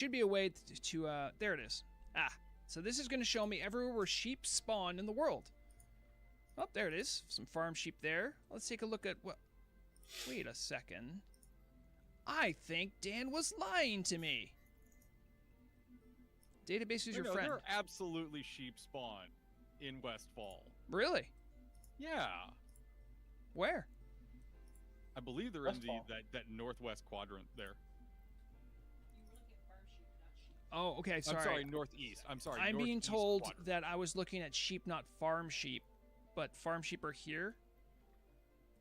should be a way to there it is. So this is going to show me everywhere where sheep spawn in the world. Oh, there it is. Some farm sheep there. Let's take a look at what... Wait a second. I think Dan was lying to me. Database is your friend. There are absolutely sheep spawn in Westfall. Really? Yeah. Where? I believe they're in that northwest quadrant there. Oh, okay, sorry. I'm sorry, northeast. I'm sorry, I'm being northeast told quadrant. that I was looking at sheep, not farm sheep. But farm sheep are here.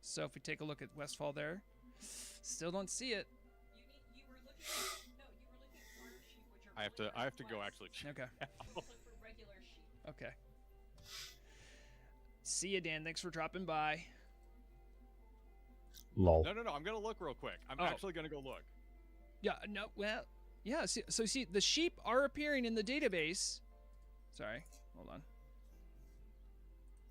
So if we take a look at Westfall there, still don't see it. You were looking at farm sheep, which are I have to go actually check. Okay. look for regular sheep. Okay. See ya, Dan. Thanks for dropping by. Lol. No. I'm gonna look real quick. I'm actually gonna go look. Yeah. No. Well. Yeah. See, the sheep are appearing in the database. Sorry. Hold on.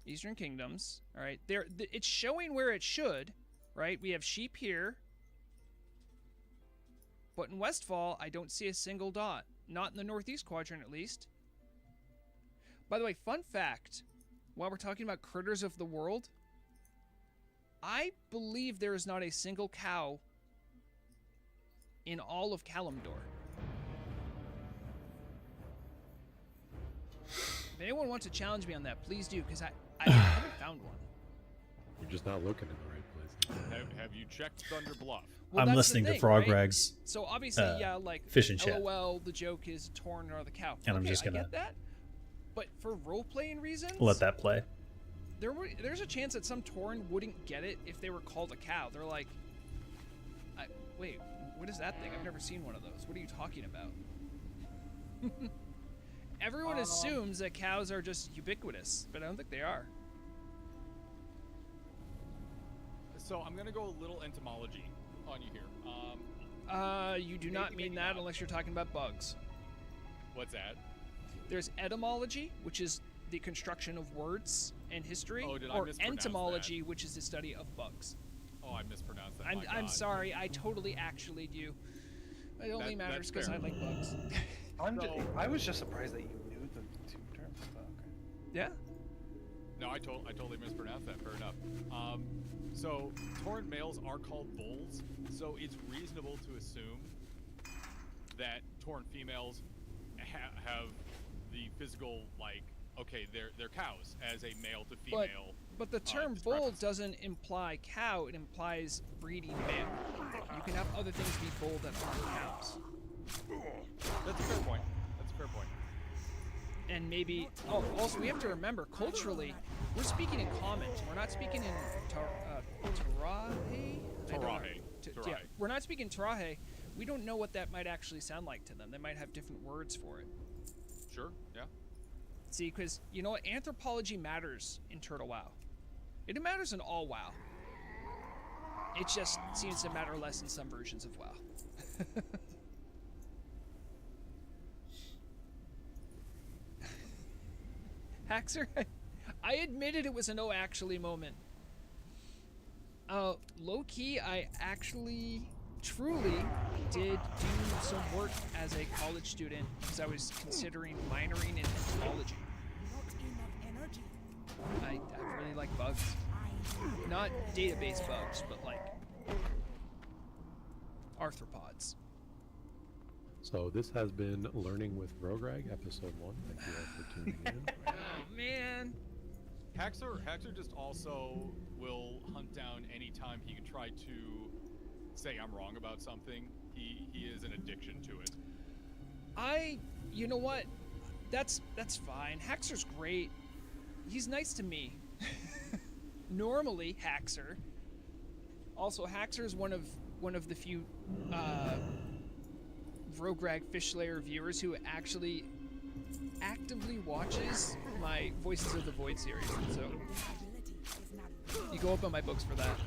Eastern Kingdoms. All right. It's showing where it should. Right. We have sheep here. But in Westfall, I don't see a single dot. Not in the northeast quadrant, at least. By the way, fun fact. While we're talking about critters of the world, I believe there is not a single cow in all of Kalimdor. If anyone wants to challenge me on that, please do, because I haven't found one. You're just not looking in the right place. Have you checked Thunder Bluff? Well, I'm that's listening the to thing, Frog right? Rags. So obviously, yeah, like Fish and chat. LOL, the joke is Torn or the cow. And I'm Okay, just gonna I get that. But for role-playing reasons, let that play. There's a chance that some Torn wouldn't get it if they were called a cow. They're like, wait, what is that thing? I've never seen one of those. What are you talking about? Everyone assumes that cows are just ubiquitous, but I don't think they are. So I'm gonna go a little entomology on you here. You do not mean that unless you're talking about bugs. What's that? There's etymology, which is the construction of words and history, Oh, did I or mispronounce entomology, which is the study of bugs. Oh, I mispronounced that. My I'm God. sorry, I totally actually do. It only matters because I fair. like bugs. I was just surprised that you knew the two terms. But okay. Yeah. No, I totally mispronounced that. Fair enough. So Torn males are called bulls, so it's reasonable to assume that Torn females have the physical, like, okay, they're cows as a male to female. But the term bull doesn't imply cow; it implies breeding male. You can have other things be bull that aren't cows. That's a fair point. And maybe, also we have to remember, culturally, we're speaking in common. We're not speaking in Tarahe? Tarahe. Yeah, we're not speaking Tarahe. We don't know what that might actually sound like to them. They might have different words for it. Sure, yeah. See, because, you know what? Anthropology matters in Turtle WoW. It matters in all WoW. It just seems to matter less in some versions of WoW. Haxer, I admitted it was a no actually moment. Low key, I actually truly did do some work as a college student because I was considering minoring in entomology. I really like bugs. Not database bugs, but like arthropods. So this has been Learning with Rograg, episode 1. Thank you all for tuning in. Oh man. Haxor just also will hunt down anytime he can try to say I'm wrong about something. He is an addiction to it. You know what? That's fine. Haxor's great. He's nice to me. Normally, Haxor. Also, Haxor is one of the few Rograg Fishlayer viewers who actually actively watches my Voices of the Void series. So you go up on my books for that.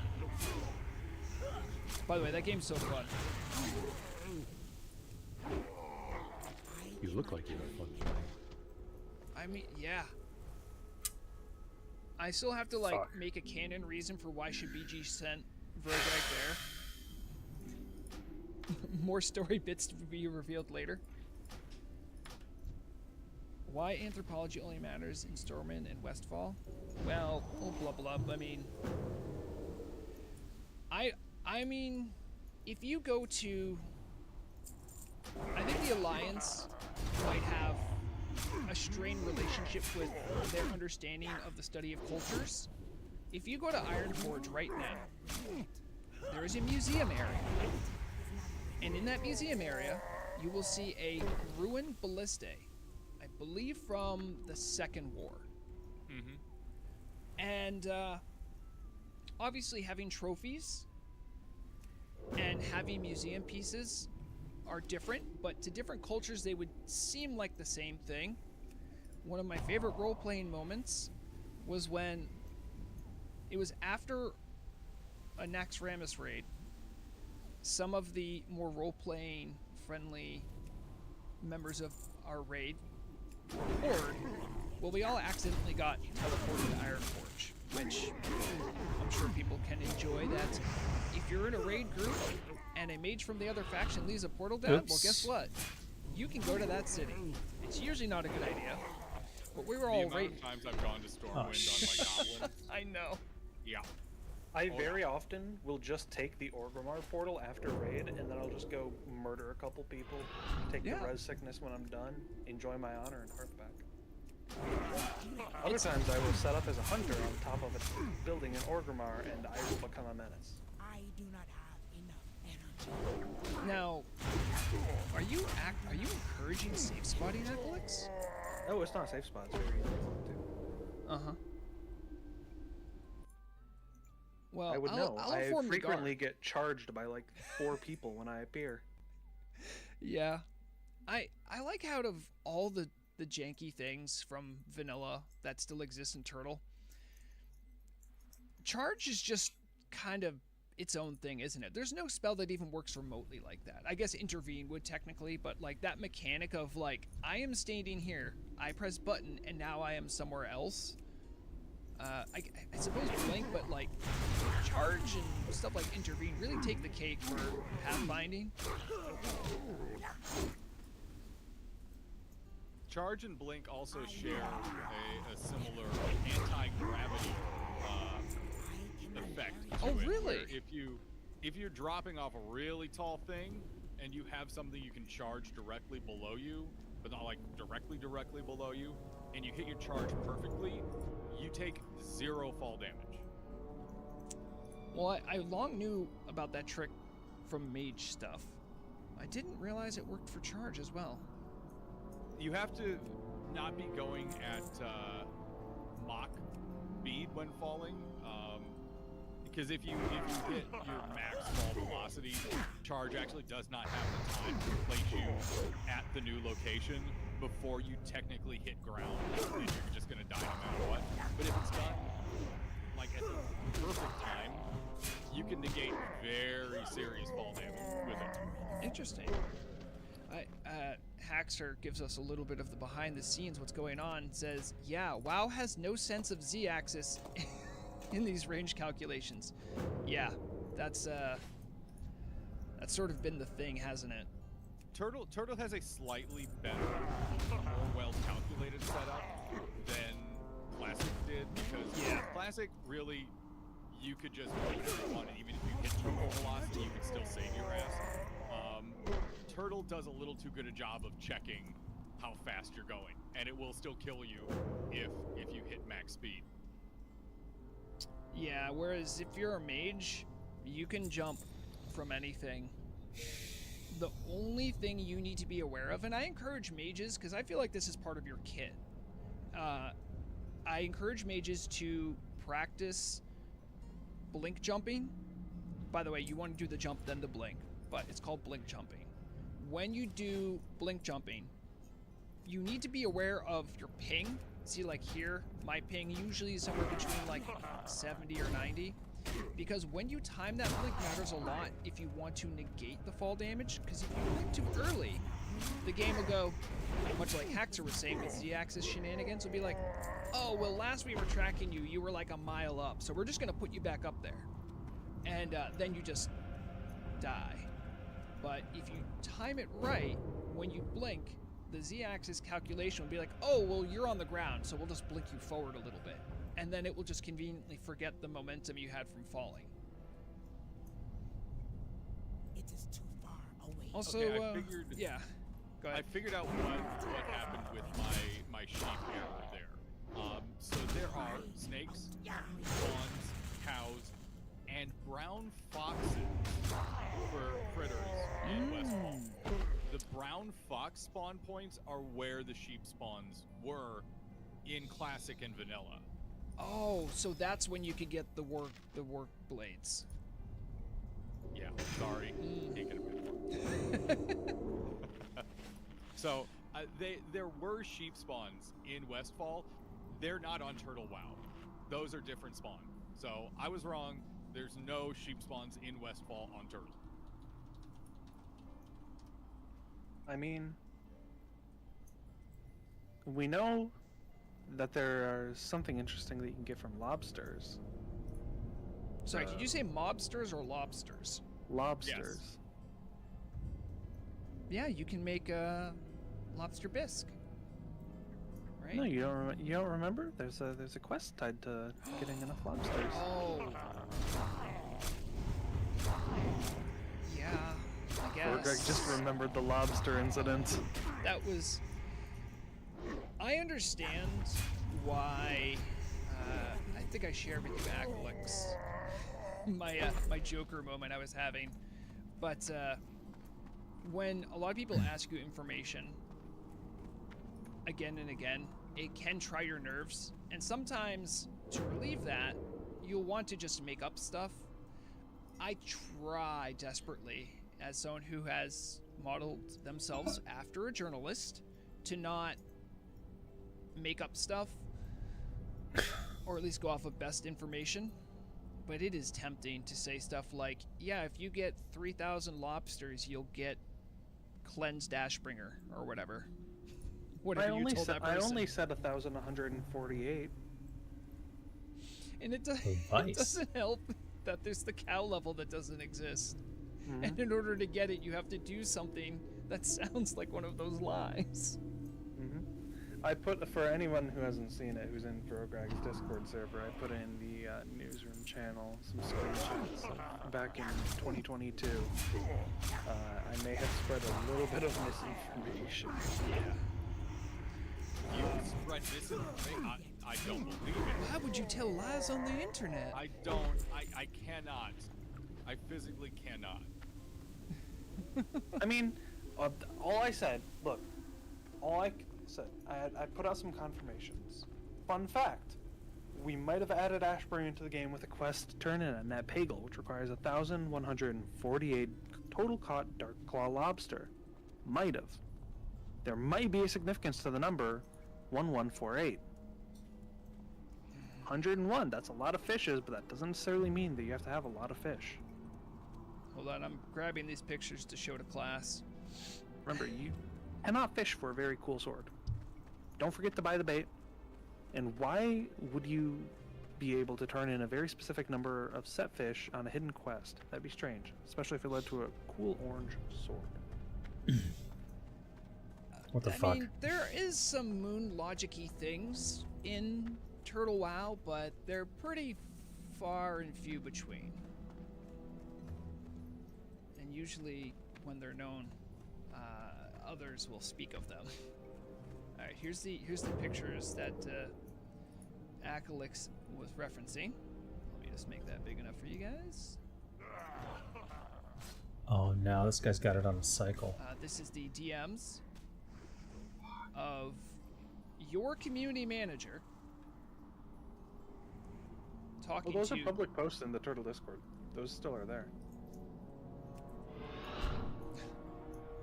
By the way, that game's so fun. You look like you have fun. I mean, yeah. I still have to make a canon reason for why should BG sent Rograg there. More story bits to be revealed later. Why anthropology only matters in Stormwind and Westfall? Well, oh, blah blah. I mean, I mean, if you go to, I think the Alliance might have a strained relationship with their understanding of the study of cultures. If you go to Ironforge right now, there is a museum area. And in that museum area, you will see a ruined ballista, I believe from the Second War. Mm-hmm. And obviously having trophies and having museum pieces are different, but to different cultures they would seem like the same thing. One of my favorite role-playing moments was when it was after a Naxxramas raid. Some of the more role-playing friendly members of our raid were bored. Well, we all accidentally got teleported to Ironforge, which I'm sure people can enjoy that. If you're in a raid group and a mage from the other faction leaves a portal down, well, guess what? You can go to that city. It's usually not a good idea, but we were all The amount of times I've gone to Stormwind on my goblin. I know. Yeah. I very often will just take the Orgrimmar portal after raid, and then I'll just go murder a couple people, take the res sickness when I'm done, enjoy my honor, and Hearthback. Other times I will set up as a hunter on top of a building in Orgrimmar, and I will become a menace. I do not have enough energy. Now, are you encouraging safe spotting, Netflix? No, it's not a safe spot. It's very easy to. Uh-huh. Well, I would know. I'll I inform the frequently guard. get charged by like 4 people when I appear. Yeah. I like how out of all the janky things from vanilla that still exist in Turtle, Charge is just kind of its own thing, isn't it? There's no spell that even works remotely like that. I guess Intervene would technically, but like that mechanic of like, I am standing here, I press button, and now I am somewhere else. I suppose Blink, but like Charge and stuff like Intervene really take the cake for pathfinding. Charge and Blink also share a similar anti-gravity effect to Oh, it, really? where if you're dropping off a really tall thing and you have something you can charge directly below you, but not like directly below you, and you hit your charge perfectly, you take 0 fall damage. Well, I long knew about that trick from mage stuff. I didn't realize it worked for Charge as well. You have to not be going at Mach speed when falling, because if you hit your max fall velocity, Charge actually does not have the time to place you at the new location before you technically hit ground, and you're just gonna die no matter what. But if it's done like at the perfect time, you can negate very serious fall damage with it. Interesting. Haxer gives us a little bit of the behind the scenes what's going on. Says, yeah, WoW has no sense of Z-axis in these range calculations. Yeah, that's sort of been the thing, hasn't it? Turtle has a slightly better, more well-calculated setup than Classic did, because Classic really, you could just go whatever you want, and even if you hit turtle velocity, you could still save your ass. Turtle does a little too good a job of checking how fast you're going, and it will still kill you if you hit max speed. Yeah, whereas if you're a mage, you can jump from anything. The only thing you need to be aware of, and I encourage mages, because I feel like this is part of your kit, I encourage mages to practice blink jumping. By the way, you want to do the jump then the blink, but it's called blink jumping. When you do blink jumping, you need to be aware of your ping. See, like here, my ping usually is somewhere between like 70 or 90. Because when you time that blink matters a lot if you want to negate the fall damage. Because if you blink too early, the game will go, much like Haxer was saying with Z-axis shenanigans, will be like, oh, well, last we were tracking you, you were like a mile up, so we're just going to put you back up there. And then you just die. But if you time it right, when you blink, the z-axis calculation will be like, oh, well, you're on the ground, so we'll just blink you forward a little bit. And then it will just conveniently forget the momentum you had from falling. It is too far away. Also, Okay, I figured- yeah, go I ahead. figured out what happened with my sheep error there. So there are snakes, swans, cows, and brown foxes for critters in Westfall. The brown fox spawn points are where the sheep spawns were in Classic and Vanilla. Oh, so that's when you could get the work blades. Yeah, sorry, taking a bit. So there were sheep spawns in Westfall. They're not on Turtle WoW. Those are different spawn. So I was wrong. There's no sheep spawns in Westfall on Turtle. I mean, we know that there are something interesting that you can get from lobsters. Sorry, did you say mobsters or lobsters? Lobsters. Yeah, you can make a lobster bisque. Right? No, you don't remember? There's a quest tied to getting enough lobsters. Oh. Yeah, I guess. Or Greg just remembered the lobster incident. That was. I understand why. I think I shared with you, Alex, my Joker moment I was having, but when a lot of people ask you information again and again, it can try your nerves, and sometimes to relieve that, you'll want to just make up stuff. I try desperately, as someone who has modeled themselves after a journalist, to not make up stuff, or at least go off of best information. But it is tempting to say stuff like, yeah, if you get 3,000 lobsters, you'll get cleansed Ashbringer, or whatever. Whatever you told that person. I only said 1,148. And it Advice. doesn't help that there's the cow level that doesn't exist. Mhm. And in order to get it, you have to do something that sounds like one of those lies. I put, for anyone who hasn't seen it, who's in Grog's Discord server, I put in the newsroom channel some screenshots of back in 2022. I may have spread a little bit of misinformation. You spread misinformation. I don't believe it. Why would you tell lies on the internet? I cannot. I physically cannot. I mean, all I said, look, all I said, I put out some confirmations. Fun fact, we might have added Ashbury into the game with a quest to turn in a net pagel, which requires 1,148 total caught dark claw lobster. Might have. There might be a significance to the number 1148. 101, that's a lot of fishes, but that doesn't necessarily mean that you have to have a lot of fish. Hold on, I'm grabbing these pictures to show to class. Remember, you cannot fish for a very cool sword. Don't forget to buy the bait. And why would you be able to turn in a very specific number of set fish on a hidden quest? That'd be strange, especially if it led to a cool orange sword. What the I fuck? mean, there is some moon logic-y things in Turtle WoW, but they're pretty far and few between. And usually, when they're known, others will speak of them. All right, here's the pictures that Akalix was referencing. Let me just make that big enough for you guys. Oh no, this guy's got it on a cycle. This is the DMs of your community manager talking Well, those to are public posts in the Turtle Discord. Those still are there.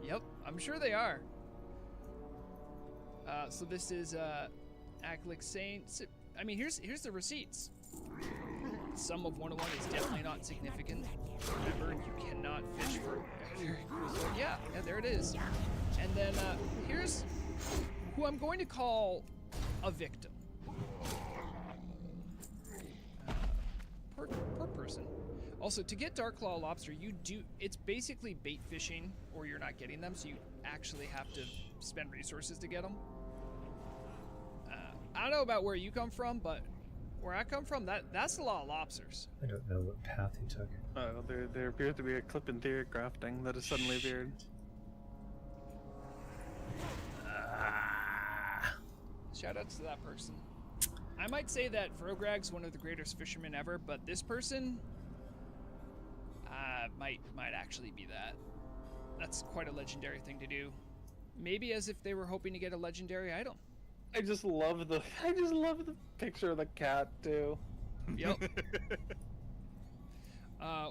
Yep, I'm sure they are. So this is Akalix saying, I mean, here's the receipts. Sum of 101 is definitely not significant. Remember, you cannot fish for very cool sword. Yeah, there it is. And then here's who I'm going to call a victim. Per person. Also, to get Dark Claw Lobster, it's basically bait fishing, or you're not getting them, so you actually have to spend resources to get them. I don't know about where you come from, but where I come from, that's a lot of lobsters. I don't know what path he took. There appears to be a clip in theory crafting that has suddenly appeared. Shoutouts to that person. I might say that Frograg's one of the greatest fishermen ever, but this person might actually be that. That's quite a legendary thing to do. Maybe as if they were hoping to get a legendary item. I just love the picture of the cat too. Yep.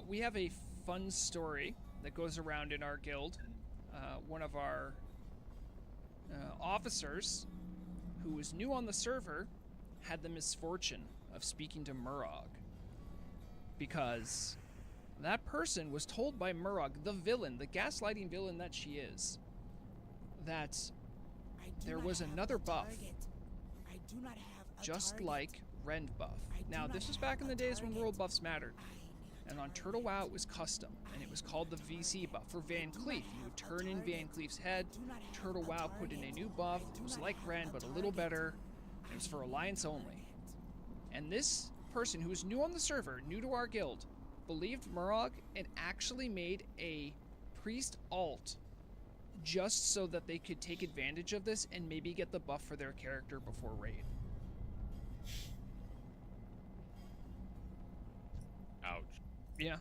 We have a fun story that goes around in our guild. One of our officers, who was new on the server, had the misfortune of speaking to Murog, because that person was told by Murog, the villain, the gaslighting villain that she is, that there was another buff, just like Rend buff. Now, this was back in the days when world buffs mattered, and on Turtle WoW it was custom, and it was called the VC buff for Van Cleef. You would turn in Van Cleef's head, Turtle WoW put in a new buff. It was like Rend, but a little better. It was for Alliance only. And this person who was new on the server, new to our guild, believed Murog and actually made a priest alt just so that they could take advantage of this and maybe get the buff for their character before raid. Ouch. Yeah.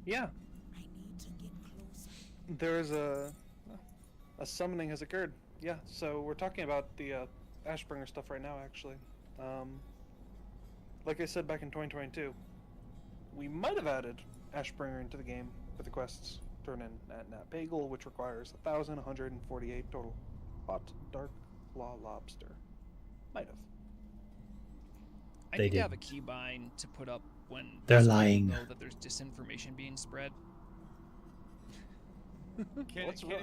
Yeah. I need to get closer. There's a summoning has occurred. Yeah, so we're talking about the Ashbringer stuff right now, actually. Like I said back in 2022, we might have added Ashbringer into the game for the quests turn in at Nat Bagel, which requires 1,148 total. But Dark Claw Lobster might have. I They need to did. have a keybind to put up when They're people lying. know that there's disinformation being spread.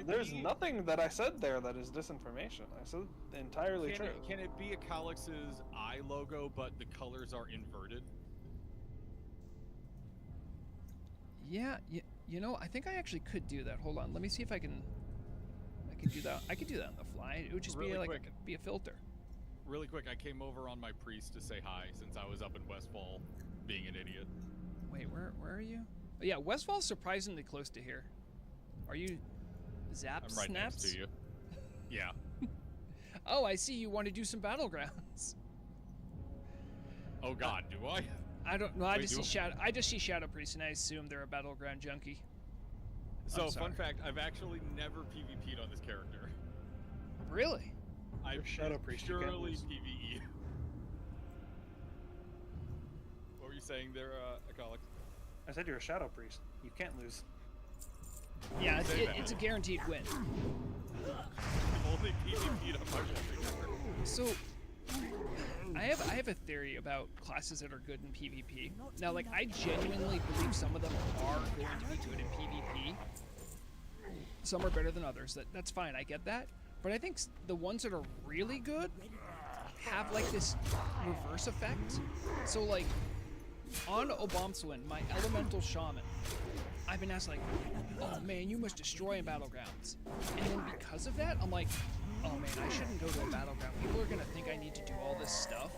There's nothing that I said there that is disinformation. I said entirely true. Can it be a Calix's eye logo, but the colors are inverted? Yeah, you know, I think I actually could do that. Hold on, let me see if I can do that. I could do that on the fly. It would just be Really like quick. be a filter. Really quick, I came over on my priest to say hi since I was up in Westfall being an idiot. Wait, where are you? Oh, yeah, Westfall's surprisingly close to here. Are you Zap I'm right Snaps? next to you. Yeah. Oh, I see you want to do some battlegrounds. Oh god, do I? I don't know. I Wait, just do see Shadow Priest, and I assume they're a battleground junkie. So, sorry. fun fact, I've actually never PvP'd on this character. Really? I've Shadow Priest, you can't purely lose. PvE. What were you saying there, Alex? I said you're a Shadow Priest. You can't lose. Yeah, Say that. it's a guaranteed win. I've only PvP'd on my multiplayer. So, I have a theory about classes that are good in PvP. Now, like, I genuinely believe some of them are going to be good in PvP. Some are better than others. That's fine. I get that. But I think the ones that are really good have like this reverse effect. So, like, on Obamswin, my elemental shaman, I've been asked like, oh man, you must destroy in battlegrounds. And then because of that, I'm like, oh man, I shouldn't go to a battleground. People are gonna think I need to do all this stuff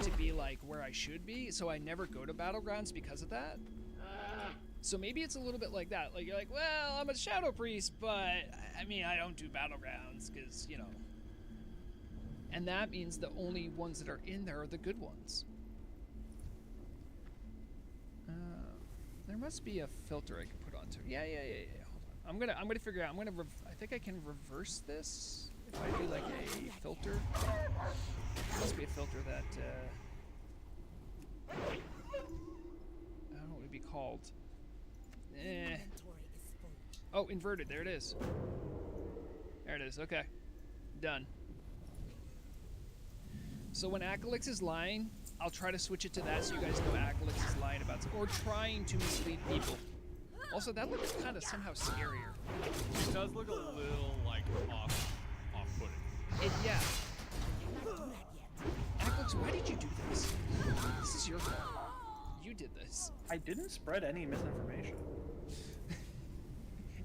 to be like where I should be, so I never go to battlegrounds because of that. So maybe it's a little bit like that. Like, you're like, well, I'm a Shadow Priest, but I mean, I don't do battlegrounds because, you know. And that means the only ones that are in there are the good ones. There must be a filter I can put onto. Yeah. Hold on. I'm gonna figure out. I think I can reverse this if I do like a filter. There must be a filter that I don't know what it'd be called. Inventory is full. Oh, inverted. There it is. There it is. Okay. Done. So when Acalix is lying, I'll try to switch it to that so you guys know Acalix is lying about something. Or trying to mislead people. Also, that looks kind of somehow scarier. It does look a little, like, off-putting. Yeah. Not do that yet. Alex, why did you do this? This is your fault. You did this. I didn't spread any misinformation.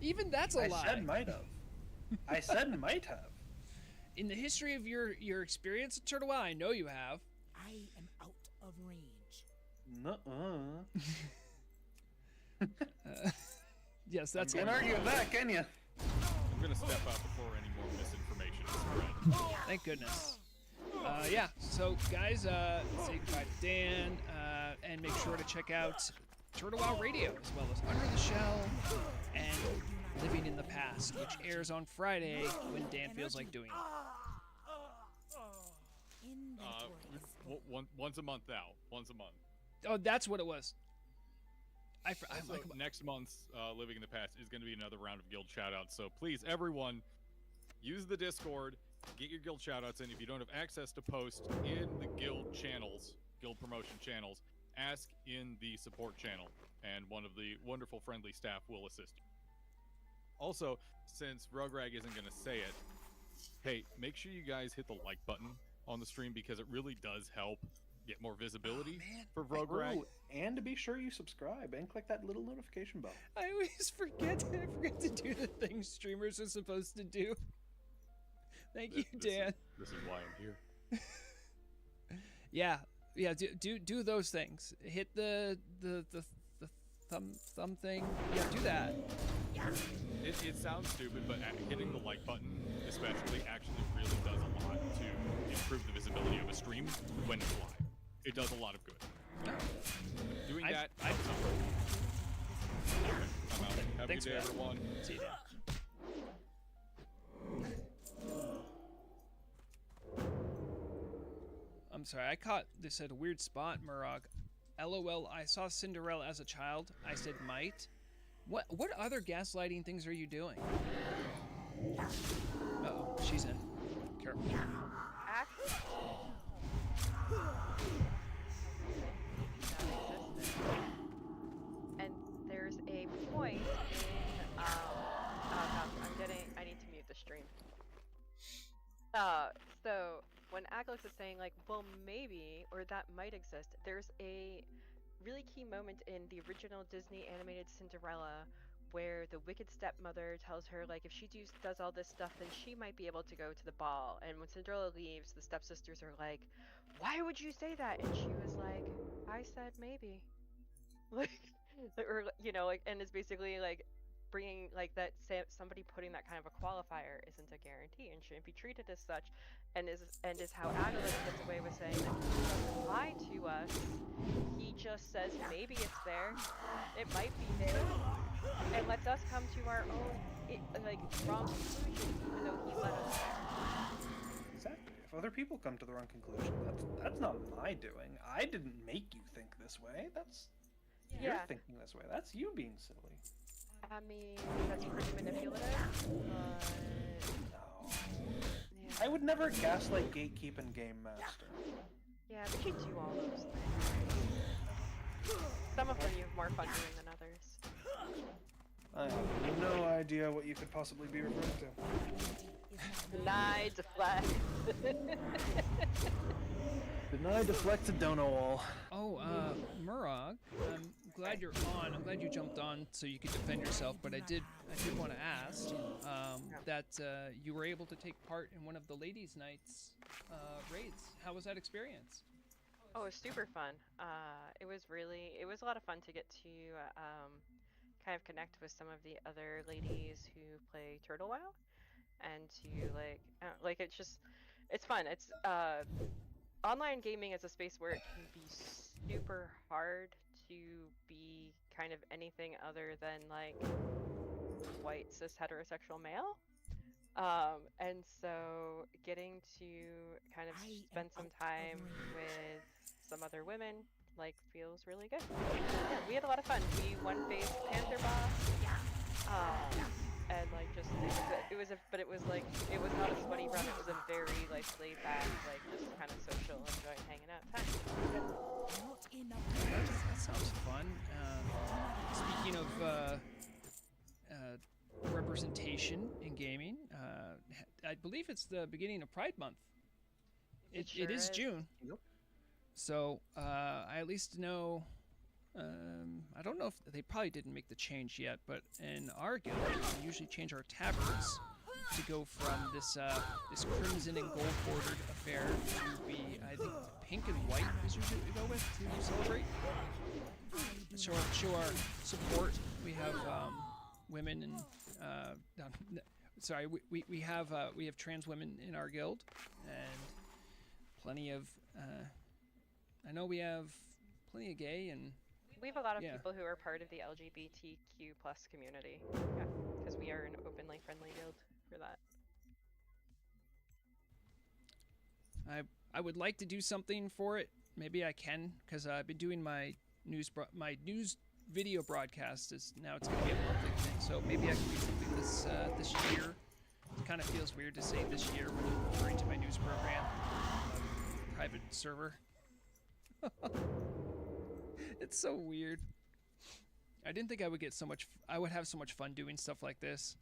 Even that's a lie. I said might have. I said might have. In the history of your experience at Turtle Wow, I know you have. I am out of range. Nuh-uh. Yes, that's Can't argue with that, can you? I'm gonna step out before any more misinformation is spread. Thank goodness. Yeah, so guys, say goodbye to Dan, and make sure to check out Turtle Wow Radio, as well as Under the Shell and Living in the Past, which airs on Friday when Dan feels like doing it. Once a month now. Once a month. Oh, that's what it was. Also, next month's Living in the Past is going to be another round of guild shoutouts. So please, everyone, use the Discord, get your guild shoutouts in. If you don't have access to post in the guild channels, guild promotion channels, ask in the support channel, and one of the wonderful friendly staff will assist you. Also, since Rograg isn't going to say it, hey, make sure you guys hit the like button on the stream because it really does help get more visibility for Rograg. Oh, and to be sure you subscribe and click that little notification bell. I always forget to do the things streamers are supposed to do. Thank you, Dan. This is why I'm here. Yeah, do those things. Hit the thumb thing. Yeah, do that. It sounds stupid, but hitting the like button especially actually really does a lot to improve the visibility of a stream when it's live. It does a lot of good. Doing that. I'm out. Have Thanks a good day, for that. everyone. See you, Dan. I'm sorry, I caught this at a weird spot, Murag. LOL, I saw Cinderella as a child. I said might. What other gaslighting things are you doing? Uh-oh, she's in. Careful. And there's a point in I need to mute the stream. So when Aglex is saying like, well maybe, or that might exist, there's a really key moment in the original Disney animated Cinderella where the wicked stepmother tells her like if she does all this stuff then she might be able to go to the ball, and when Cinderella leaves the stepsisters are like, why would you say that? And she was like, I said maybe. Like, or you know, like, and it's basically like bringing like that somebody putting that kind of a qualifier isn't a guarantee and shouldn't be treated as such, and is how Agilus gets away with saying that he doesn't lie to us. He just says maybe it's there, it might be there, and lets us come to our own like wrong conclusions even though he let us there. Exactly. If other people come to the wrong conclusion, that's not my doing. I didn't make you think this way. That's you're thinking this way. That's you being silly. I mean, that's pretty manipulative, No. yeah. I would never gaslight, gatekeep, and game master. Yeah, but you do all those things. Some of them you have more fun doing than others. I have no idea what you could possibly be referring to. Deny, deflect. Deny, deflect, and don't know all. Oh, Murag, I'm glad you're on. I'm glad you jumped on so you could defend yourself. But I did want to ask that you were able to take part in one of the ladies' nights raids. How was that experience? Oh, it was super fun. It was a lot of fun to get to kind of connect with some of the other ladies who play Turtle WoW, and to it's fun. It's online gaming is a space where it can be super hard to be kind of anything other than like white cis heterosexual male. And so getting to kind of spend some time with some other women like feels really good. Yeah, we had a lot of fun. We one-faced Panther Boss. And like just it was not a sweaty run. It was a very like laid back, like just kind of social, enjoying hanging out time. That sounds fun. Speaking of representation in gaming, I believe it's the beginning of Pride Month. It sure is June. Yep. So I at least know. I don't know if they probably didn't make the change yet, but in our guild, we usually change our tabards to go from this this crimson and gold bordered affair to be, I think, pink and white is usually what we go with to celebrate. Show our support. We have women and sorry, we have trans women in our guild, and plenty of. I know we have plenty of gay and. We have a lot of Yeah. people who are part of the LGBTQ plus community. Yeah, because we are an openly friendly guild for that. I would like to do something for it. Maybe I can, because I've been doing my news video broadcast. Now it's going to be a monthly thing, so maybe I can do something this year. It kind of feels weird to say this year when I'm referring to my news program, private server. It's so weird. I didn't think I would get so much. I would have so much fun doing stuff like this.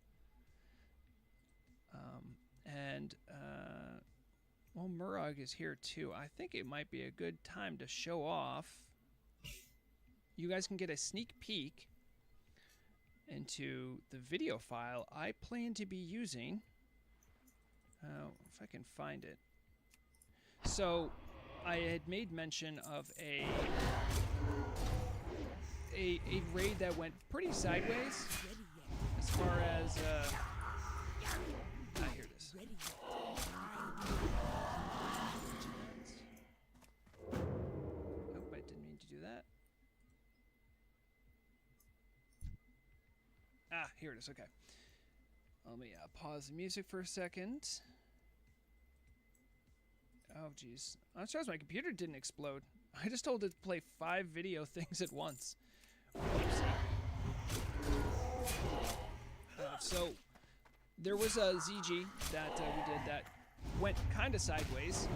Well, Murag is here too. I think it might be a good time to show off. You guys can get a sneak peek into the video file I plan to be using. If I can find it. So, I had made mention of a raid that went pretty sideways as far as here it is. Nope, I didn't mean to do that. Here it is. Okay. Let me pause the music for a second. Oh, geez. I'm surprised my computer didn't explode. I just told it to play 5 video things at once. So, there was a ZG that we did that went kind of sideways,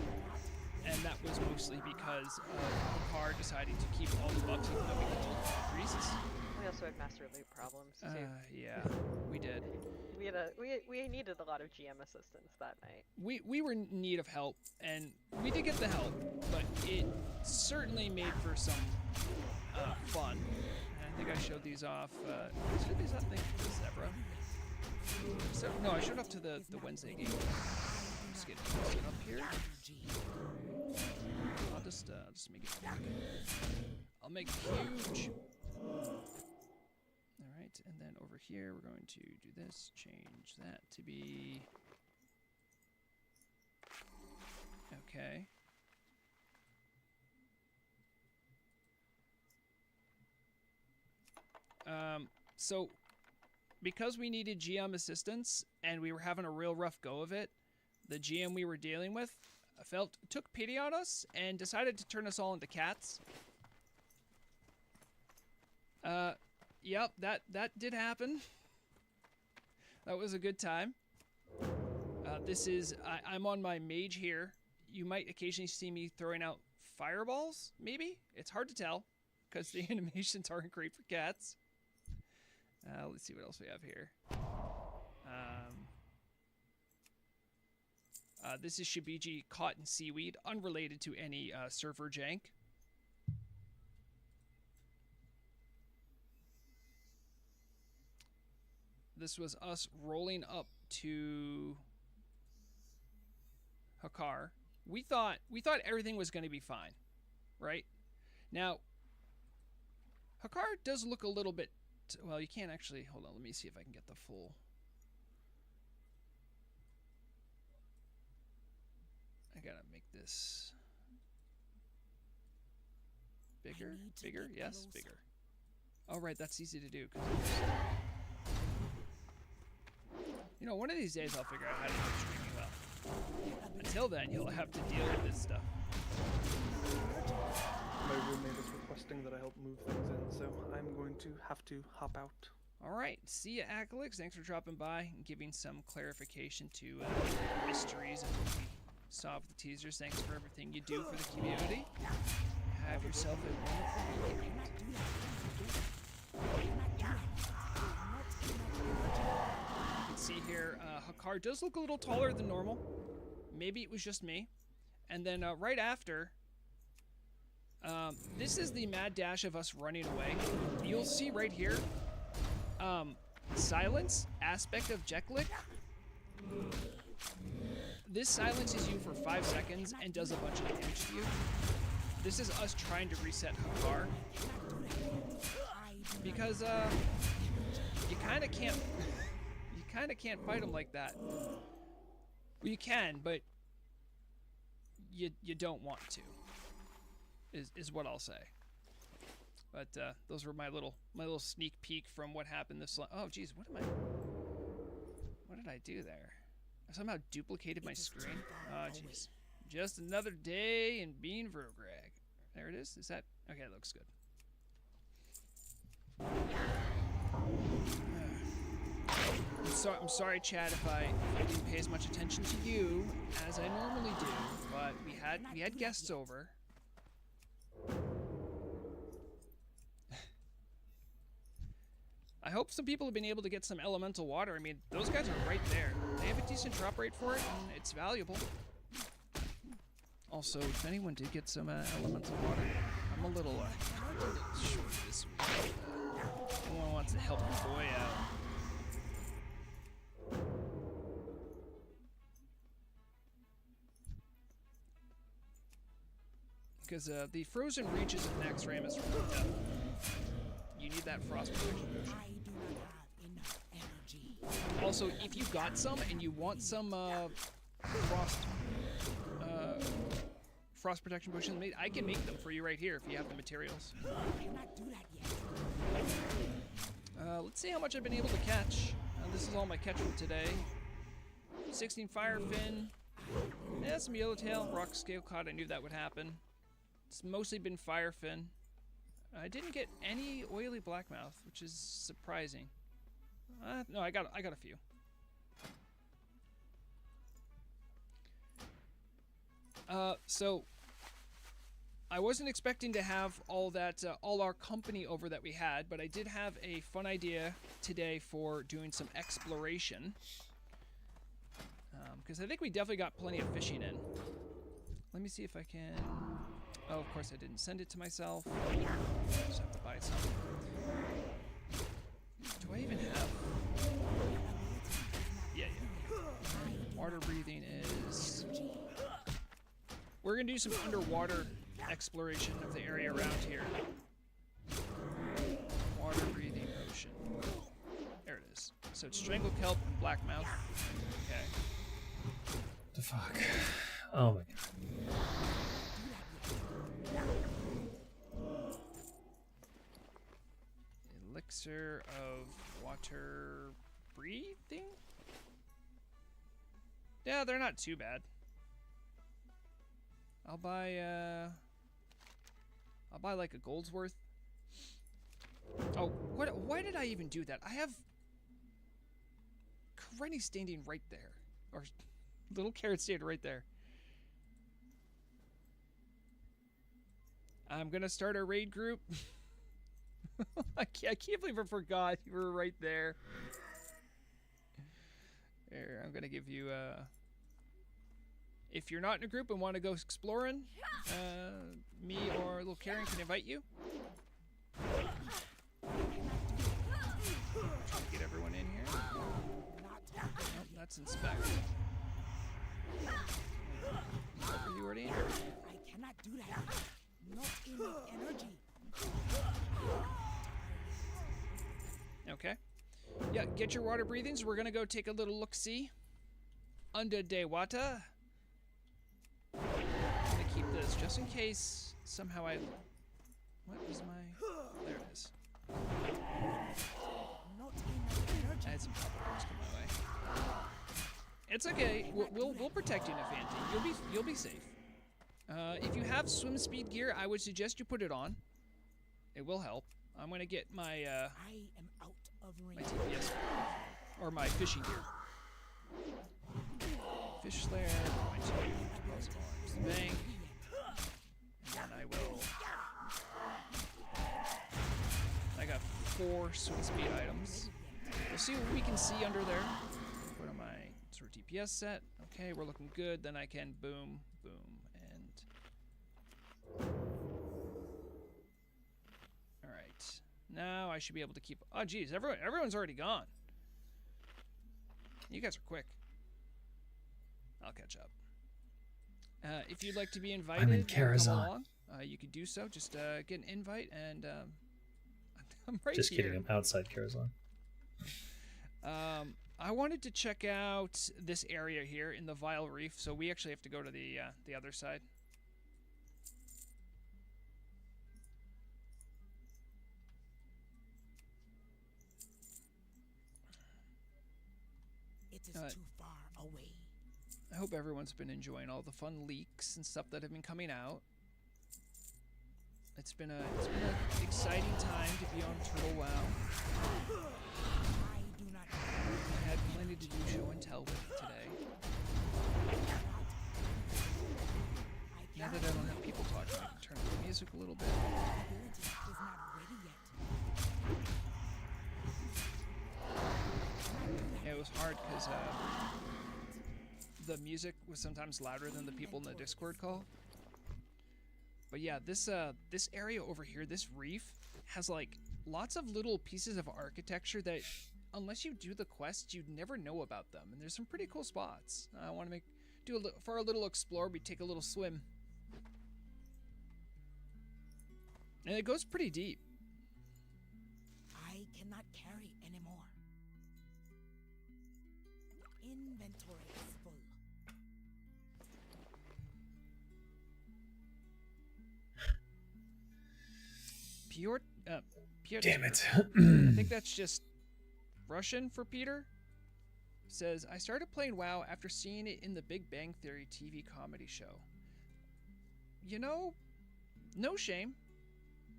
and that was mostly because of the car deciding to keep all the bugs even though we could do increases. We also had master loop problems too. Yeah, we did. We needed a lot of GM assistance that night. We were in need of help, and we did get the help, but it certainly made for some fun. And I think I showed these off. Showed these off, I think, to Zebra. So, no, I showed off to the Wednesday game. Just get up here. I'll just make it quick. I'll make it huge. Alright, and then over here we're going to do this, change that to be... Okay. So, because we needed GM assistance, and we were having a real rough go of it, the GM we were dealing with took pity on us, and decided to turn us all into cats. Yep, that did happen. That was a good time. This is, I'm on my mage here. You might occasionally see me throwing out fireballs, maybe? It's hard to tell, because the animations aren't great for cats. Let's see what else we have here. This is Shibiji caught in seaweed, unrelated to any surfer jank. This was us rolling up to Hakar. We thought everything was going to be fine, right? Now, Hakar does look a little bit. Well, you can't actually. Hold on, let me see if I can get the full. I gotta make this bigger. Bigger, yes, bigger. Oh, right, that's easy to do. You know, one of these days I'll figure out how to do streaming well. Until then, you'll have to deal with this stuff. My roommate is requesting that I help move things in, so I'm going to have to hop out. All right, see ya, Akalix. Thanks for dropping by and giving some clarification to mysteries of what we saw with the teasers. Thanks for everything you do for the community. Have yourself a wonderful weekend. You can see here, Hakar does look a little taller than normal. Maybe it was just me. And then right after, This is the mad dash of us running away. You'll see right here, silence aspect of Jeklik. This silences you for 5 seconds and does a bunch of damage to you. This is us trying to reset Hakar. Because, you kind of can't... you kind of can't fight him like that. Well, you can, but... You don't want to. Is what I'll say. But, those were my little sneak peek from what happened this... Oh, geez, what did I do there? I somehow duplicated my screen. Oh, jeez. Just another day in being Vrograg. There it is. Is that... Okay, it looks good. I'm sorry, Chad, if I didn't pay as much attention to you as I normally do, but we had guests over. I hope some people have been able to get some elemental water. I mean, those guys are right there. They have a decent drop rate for it, and it's valuable. Also, if anyone did get some elemental water, I'm a little short this week. Someone wants to help the boy out. Because the frozen reaches of Nax Ram is really tough. You need that frost protection potion. I do not have enough energy. Also, if you got some and you want some frost protection potions made, I can make them for you right here if you have the materials. I cannot do that yet. Let's see how much I've been able to catch. This is all my catch from today. 16 firefin. Yeah, some yellowtail, rock scale cod. I knew that would happen. It's mostly been firefin. I didn't get any oily blackmouth, which is surprising. No, I got a few. So I wasn't expecting to have all our company over that we had, but I did have a fun idea today for doing some exploration. Because I think we definitely got plenty of fishing in. Let me see if I can... Oh, of course I didn't send it to myself. Just have to buy some. Do I even have... Yeah. Water breathing is... We're going to do some underwater exploration of the area around here. Water breathing ocean. There it is. So it's strangle kelp and blackmouth. Okay. The fuck? Oh my god. Elixir of water breathing? Yeah, they're not too bad. I'll buy like a gold's worth. Oh, why did I even do that? I have Krenny standing right there. Or little carrot standing right there. I'm gonna start a raid group. I can't believe I forgot you were right there. Here, I'm gonna give you if you're not in a group and want to go exploring, me or little Karen can invite you. Trying to get everyone in here. Nope, that's inspect. Are you already in? I cannot do that. Not enough energy. Okay. Yeah, get your water breathings. We're gonna go take a little look-see. Under the water. I'm gonna keep this just in case somehow I... What is my... There it is. Not enough energy. I had some problems come my way. It's okay. We'll protect you, Nefanti. You'll be safe. If you have swim speed gear, I would suggest you put it on. It will help. I'm gonna get my I am out of my range. TPS or my fishing gear. Fish Slayer. Going to deposit arms the bank, and then I will. I got 4 swim speed items. We'll see what we can see under there. Put on my sort of DPS set. Okay, we're looking good. Then I can boom, boom, and Now I should be able to keep... Oh, geez. Everyone's already gone. You guys are quick. I'll catch up. If you'd like to be invited I'm in and come Karazahn. along, you could do so. Just get an invite, and I'm right Just here. kidding. I'm outside Karazahn. I wanted to check out this area here in the Vile Reef, so we actually have to go to the other side. It is too far away. I hope everyone's been enjoying all the fun leaks and stuff that have been coming out. It's been an exciting time to be on Turtle WoW. I do not. I had plenty to do show and tell with today. Now that I don't have people talking, I can turn up the music a little bit. The village is not ready yet. Yeah, it was hard because the music was sometimes louder than the people in the Discord call. But yeah, this area over here, this reef, has like lots of little pieces of architecture that, unless you do the quests, you'd never know about them. And there's some pretty cool spots. I want to for our little explore, we take a little swim, and it goes pretty deep. I cannot carry anymore. Inventory is full. Piotr. Damn it. I think that's just Russian for Peter. Says, I started playing WoW after seeing it in the Big Bang Theory TV comedy show. You know, no shame.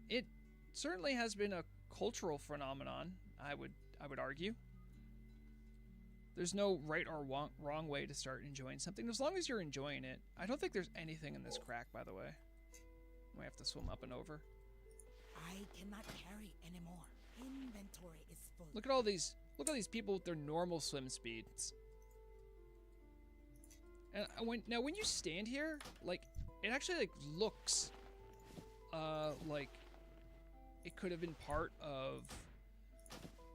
It certainly has been a cultural phenomenon, I would argue. There's no right or wrong way to start enjoying something, as long as you're enjoying it. I don't think there's anything in this crack, by the way. We have to swim up and over. I cannot carry anymore. Inventory is full. Look at all these people with their normal swim speeds. And when you stand here, like, it actually like looks like it could have been part of...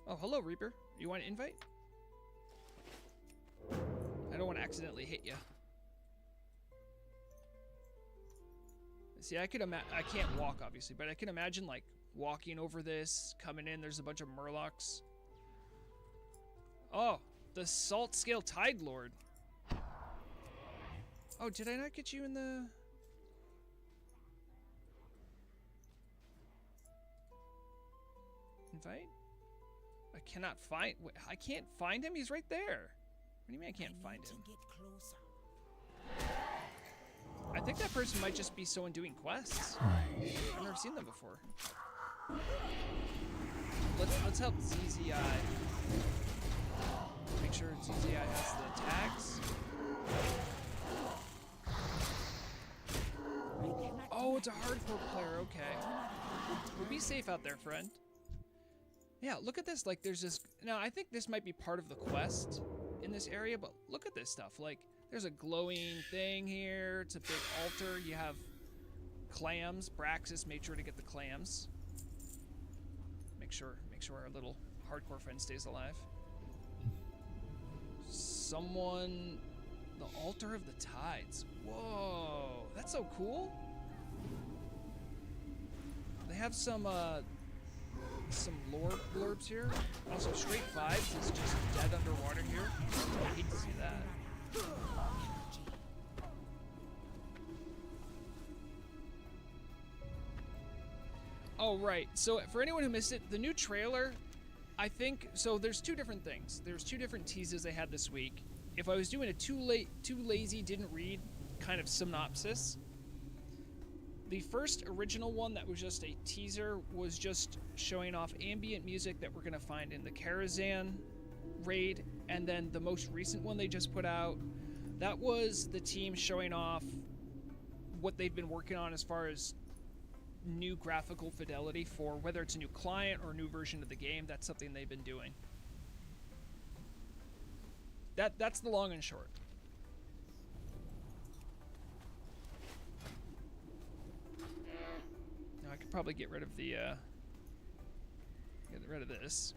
Oh, hello, Reaper. You want an invite? I don't want to accidentally hit you. See, I can't walk, obviously, but I can imagine, like, walking over this, coming in, there's a bunch of murlocs. Oh, the Salt Scale Tide Lord. Oh, did I not get you in the... Invite? I cannot find... Wait, I can't find him? He's right there. What do you mean I can't find him? Get closer. I think that person might just be someone doing quests. I've never seen them before. Let's help ZZI. Make sure ZZI has the tags. Oh, it's a hardcore player. Okay. Well, be safe out there, friend. Yeah, look at this. Like, there's this... Now, I think this might be part of the quest in this area, but look at this stuff. Like, there's a glowing thing here. It's a big altar. You have clams. Braxis made sure to get the clams. Make sure our little hardcore friend stays alive. Someone... The altar of the tides. Whoa, that's so cool. They have some lore blurbs here. Also, Straight Vibes is just dead underwater here. I hate to see that. Oh, right. So, for anyone who missed it, the new trailer, I think... So, there's two different things. There's two different teases I had this week. If I was doing a too lazy, didn't read kind of synopsis, the first original one that was just a teaser was just showing off ambient music that we're going to find in the Karazahn raid, and then the most recent one they just put out, that was the team showing off what they've been working on as far as new graphical fidelity for whether it's a new client or a new version of the game. That's something they've been doing. That's the long and short. Now I could probably get rid of the Get rid of this.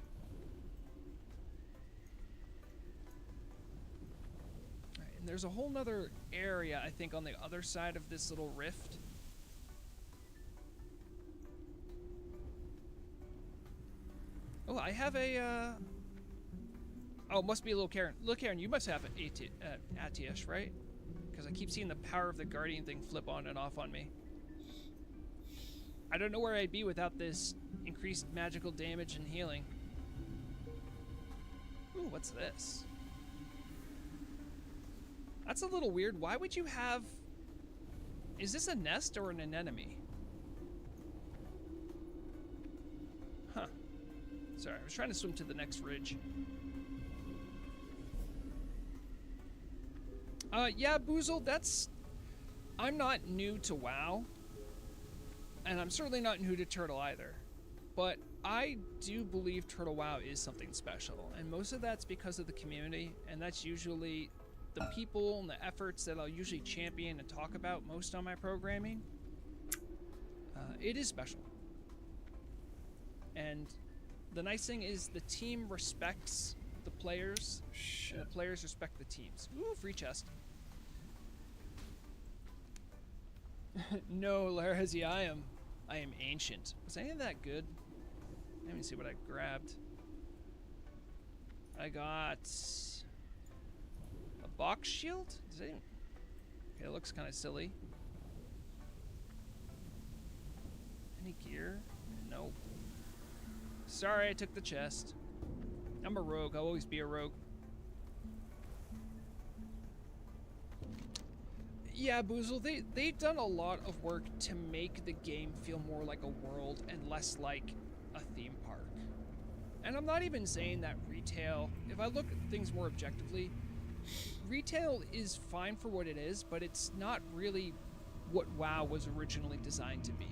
Alright, and there's a whole nother area, I think, on the other side of this little rift. Oh, I have a, Oh, it must be a little Karen. Look, Karen, you must have an Atish, right? Because I keep seeing the power of the Guardian thing flip on and off on me. I don't know where I'd be without this increased magical damage and healing. Ooh, what's this? That's a little weird. Why would you have... Is this a nest or an anemone? Huh. Sorry, I was trying to swim to the next ridge. Yeah, Boozle, that's... I'm not new to WoW. And I'm certainly not new to Turtle either. But I do believe Turtle WoW is something special. And most of that's because of the community. And that's usually the people and the efforts that I'll usually champion and talk about most on my programming. It is special. And the nice thing is the team respects the players. And the players respect the teams. Ooh, free chest. No, Larazzi, I am ancient. Was any of that good? Let me see what I grabbed. I got a box shield? Does it? Okay, it looks kind of silly. Any gear? Nope. Sorry, I took the chest. I'm a rogue. I'll always be a rogue. Yeah, Boozle, they've done a lot of work to make the game feel more like a world and less like a theme park. And I'm not even saying that retail, if I look at things more objectively, retail is fine for what it is, but it's not really what WoW was originally designed to be.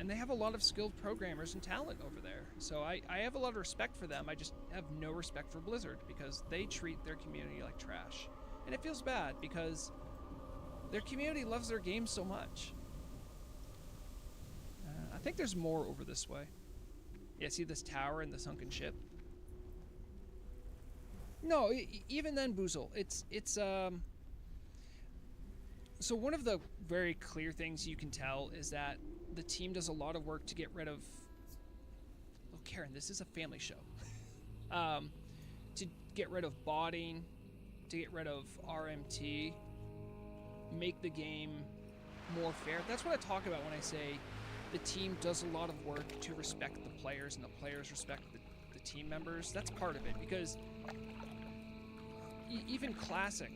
And they have a lot of skilled programmers and talent over there. So I have a lot of respect for them. I just have no respect for Blizzard because they treat their community like trash. And it feels bad because their community loves their game so much. I think there's more over this way. Yeah, see this tower and the sunken ship? No, even then, Boozle, it's so one of the very clear things you can tell is that the team does a lot of work to get rid of... Oh, Karen, this is a family show. To get rid of botting, to get rid of RMT, make the game more fair. That's what I talk about when I say the team does a lot of work to respect the players and the players respect the team members. That's part of it, because even Classic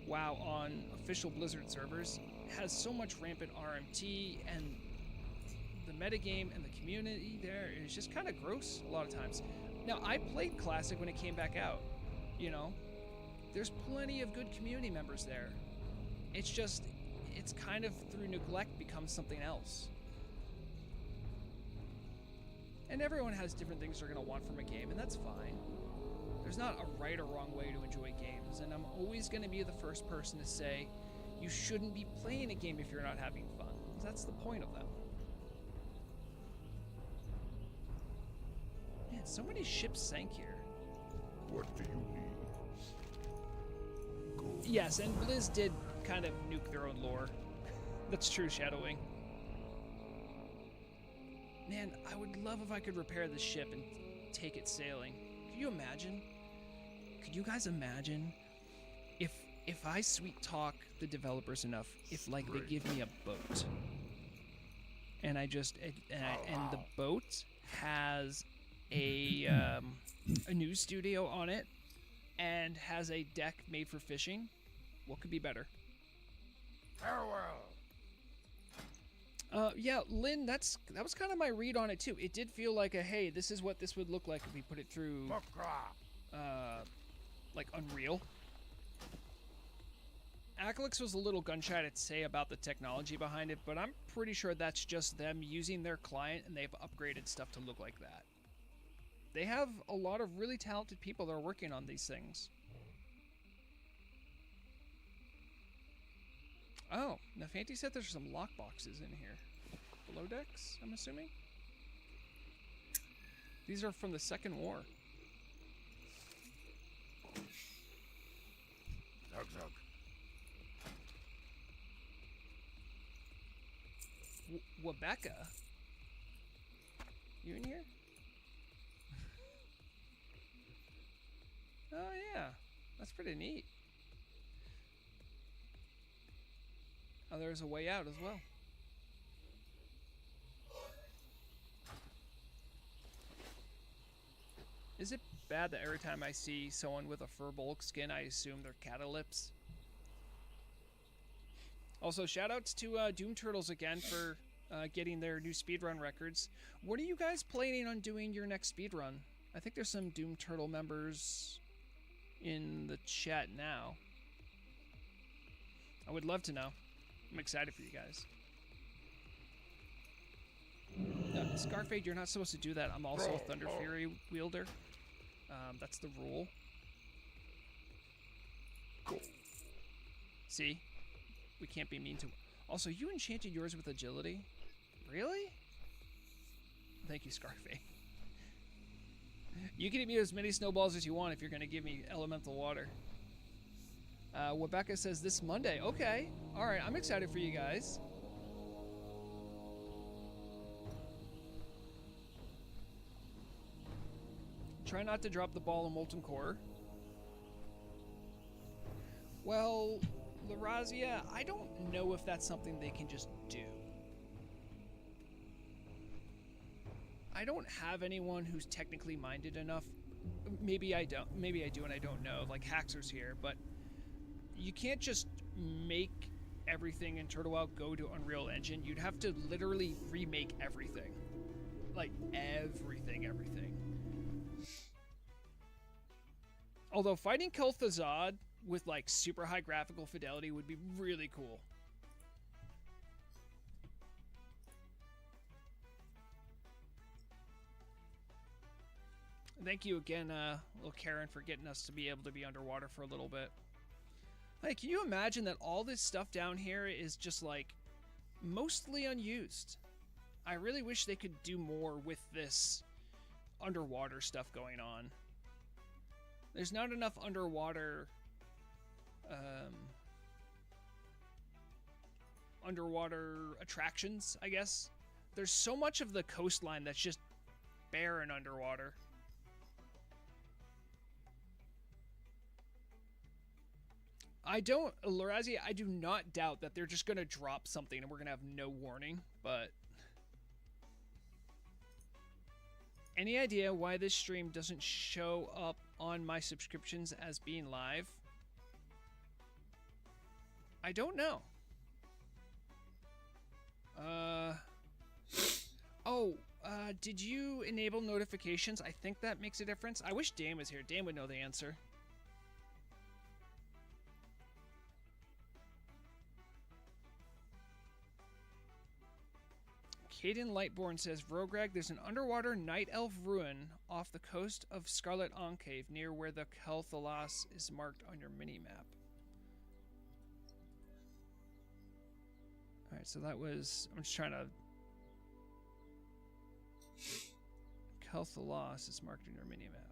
WoW on official Blizzard servers has so much rampant RMT, and the metagame and the community there is just kind of gross a lot of times. Now, I played Classic when it came back out, you know. There's plenty of good community members there. It's just, it's kind of through neglect becomes something else. And everyone has different things they're going to want from a game, and that's fine. There's not a right or wrong way to enjoy games, and I'm always going to be the first person to say you shouldn't be playing a game if you're not having fun. That's the point of them. Man, so many ships sank here. What do you need? Gold. Yes, and Blizz did kind of nuke their own lore. That's true, Shadowwing. Man, I would love if I could repair the ship and take it sailing. Could you imagine? Could you guys imagine if I sweet talk the developers enough, if like they give me a boat, and I just and the boat has a news studio on it and has a deck made for fishing, what could be better? Farewell. Yeah, Lynn, that was kind of my read on it too. It did feel like a, hey, this is what this would look like if we put it through, like Unreal. Aclix was a little gun-shy to say about the technology behind it, but I'm pretty sure that's just them using their client and they've upgraded stuff to look like that. They have a lot of really talented people that are working on these things. Oh, now Fanti said there's some lockboxes in here. below decks, I'm assuming? These are from the Second War. Zug zug. Wabecca? You in here? Oh yeah, that's pretty neat. Oh, there's a way out as well. Is it bad that every time I see someone with a Furbolg skin, I assume they're catalips? Also, shoutouts to Doom Turtles again for getting their new speedrun records. What are you guys planning on doing your next speedrun? I think there's some Doom Turtle members in the chat now. I would love to know. I'm excited for you guys. Scarfade, you're not supposed to do that. I'm also a Thunder Fury wielder. That's the rule. See? We can't be mean to... Also, you enchanted yours with agility? Really? Thank you, Scarfade. You can give me as many snowballs as you want if you're going to give me elemental water. Wabecca says this Monday. Okay. Alright, I'm excited for you guys. Try not to drop the ball in Molten Core. Well, Larazia, I don't know if that's something they can just do. I don't have anyone who's technically minded enough. Maybe I don't. Maybe I do and I don't know. Like Haxor's here, but you can't just make everything in Turtle WoW go to Unreal Engine. You'd have to literally remake everything. Like everything. Although fighting Karazahn with like super high graphical fidelity would be really cool. Thank you again, little Karen, for getting us to be able to be underwater for a little bit. Like, can you imagine that all this stuff down here is just like mostly unused? I really wish they could do more with this underwater stuff going on. There's not enough underwater attractions, I guess. There's so much of the coastline that's just barren underwater. Larazia, I do not doubt that they're just going to drop something and we're going to have no warning, but... Any idea why this stream doesn't show up on my subscriptions as being live? I don't know. Did you enable notifications? I think that makes a difference. I wish Dan was here. Dan would know the answer. Caden Lightborn says, Rograg, there's an underwater night elf ruin off the coast of Scarlet Enclave near where the Kel'Thalas is marked on your mini-map. Alright, so that was... I'm just trying to... Kel'Thalas is marked on your mini-map.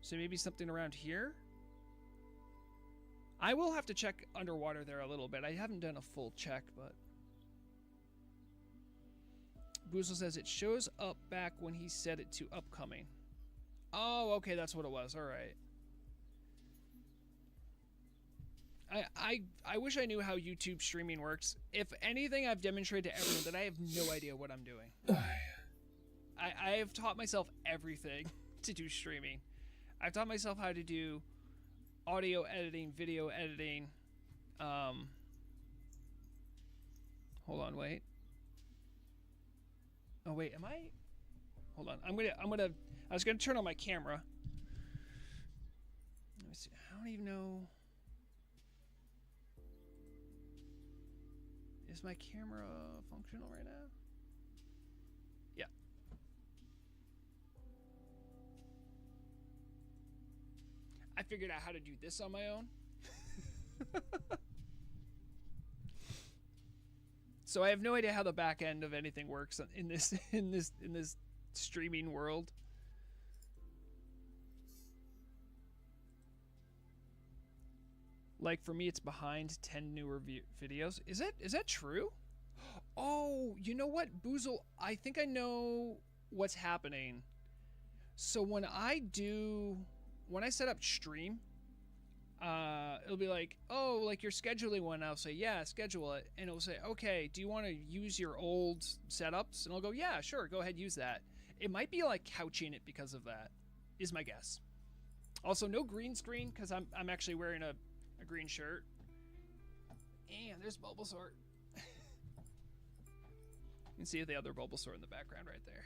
So maybe something around here? I will have to check underwater there a little bit. I haven't done a full check, but... Boozle says it shows up back when he set it to upcoming. Oh, okay, that's what it was. All right. I wish I knew how YouTube streaming works. If anything, I've demonstrated to everyone that I have no idea what I'm doing. I have taught myself everything to do streaming. I've taught myself how to do audio editing, video editing. Hold on, wait. Oh wait, am I? Hold on. I was gonna turn on my camera. Let me see. I don't even know. Is my camera functional right now? Yeah. I figured out how to do this on my own. So I have no idea how the back end of anything works in this streaming world. Like for me, it's behind 10 newer videos. Is that true? Oh, you know what, Boozle? I think I know what's happening. So when I set up stream, it'll be like, oh, like you're scheduling one. I'll say, yeah, schedule it. And it'll say, okay, do you want to use your old setups? And I'll go, yeah, sure, go ahead, use that. It might be like couching it because of that, is my guess. Also, no green screen because I'm actually wearing a green shirt. And there's Bulbasaur. You can see the other Bulbasaur in the background right there.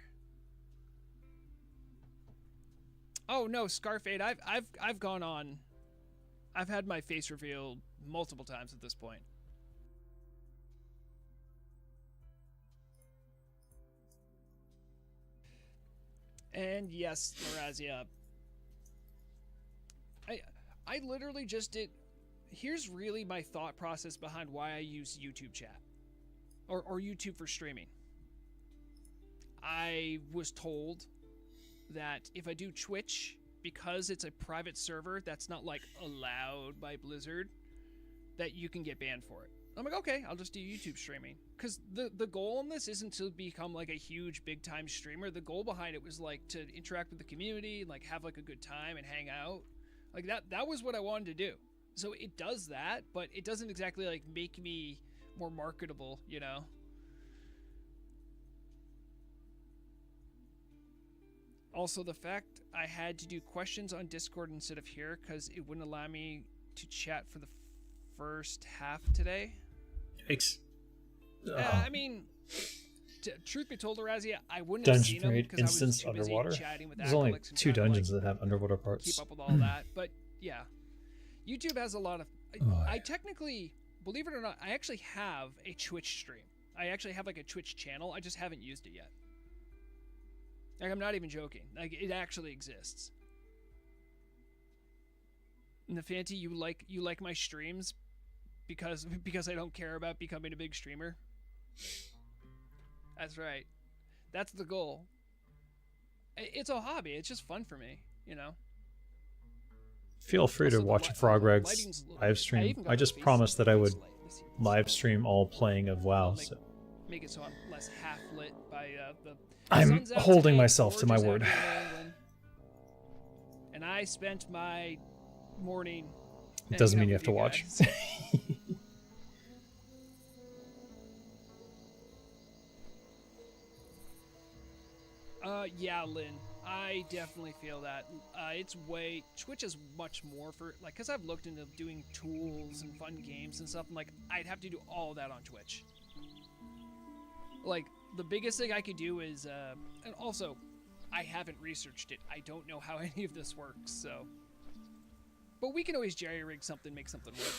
Oh no, Scarfade, I've gone on. I've had my face revealed multiple times at this point. And yes, Lorazia. I literally just did. Here's really my thought process behind why I use YouTube chat. Or YouTube for streaming. I was told that if I do Twitch, because it's a private server that's not like allowed by Blizzard, that you can get banned for it. I'm like, okay, I'll just do YouTube streaming. Because the goal in this isn't to become like a huge big time streamer. The goal behind it was like to interact with the community, like have like a good time and hang out. Like that was what I wanted to do. So it does that, but it doesn't exactly like make me more marketable, you know? Also, the fact I had to do questions on Discord instead of here because it wouldn't allow me to chat for the first half today. Yikes. I mean, truth be told, Razia, I wouldn't have seen Dungeon them raid because I was instance too busy underwater. chatting with There's only acolytes and 2 trying to, dungeons like, that have underwater parts. keep up with all that. But yeah, YouTube has a lot of. I technically, believe it or not, I actually have a Twitch stream. I actually have like a Twitch channel. I just haven't used it yet. Like, I'm not even joking. Like, it actually exists. Nafanti, you like my streams because I don't care about becoming a big streamer? That's right. That's the goal. It's a hobby. It's just fun for me, you know? Feel free to Also, watch Frogreg's live stream. I just promised that I would live stream all playing of WoW. So make it so I'm less half lit by the. I'm sun's out holding today, myself to my gorgeous word. out here in New England. And I spent my morning. It doesn't mean hanging you out have with to you watch. guys. Yeah, Lynn. I definitely feel that. Twitch is much more for, like, because I've looked into doing tools and fun games and stuff, and, like, I'd have to do all of that on Twitch. Like, the biggest thing I could do is, and also, I haven't researched it. I don't know how any of this works, so. But we can always jerry-rig something, make something work.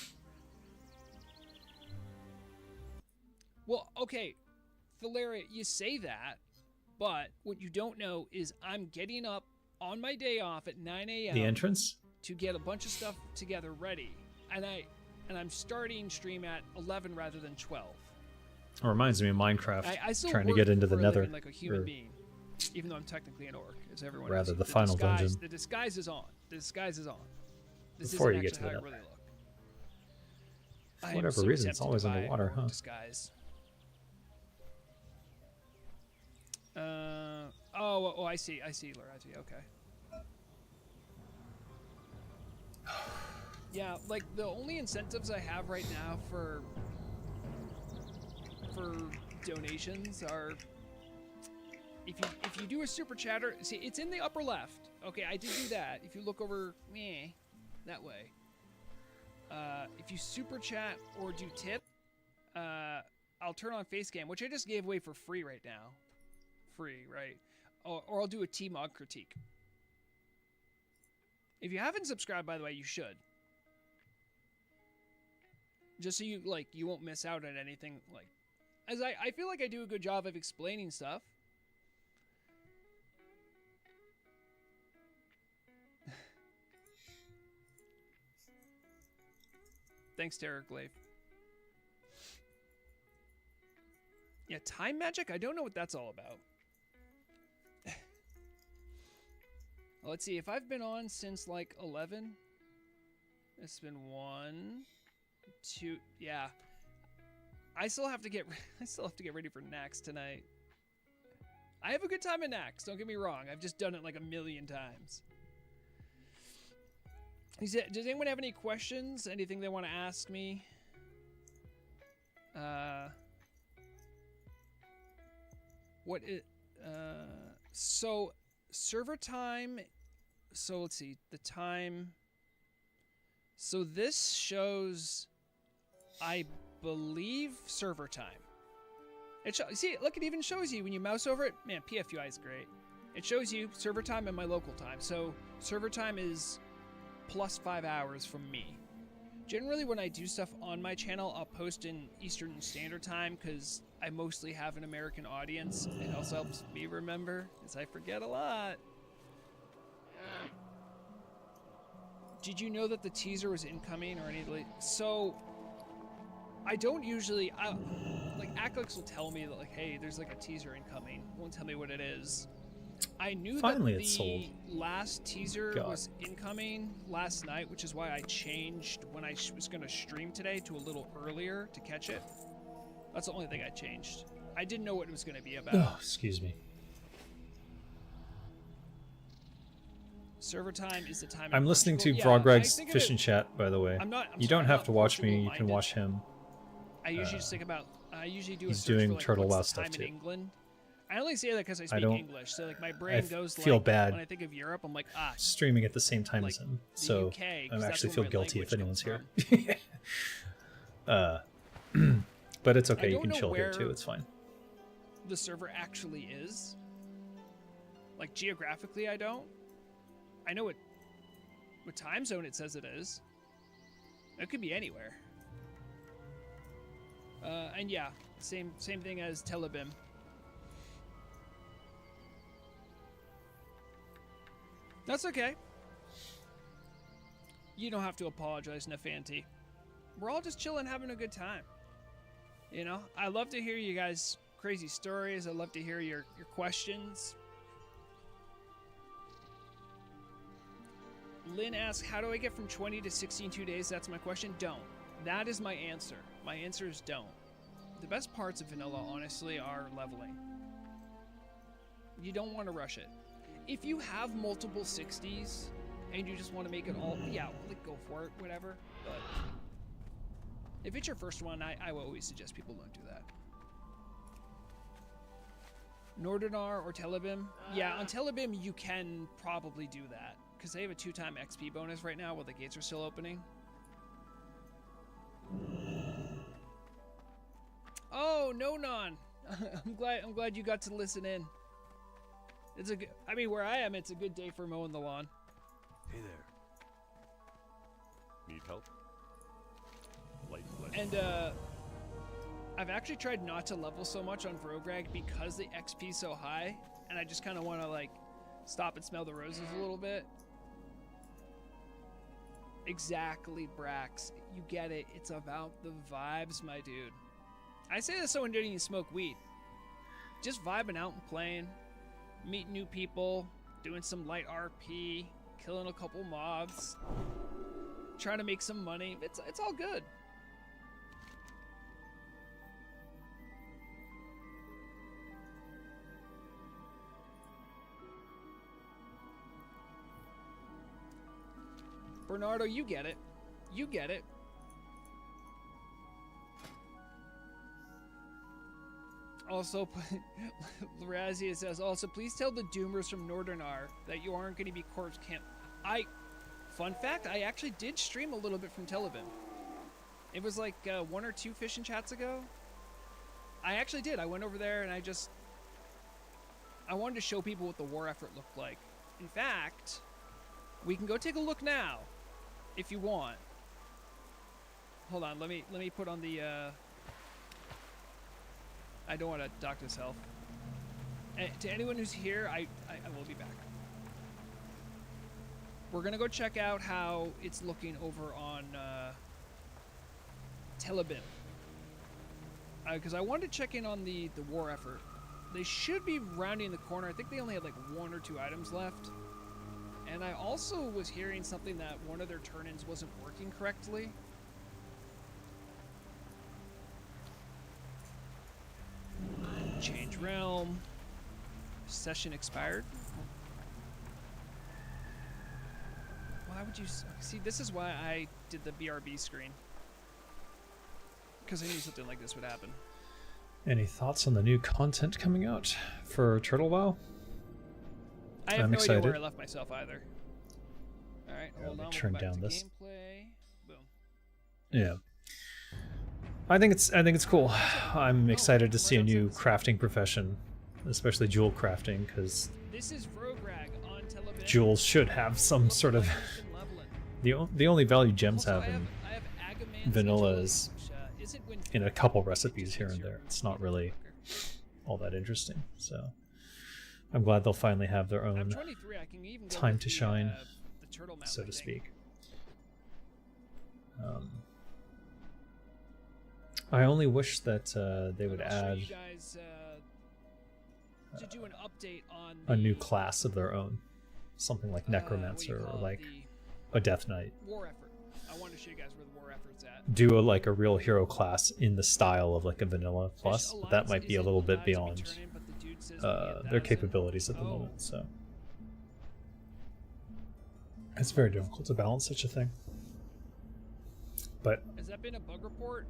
Well, okay, Thalaria, you say that, but what you don't know is I'm getting up on my day off at 9 a.m. The entrance? to get a bunch of stuff together ready. And I'm starting stream at 11 rather than 12. It reminds me of Minecraft, I still trying to work get into the for a Nether. living like a human or being, even though I'm technically an orc, as everyone rather knows. the final disguise, dungeon. The disguise is on. The disguise is on. This Before isn't you get to actually the how I Nether. really look. For I am whatever so reason, it's tempted always to buy underwater, a huh? Disguise. Oh, I see, Lorazzi, okay. Yeah, like, the only incentives I have right now for donations are, if you do a super chatter, see, it's in the upper left. Okay, I did do that. If you look over, that way. If you super chat or do tip, I'll turn on face cam, which I just gave away for free right now. Free, right? Or I'll do a T-Mog critique. If you haven't subscribed, by the way, you should. Just so you won't miss out on anything. Like, as I feel like I do a good job of explaining stuff. Thanks, Terrorglaive. Yeah, time magic? I don't know what that's all about. Well, let's see. If I've been on since like 11, it's been 1, 2. Yeah, I still have to get ready for Nax tonight. I have a good time at Nax. Don't get me wrong. I've just done it like a million times. Does anyone have any questions? Anything they want to ask me? So server time. So let's see the time. So this shows, I believe, server time. See, look, it even shows you when you mouse over it. Man, PFUI is great. It shows you server time and my local time. So server time is plus 5 hours from me. Generally, when I do stuff on my channel, I'll post in Eastern Standard Time because I mostly have an American audience. It also helps me remember, because I forget a lot. Did you know that the teaser was incoming or anything? So, I don't usually... like, Aclix will tell me that, like, hey, there's, like, a teaser incoming. Won't tell me what it is. I knew Finally that it's the sold. last teaser God. was incoming last night, which is why I changed when I was going to stream today to a little earlier to catch it. That's the only thing I changed. I didn't know what it was going to be about. Oh, excuse me. Server time is the time. in I'm listening to Portugal. Yeah, I Brogreg's think of Fish it- and Chat, by the way. I'm You sorry, don't I'm have not to watch me, you can Portugal-minded. watch him. I usually just think about. I usually do. he's a search doing for, like, Turtle what's WoW the stuff time in too. England. I only say that because I speak don't- English, so like my brain goes feel like bad. when I think of Europe, I'm like Streaming at the same time like as him, the so UK, 'cause I that's actually where feel my guilty if language anyone's comes here. But it's I okay, you don't can know chill here too, where- it's fine. the server actually is. Like geographically, I don't. I know what time zone it says it is. It could be anywhere. And yeah, same thing as Telebim. That's okay. You don't have to apologize, Nefanti. We're all just chilling, having a good time. You know, I love to hear you guys' crazy stories. I love to hear your questions. Lynn asks, how do I get from 20 to 16 2 days? That's my question. Don't. That is my answer. My answer is don't. The best parts of vanilla, honestly, are leveling. You don't want to rush it. If you have multiple 60s and you just want to make it all, yeah, like go for it, whatever. But if it's your first one, I will always suggest people don't do that. Nordinar or Telebim? Yeah, on Telebim you can probably do that because they have a 2-time XP bonus right now while the gates are still opening. Oh, no, non. I'm glad you got to listen in. It's a good, I mean, where I am, it's a good day for mowing the lawn. Hey there. Need help? And I've actually tried not to level so much on Vrograg because the XP is so high, and I just kind of want to like stop and smell the roses a little bit. Exactly, Brax. You get it. It's about the vibes, my dude. I say this so when didn't even smoke weed. Just vibing out and playing, meeting new people, doing some light RP, killing a couple mobs, trying to make some money. It's all good. Bernardo, you get it. You get it. Also, Razia says, also, please tell the Doomers from Nordinar that you aren't going to be corpse camp. Fun fact, I actually did stream a little bit from Telebim. It was like 1 or 2 Fish and Chats ago. I actually did. I went over there and I wanted to show people what the war effort looked like. In fact, we can go take a look now, if you want. Hold on, let me put on the, I don't want to dock this health. To anyone who's here, I will be back. We're gonna go check out how it's looking over on Telebim. Because I wanted to check in on the war effort. They should be rounding the corner. I think they only had like 1 or 2 items left. And I also was hearing something that one of their turn-ins wasn't working correctly. Change realm. Session expired. Why would you... See, this is why I did the BRB screen. Because I knew something like this would happen. Any thoughts on the new content coming out for Turtle WoW? I have I'm no excited. idea where I left myself either. Alright, hold on. We'll turn go back down to this. gameplay. Boom. Yeah. I think it's cool. I'm excited to see a new crafting profession, especially jewel crafting, because This is Vrograg on television. jewels should have some sort of... The only value gems Also, have in I have Agamemnon's vanilla intellect, is which, isn't when in a Vrograg couple reaches recipes here and your there. It's not really motherfucker. all that interesting. So I'm glad they'll finally have their I'm own 23. I can even go time with to the, shine, the turtle mount, so I to think. speak. I only wish that they would I'll show add you guys, to do an update on a new the, class of their own, something like what do you Necromancer or call it? like The a Death Knight. war effort. I want to show you guys where the war effort's at. Do like a real hero class in the style of like a vanilla plus, Fish but that Alliance might be a isn't little bit allowed to be beyond turn-in, but the dude says we get their 1,000. capabilities at the Oh. moment. So it's very difficult to balance such a thing. But Has that been a bug report?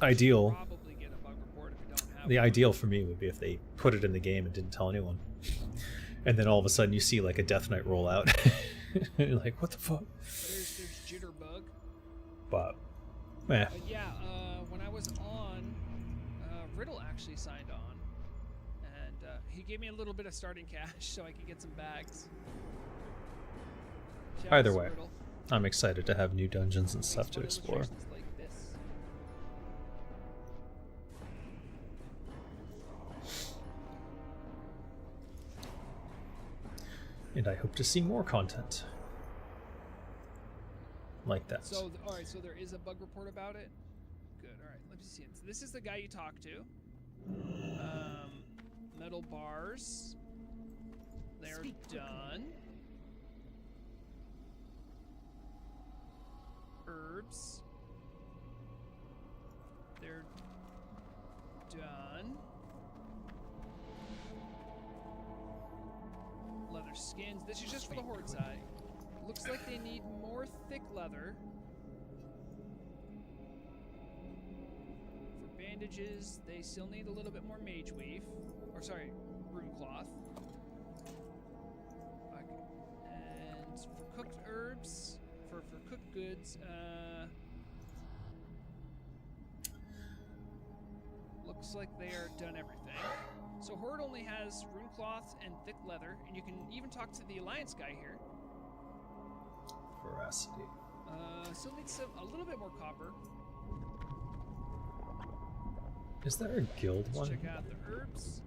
ideal, Probably get a bug report if you don't have the one. ideal for me would be if they put it in the game and didn't tell anyone, and then all of a sudden you see like a Death Knight roll out. You're like, what the fuck? There's Jitterbug. But eh. Yeah, when I was on, Riddle actually signed on, and he gave me a little bit of starting cash so I could get some bags. Shout out Either to way, Riddle. I'm excited to have new dungeons and stuff Makes to fun explore. illustrations like this. And I hope to see more content like that. So, all right, so there is a bug report about it. Good. All right, let me see. So this is the guy you talk to. Metal bars. They're done. Herbs. They're done. Leather skins. This is just for the horde side. Looks like they need more thick leather. For bandages, they still need a little bit more mage weave. Or sorry, rune cloth. Okay. And for cooked herbs, for cooked goods, looks like they are done everything. So Horde only has rune cloth and thick leather, and you can even talk to the Alliance guy here. Veracity. Still needs a little bit more copper. Is there a guild Let's one? check out the herbs.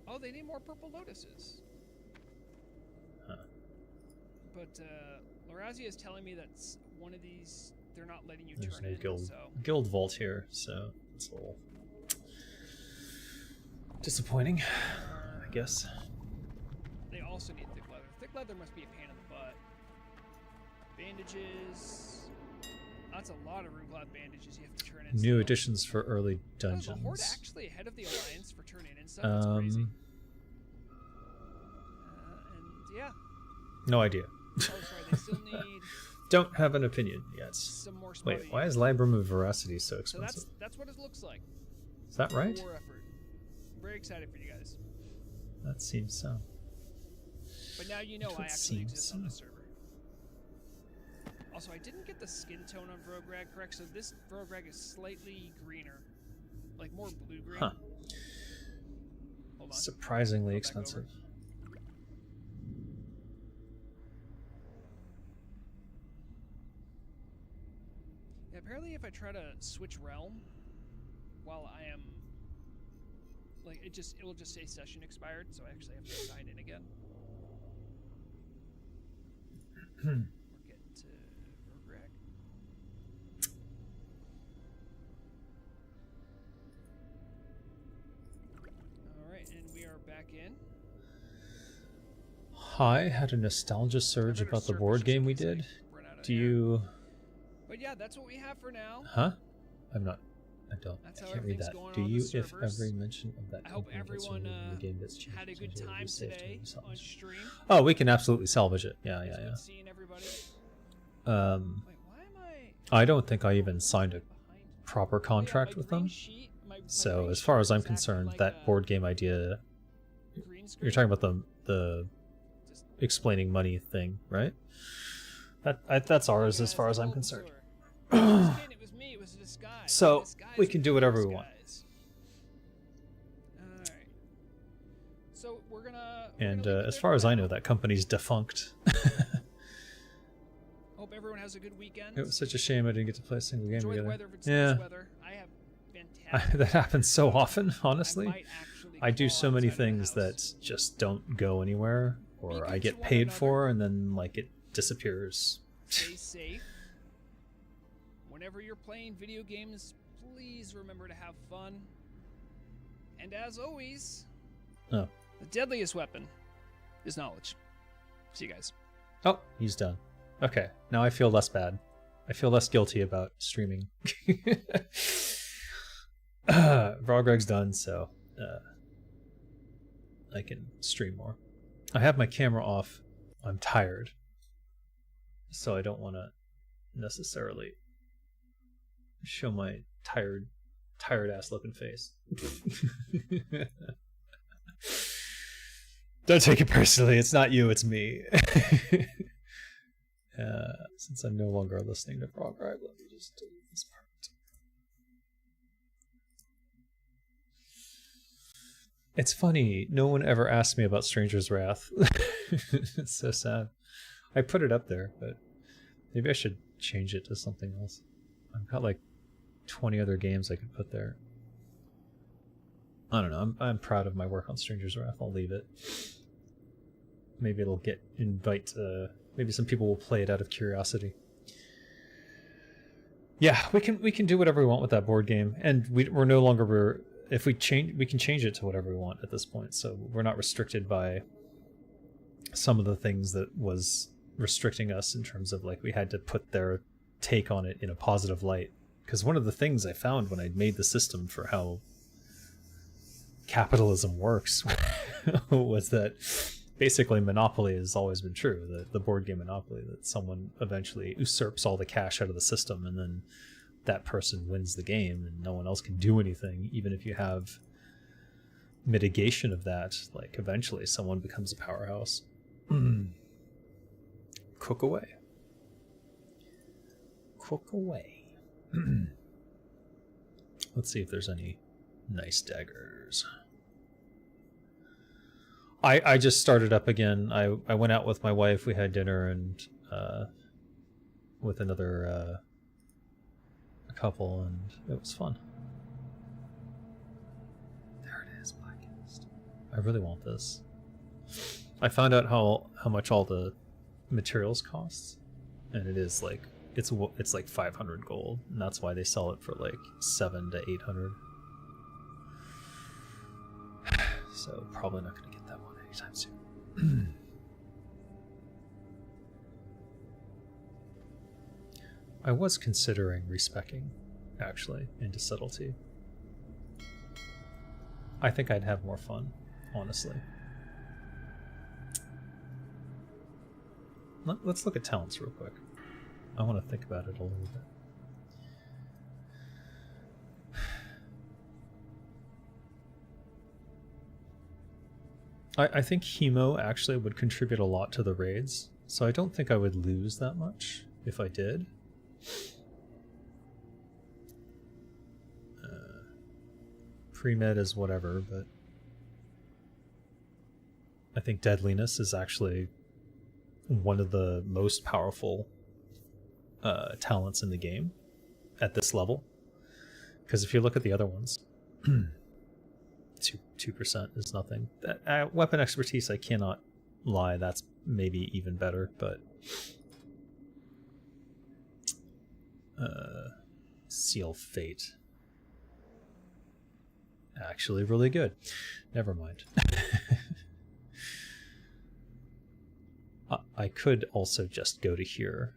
Oh, they need more purple lotuses. Huh. But Lorazia is telling me that's one of these. They're not letting you There's turn no in. guild So guild vault here, so it's a little disappointing, I guess. they also need thick leather. Thick leather must be a pain in the butt. Bandages. That's a lot of rune cloth bandages you have to turn in. New still. additions for early Oh, is the Horde dungeons. actually ahead of the Alliance for turning in stuff? That's crazy. And yeah. No idea. Oh, sorry. They still need Don't have an opinion yet. some more. Wait, spotty why is units. Librum of Veracity so So expensive? that's what it looks like. Is that right? War effort. I'm very excited for you guys. That seems so. But now you know It I actually seems exist on so. this server. Also, I didn't get the skin tone on Vrograg correct, so this Vrograg is slightly greener. Like more blue-green. Huh. Hold on. Surprisingly Go back over. expensive. Yeah, apparently if I try to switch realm while I am... Like, it will just say session expired, so I actually have to sign in again. We're getting to Hi, had a nostalgia surge better about the surface board or game we something, did. so I run out of Do air. you... But yeah, that's what we have for now. Huh? I don't. That's I how can't read everything's that. going Do on you, the if servers. every mention of that I hope company gets everyone removed in the game that's changed, had a good changes, time saved, today and salvaged? on stream. Oh, we can absolutely salvage it. Yeah, It's yeah, good yeah. seeing everybody. Um, Wait, why am I? I don't think I even signed a Behind. proper Oh, yeah, contract my with green them. sheet- my So green as far sheet as I'm is acting concerned, like that a board game idea, green you're screen. talking about the Just- explaining money thing, right? That's ours as Guys, far as the I'm golden concerned. tour. Just kidding, it was me. It was a disguise. So, A disguise we can do whatever we want. disguise. Alright. So we're gonna. And leave it as there far for as I now. know, that company's defunct. Hope everyone has a good weekend. It was such a shame I didn't get to play a single game Enjoy the together. weather if it's Yeah, nice weather. I have fantastic. that happens so often. I Honestly, might actually I do crawl so many outside of the things house. that just don't go anywhere, Be or good I to get one paid another. for, and then like it disappears. Stay safe. Whenever you're playing video games, please remember to have fun. And as always, Oh, the deadliest weapon is knowledge. See you guys. oh, he's done. Okay, now I feel less bad. I feel less guilty about streaming. Vrogreg's done, so I can stream more. I have my camera off. I'm tired, so I don't want to necessarily show my tired ass looking face. Don't take it personally. It's not you. It's me. Since I'm no longer listening to Vrogreg, let me just delete this part. It's funny, no one ever asked me about Stranger's Wrath. It's so sad. I put it up there, but maybe I should change it to something else. I've got like 20 other games I could put there. I don't know, I'm proud of my work on Stranger's Wrath. I'll leave it. Maybe it'll maybe some people will play it out of curiosity. Yeah, we can do whatever we want with that board game, and we're no longer if we can change it to whatever we want at this point. So we're not restricted by some of the things that was restricting us in terms of like we had to put their take on it in a positive light. Because one of the things I found when I made the system for how capitalism works was that basically Monopoly has always been true, the board game Monopoly, that someone eventually usurps all the cash out of the system and then that person wins the game and no one else can do anything, even if you have mitigation of that. Like eventually someone becomes a powerhouse. Cook away. Cook away. Let's see if there's any nice daggers. I just started up again. I went out with my wife. We had dinner and with another couple, and it was fun. There it is, Blackest. I really want this. I found out how much all the materials costs, and it is like it's like 500 gold, and that's why they sell it for like 700 to 800. So probably not going to get that one anytime soon. I was considering respecking, actually, into subtlety. I think I'd have more fun, honestly. Let's look at talents real quick. I want to think about it a little bit. I think Hemo actually would contribute a lot to the raids, so I don't think I would lose that much if I did. Pre-med is whatever, but I think Deadliness is actually one of the most powerful talents in the game at this level. Because if you look at the other ones, 2% is nothing. Weapon expertise, I cannot lie, that's maybe even better, but Seal Fate, actually really good. Never mind. I could also just go to here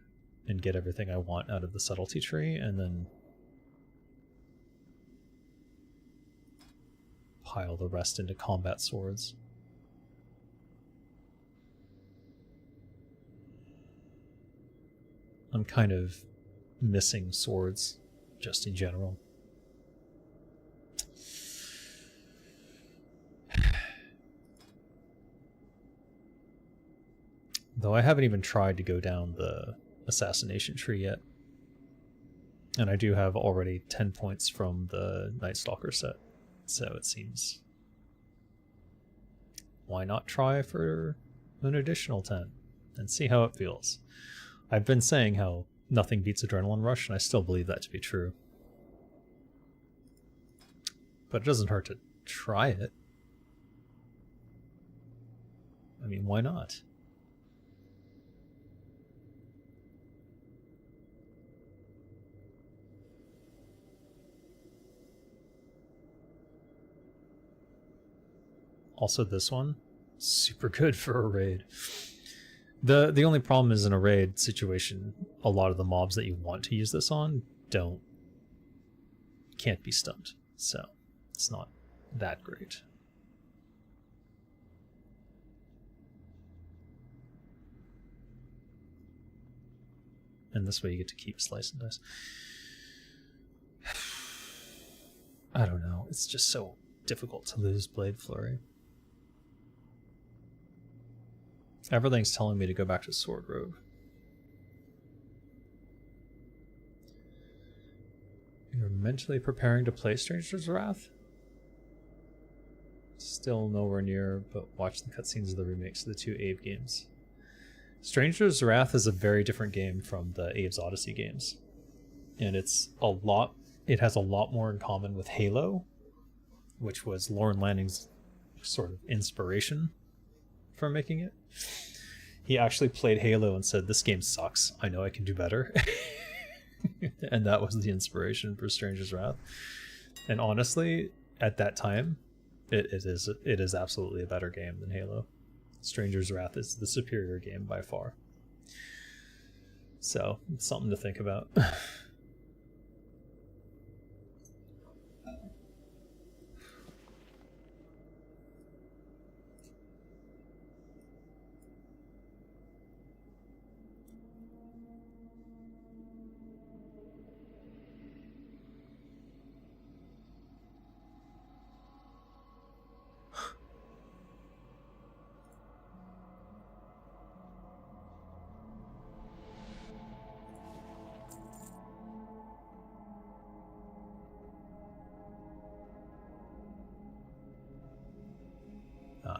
and get everything I want out of the subtlety tree, and then pile the rest into combat swords. I'm kind of missing swords just in general. Though I haven't even tried to go down the assassination tree yet. And I do have already 10 points from the Night Stalker set. So it seems... why not try for an additional 10 and see how it feels? I've been saying how nothing beats Adrenaline Rush, and I still believe that to be true. But it doesn't hurt to try it. I mean, why not? Also this one, super good for a raid. The only problem is in a raid situation, a lot of the mobs that you want to use this on can't be stunned. So it's not that great. And this way you get to keep slice and dice. I don't know, it's just so difficult to lose Blade Flurry. Everything's telling me to go back to Sword Rogue. You're mentally preparing to play Stranger's Wrath? Still nowhere near, but watch the cutscenes of the remakes of the two Abe games. Stranger's Wrath is a very different game from the Abe's Odyssey games. And it has a lot more in common with Halo, which was Lorne Lanning's sort of inspiration for making it. He actually played Halo and said, "This game sucks. I know I can do better." And that was the inspiration for Stranger's Wrath. And honestly, at that time, it is absolutely a better game than Halo. Stranger's Wrath is the superior game by far. So, it's something to think about.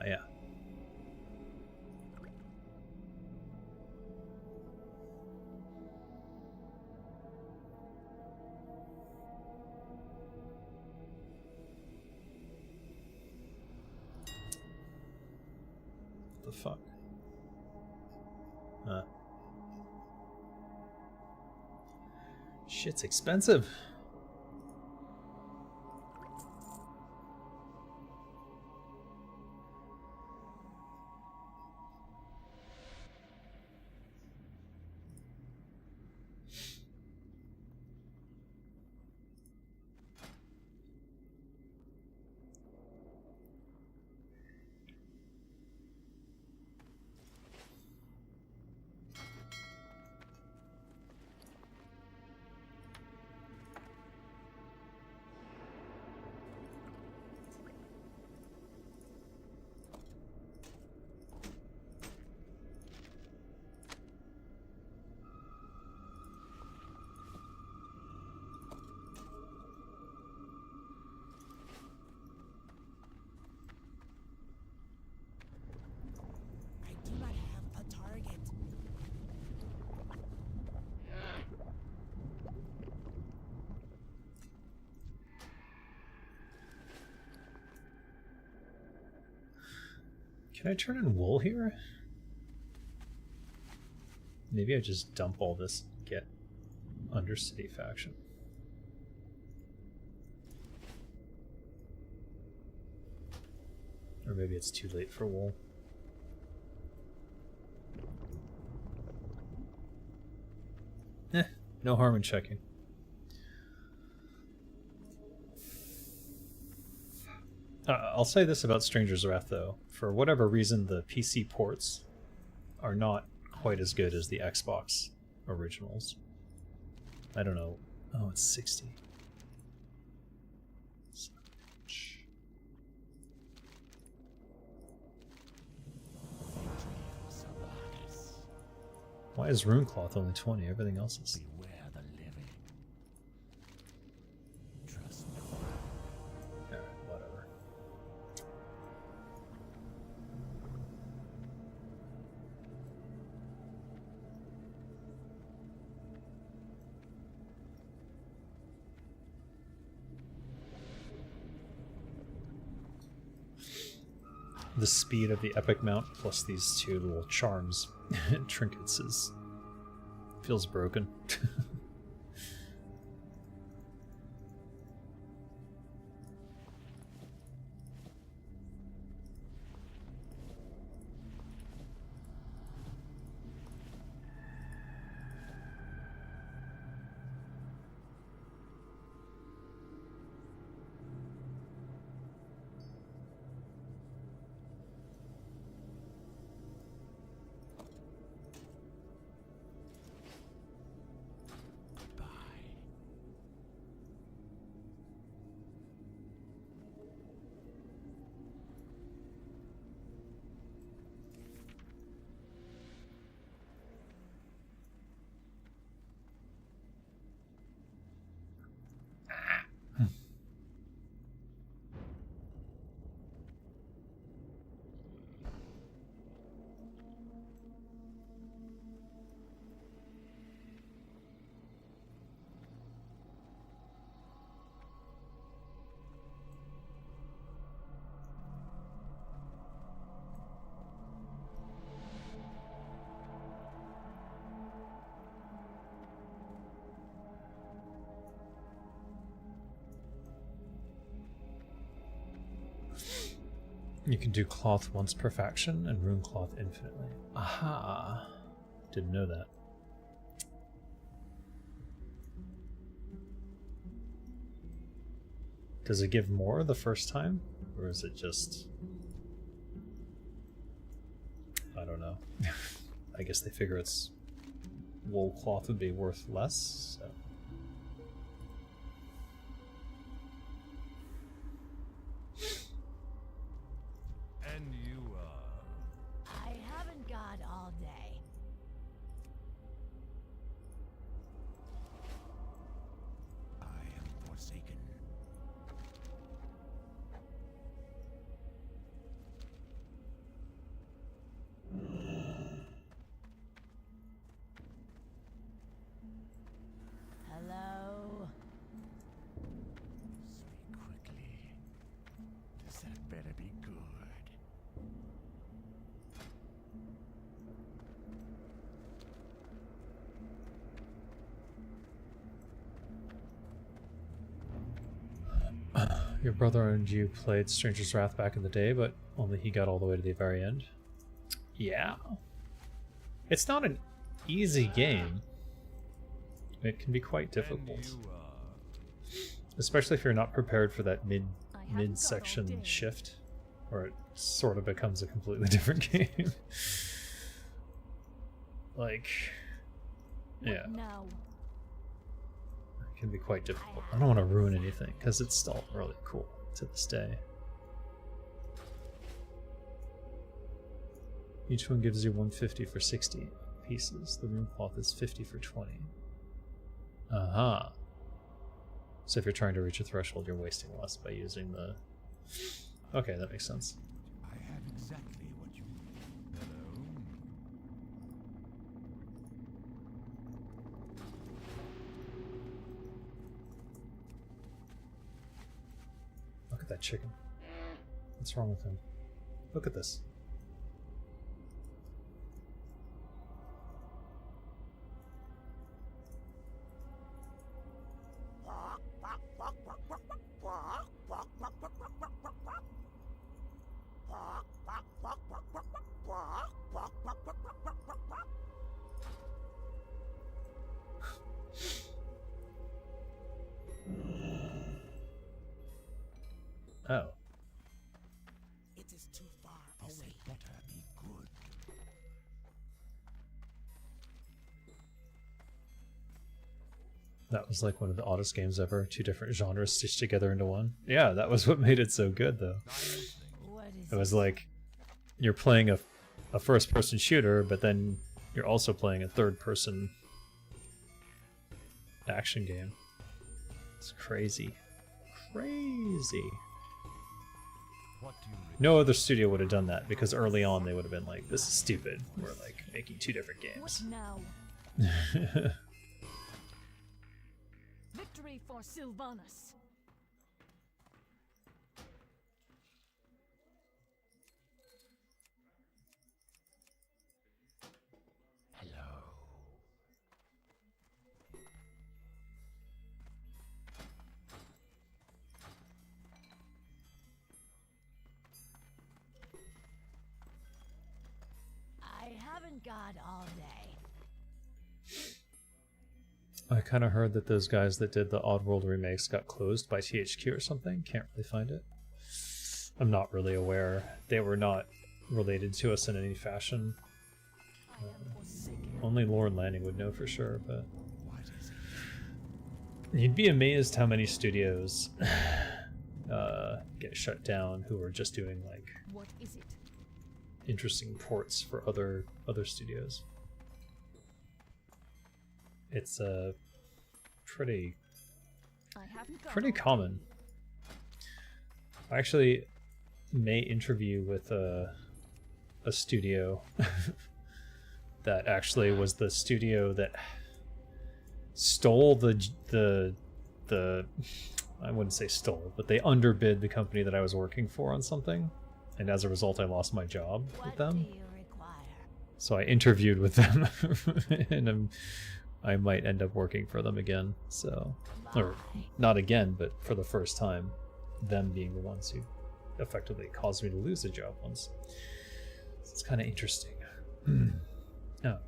Yeah. What the fuck? Shit's expensive. I do not have a target. Can I turn in wool here? Maybe I just dump all this and get Undercity faction. Or maybe it's too late for wool. No harm in checking. I'll say this about Stranger's Wrath, though. For whatever reason, the PC ports are not quite as good as the Xbox originals. I don't know. Oh, it's 60. Why is Runecloth only 20? Everything else is... Beware the living. Trust me. Alright, whatever. The speed of the epic mount plus these two little charms and trinkets feels broken. You can do cloth once per faction and rune cloth infinitely. Aha! Didn't know that. Does it give more the first time? Or is it just... I don't know. I guess they figure it's... wool cloth would be worth less, so... I haven't got all day. I am forsaken. Hello? Speak quickly. This had better be good. Your brother and you played Stranger's Wrath back in the day, but only he got all the way to the very end. Yeah. It's not an easy game. It can be quite difficult. Especially if you're not prepared for that mid-section shift, where it sort of becomes a completely different game. Like, yeah. No. It can be quite difficult. I don't want to ruin anything, because it's still really cool to this day. Each one gives you 150 for 60 pieces. The rune cloth is 50 for 20. Aha. So if you're trying to reach a threshold, you're wasting less by using the... Okay, that makes sense. I have exactly what you need. Hello? Look at that chicken. What's wrong with him? Look at this. Oh. It is too far Oh, away. it better be good. That was like one of the oddest games ever. 2 different genres stitched together into one. Yeah, that was what made it so good, though. What is It was like you're playing a first-person shooter, but then you're also playing a third-person action game. It's crazy. Crazy. What do you No other studio would have done that, because early on they would have been like, this is stupid. We're like making 2 different What games. now? Victory for Sylvanas. Hello. I haven't got all day. I kind of heard that those guys that did the Oddworld remakes got closed by THQ or something. Can't really find it. I'm not really aware. They were not related to us in any fashion. I am forsaken. Only Lauren Lanning would know for sure, but What is it? you'd be amazed how many studios get shut down who are just doing like What is it? interesting ports for other studios. It's pretty I haven't got pretty all common. I actually may interview with a studio that actually was the studio that stole the I wouldn't say stole, but they underbid the company that I was working for on something, and as a result I lost my job with what them. do you require? So I interviewed with them and I might end up working for them again. So, or not again, but for the first time, them being the ones who effectively caused me to lose a job once. So it's kind of interesting. Oh,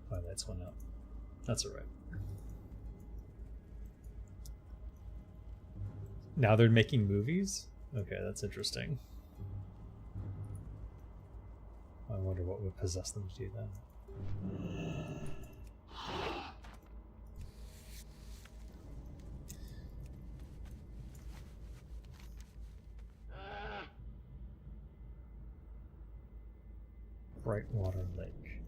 my lights went out. That's all right. Now they're making movies? Okay, that's interesting. I wonder what would possess them to do that. Brightwater Lake.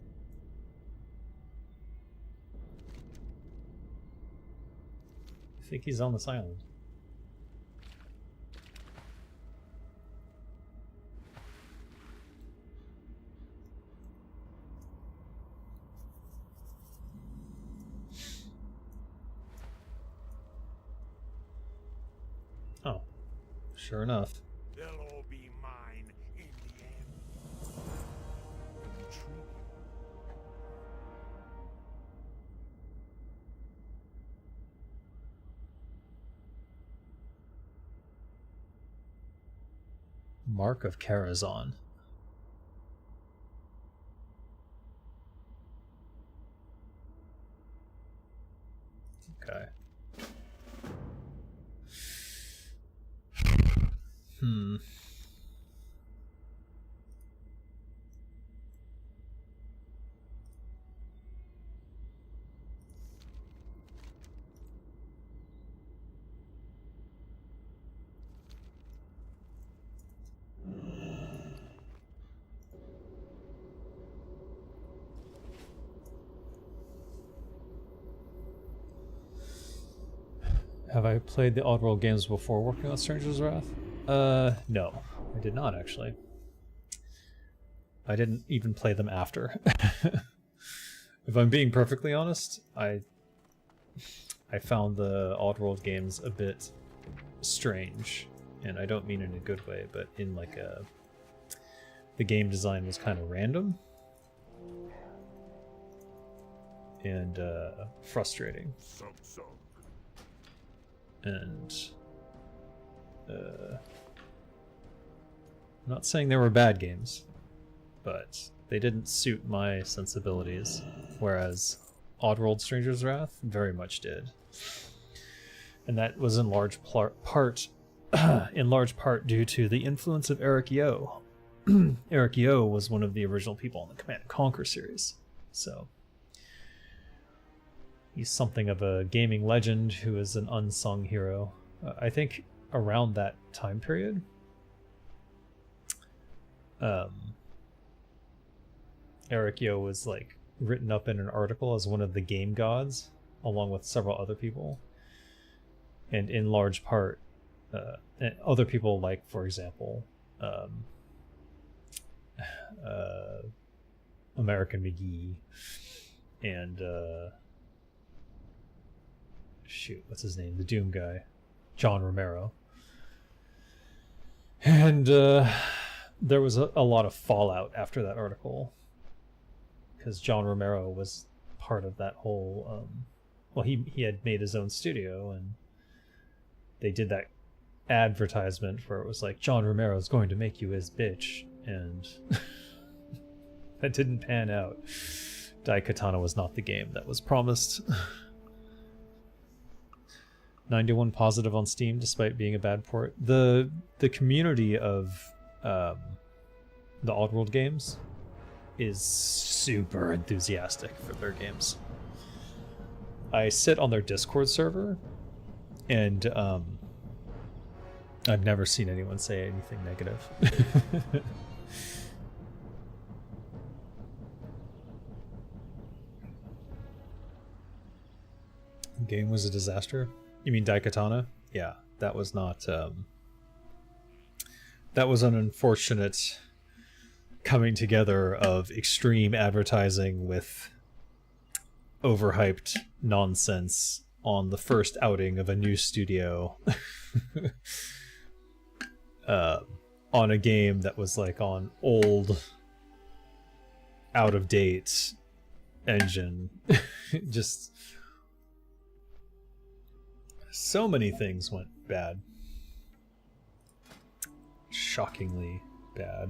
I think he's on this island. Oh, sure enough. They'll all be mine in the end. Intriguing. Mark of Karazahn. Okay. Hmm. Have I played the Oddworld games before working on Stranger's Wrath? No, I did not actually. I didn't even play them after. If I'm being perfectly honest, I found the Oddworld games a bit strange, and I don't mean in a good way, but in like the game design was kind of random and frustrating. And I'm not saying they were bad games, but they didn't suit my sensibilities, whereas Oddworld Stranger's Wrath very much did. And that was in large part in large part due to the influence of Eric Yo. Eric Yo was one of the original people in the Command & Conquer series, so he's something of a gaming legend who is an unsung hero. I think around that time period, Eric Yo was like written up in an article as one of the game gods, along with several other people, and in large part, and other people like, for example, American McGee, and shoot, what's his name? The Doom guy, John Romero. And there was a lot of fallout after that article, because John Romero was part of that whole. Well, he had made his own studio, and they did that advertisement where it was like, John Romero's going to make you his bitch, and that didn't pan out. Daikatana was not the game that was promised. 91 positive on Steam despite being a bad port. The community of the Oddworld games is super enthusiastic for their games. I sit on their Discord server, and I've never seen anyone say anything negative. The game was a disaster. You mean Daikatana? Yeah, that was not. That was an unfortunate coming together of extreme advertising with overhyped nonsense on the first outing of a new studio. On a game that was like on old, out of date engine. Just so many things went bad. Shockingly bad.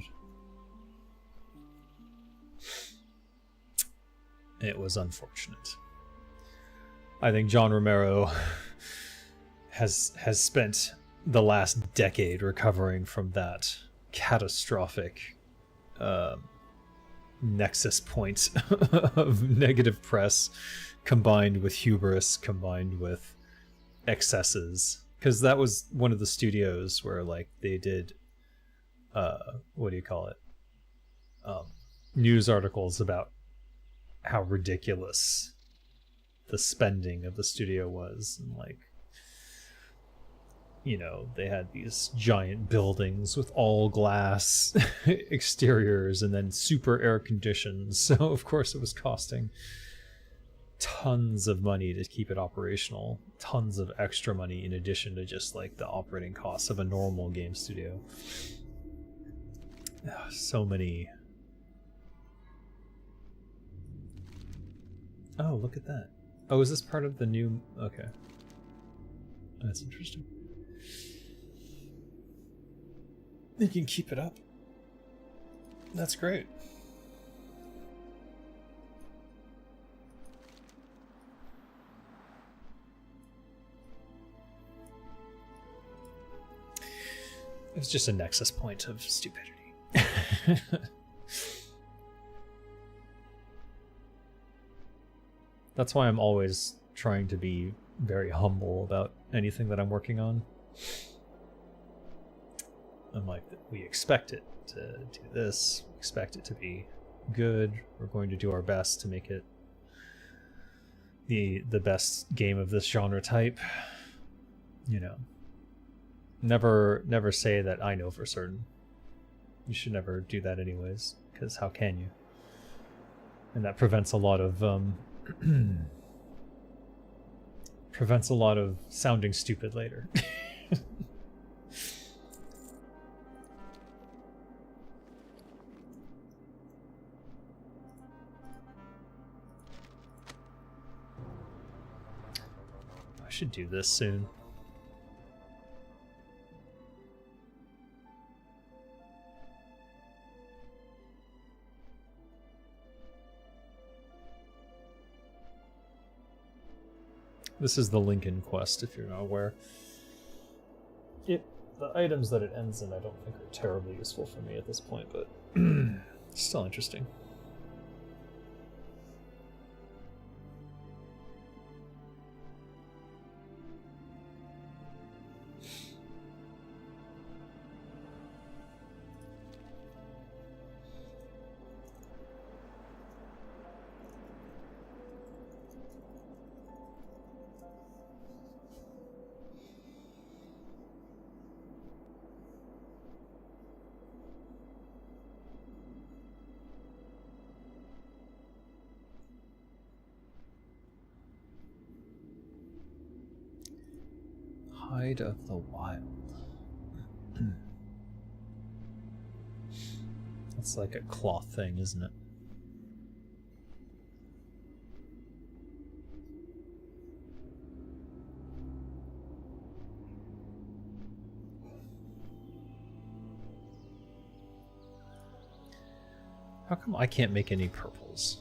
It was unfortunate. I think John Romero has spent the last decade recovering from that catastrophic nexus point of negative press combined with hubris, combined with excesses. Because that was one of the studios where like they did what do you call it? News articles about how ridiculous the spending of the studio was, and like, you know, they had these giant buildings with all glass exteriors and then super air conditioned, so of course it was costing tons of money to keep it operational, tons of extra money in addition to just like the operating costs of a normal game studio. So many. Oh, look at that. Oh, is this part of the new... Okay. That's interesting. You can keep it up. That's great. It was just a nexus point of stupidity. That's why I'm always trying to be very humble about anything that I'm working on. I'm like, we expect it to do this, we expect it to be good, we're going to do our best to make it the best game of this genre type. You know, never say that I know for certain. You should never do that anyways, because how can you? And that prevents a lot of sounding stupid later. I should do this soon. This is the Lincoln quest, if you're not aware. It the items that it ends in I don't think are terribly useful for me at this point, but still interesting. Hide of the Wild. That's like a cloth thing, isn't it? How come I can't make any purples?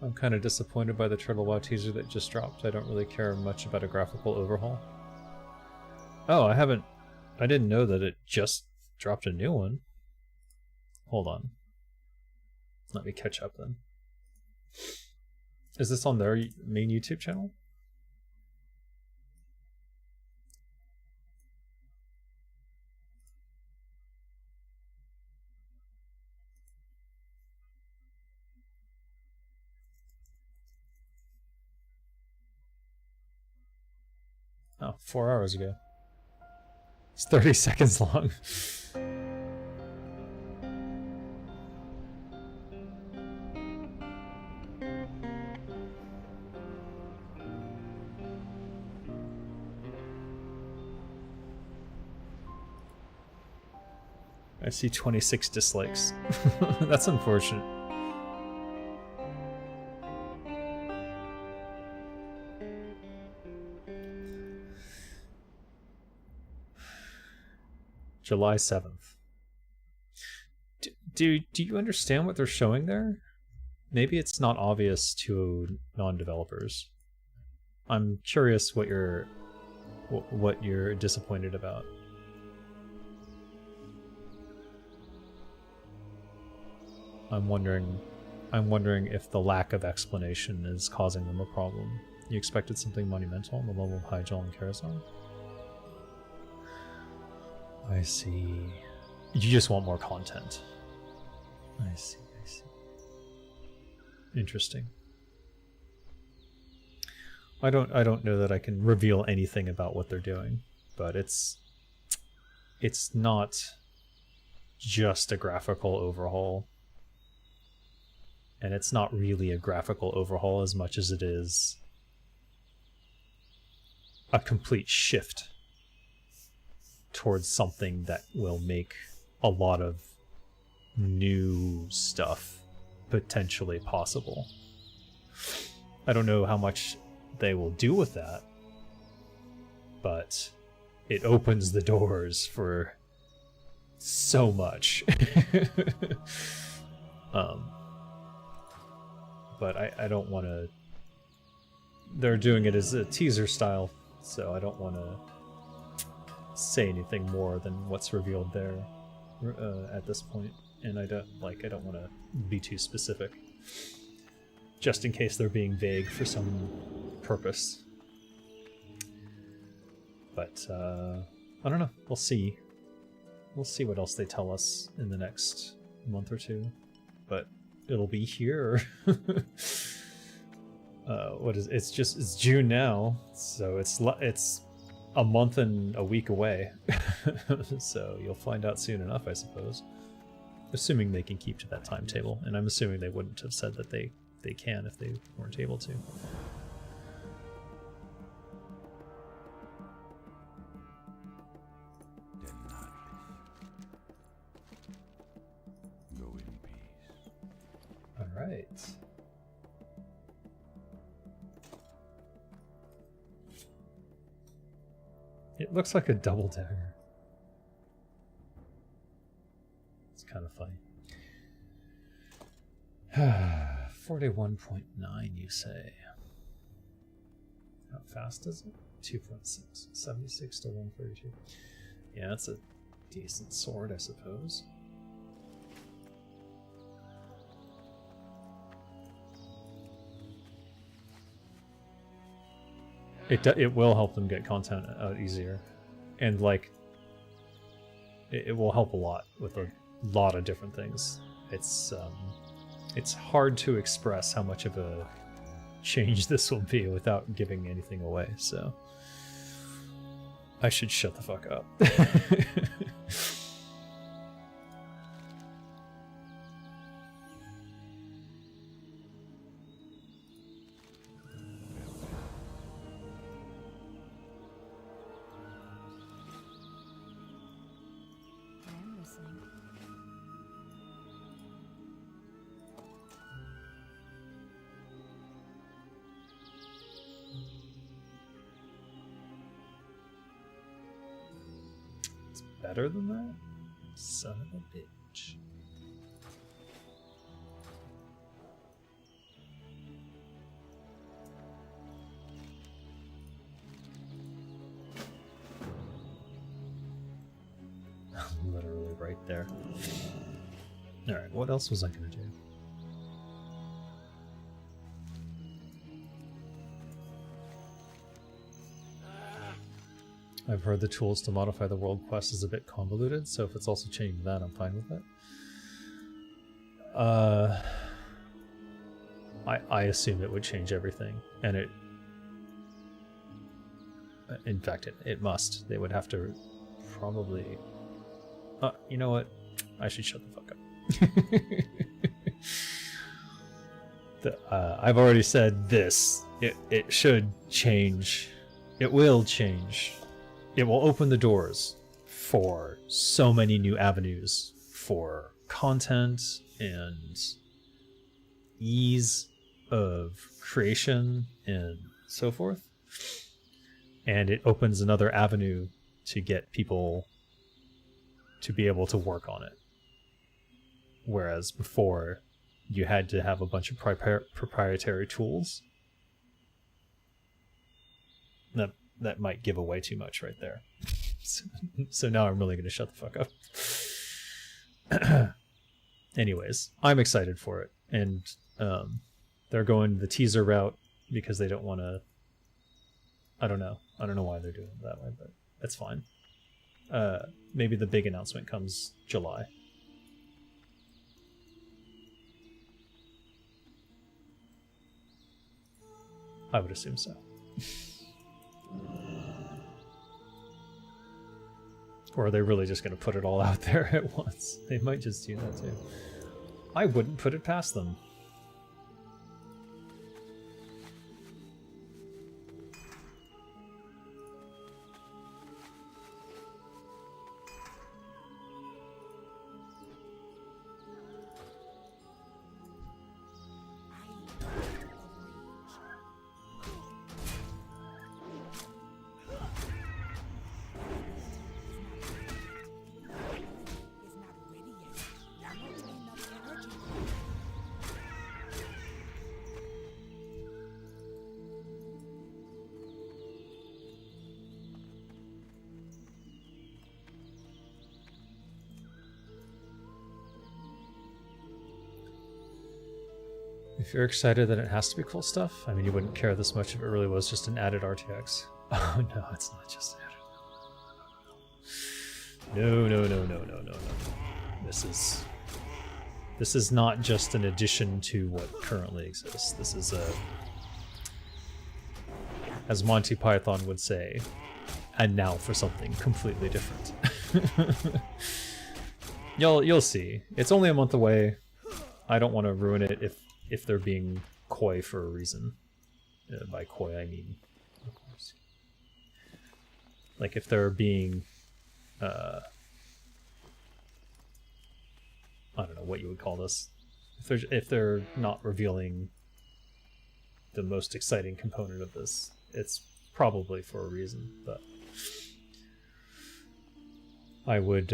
I'm kind of disappointed by the Turtle WoW teaser that just dropped. I don't really care much about a graphical overhaul. Oh, I didn't know that it just dropped a new one. Hold on. Let me catch up then. Is this on their main YouTube channel? Oh, 4 hours ago. It's 30 seconds long. I see 26 dislikes. That's unfortunate. July 7th. Do you understand what they're showing there? Maybe it's not obvious to non-developers. I'm curious what you're disappointed about. I'm wondering if the lack of explanation is causing them a problem. You expected something monumental on the level of Hyjal and Karazahn? I see. You just want more content. I see. Interesting. I don't know that I can reveal anything about what they're doing, but it's not just a graphical overhaul. And it's not really a graphical overhaul as much as it is a complete shift towards something that will make a lot of new stuff potentially possible. I don't know how much they will do with that, but it opens the doors for so much. But I don't want to... They're doing it as a teaser style, so I don't want to say anything more than what's revealed there at this point. And I don't want to be too specific, just in case they're being vague for some purpose. But I don't know. We'll see. We'll see what else they tell us in the next month or two. But it'll be here. It's June now, so it's a month and a week away. So you'll find out soon enough, I suppose. Assuming they can keep to that timetable, and I'm assuming they wouldn't have said that they can if they weren't able to. Go in peace. All right. It looks like a double dagger. It's kind of funny. 141.9, you say? How fast is it? 2.6. 76 to 132. Yeah, that's a decent sword, I suppose. It will help them get content out easier, and like it will help a lot with a lot of different things. It's hard to express how much of a change this will be without giving anything away. So I should shut the fuck up. I'm listening. It's better than that? Son of a bitch. Literally right there. Alright, what else was I gonna do? I've heard the tools to modify the world quest is a bit convoluted, so if it's also changing that, I'm fine with it. I assume it would change everything, and it... In fact, it must. They would have to probably... you know what? I should shut the fuck up. I've already said this. It should change. It will change. It will open the doors for so many new avenues for content and ease of creation and so forth. And it opens another avenue to get people to be able to work on it. Whereas before, you had to have a bunch of proprietary tools. That might give away too much right there. So now I'm really going to shut the fuck up. Anyways, I'm excited for it. And they're going the teaser route because they don't want to... I don't know why they're doing it that way, but that's fine. Maybe the big announcement comes July. I would assume so. Or are they really just going to put it all out there at once? They might just do that too. I wouldn't put it past them. If you're excited that it has to be cool stuff, I mean, you wouldn't care this much if it really was just an added RTX. Oh no, it's not just added. No. This is not just an addition to what currently exists. This is a, as Monty Python would say, and now for something completely different. You'll see. It's only a month away. I don't want to ruin it if they're being coy for a reason. By coy, I mean, of course. Like if they're being, I don't know what you would call this. If they're not revealing the most exciting component of this, it's probably for a reason. But I would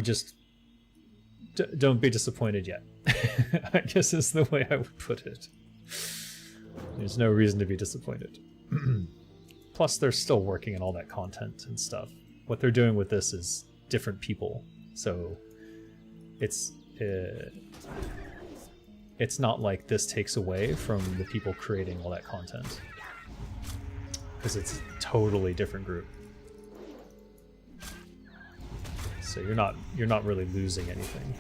just don't be disappointed yet. I guess is the way I would put it. There's no reason to be disappointed. Plus, they're still working on all that content and stuff. What they're doing with this is different people, so it's not like this takes away from the people creating all that content, because it's a totally different group. So you're not really losing anything.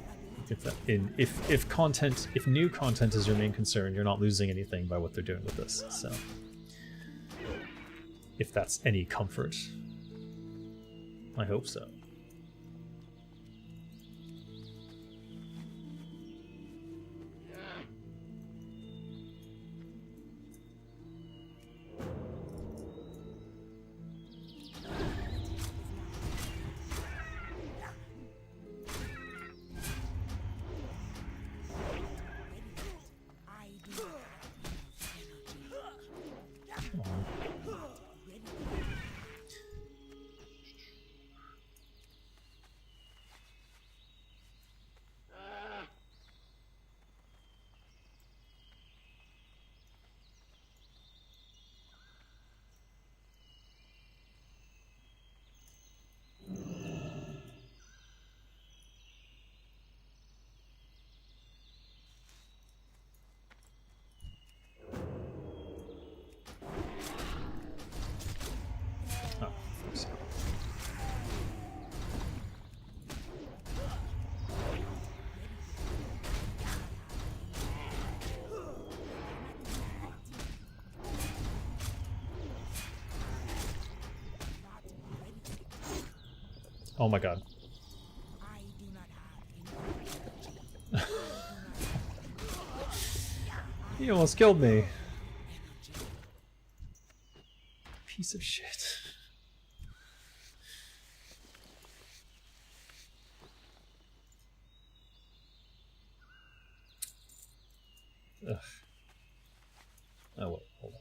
If new content is your main concern, you're not losing anything by what they're doing with this. So if that's any comfort, I hope so. Oh my god. He almost killed me. Piece of shit. Ugh. Oh wait, hold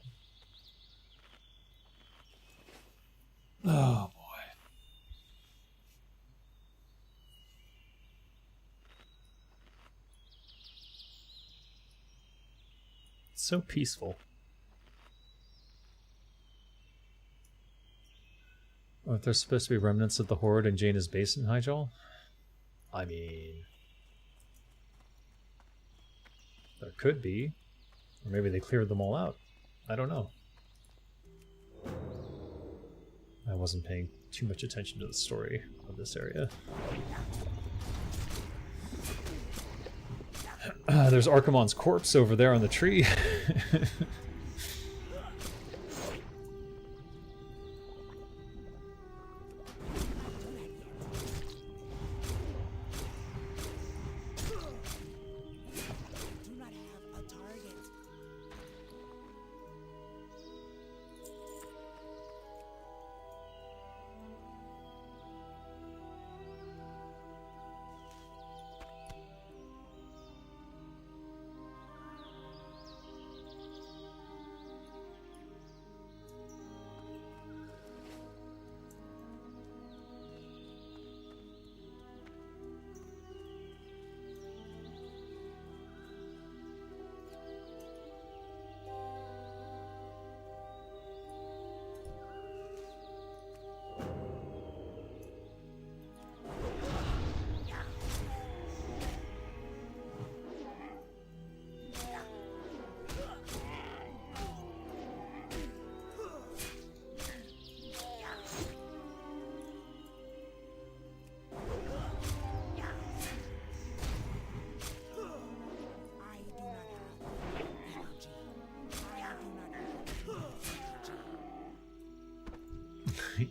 on. Oh boy. So peaceful. Aren't there supposed to be remnants of the Horde in Jaina's base in Hyjal? I mean... there could be. Or maybe they cleared them all out. I don't know. I wasn't paying too much attention to the story of this area. There's Archimon's corpse over there on the tree.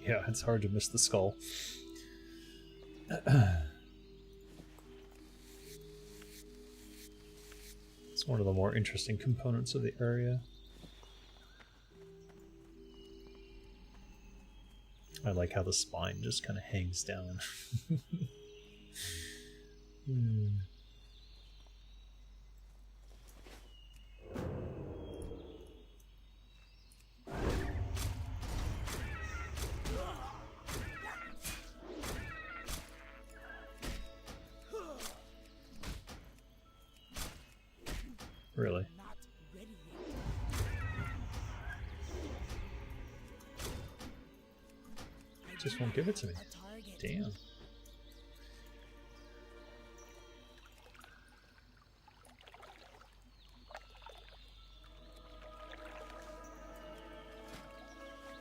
Yeah, it's hard to miss the skull. It's one of the more interesting components of the area. I like how the spine just kind of hangs down. really. Not ready yet. Just won't give it to me. A target. Damn.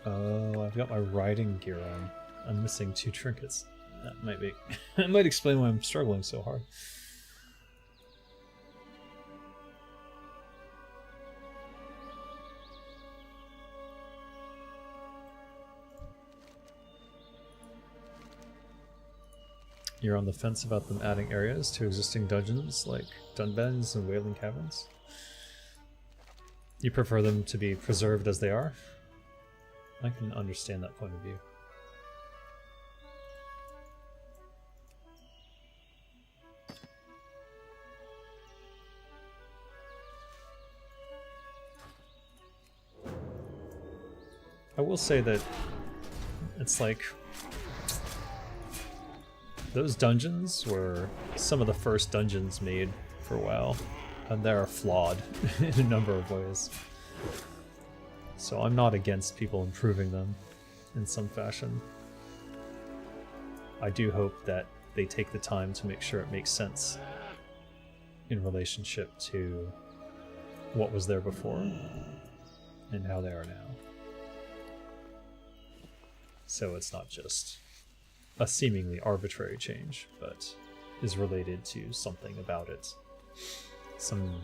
Oh, I've got my riding gear on. I'm missing 2 trinkets. That might be that might explain why I'm struggling so hard. You're on the fence about them adding areas to existing dungeons like Dunbends and Wailing Caverns? You prefer them to be preserved as they are? I can understand that point of view. I will say that it's like those dungeons were some of the first dungeons made for WoW, and they're flawed in a number of ways. So I'm not against people improving them in some fashion. I do hope that they take the time to make sure it makes sense in relationship to what was there before and how they are now. So it's not just a seemingly arbitrary change, but is related to something about it. Some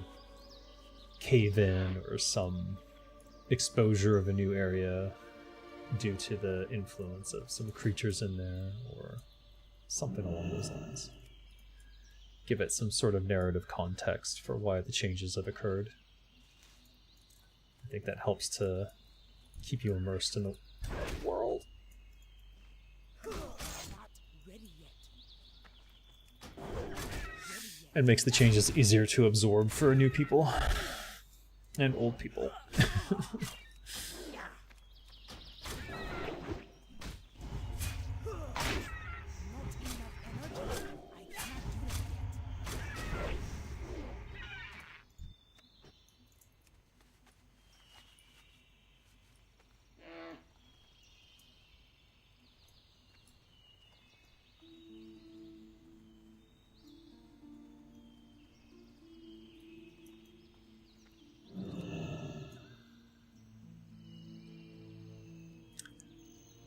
cave-in or some exposure of a new area due to the influence of some creatures in there or something along those lines. Give it some sort of narrative context for why the changes have occurred. I think that helps to keep you immersed in the world. It makes the changes easier to absorb for new people and old people.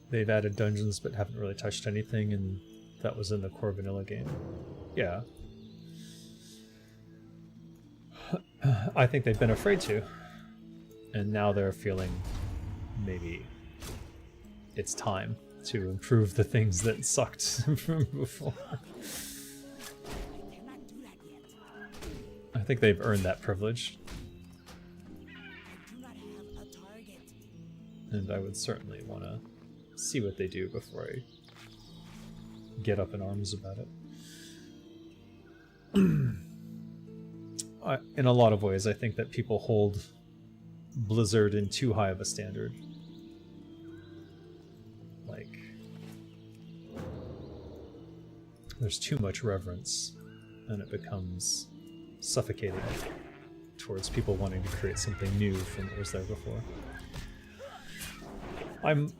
They've added dungeons but haven't really touched anything, and that was in the core vanilla game. Yeah. I think they've been afraid to. And now they're feeling maybe it's time to improve the things that sucked from before. I think they've earned that privilege. And I would certainly want to see what they do before I get up in arms about it. In a lot of ways, I think that people hold Blizzard in too high of a standard. Like, there's too much reverence, and it becomes suffocating towards people wanting to create something new from what was there before. I'm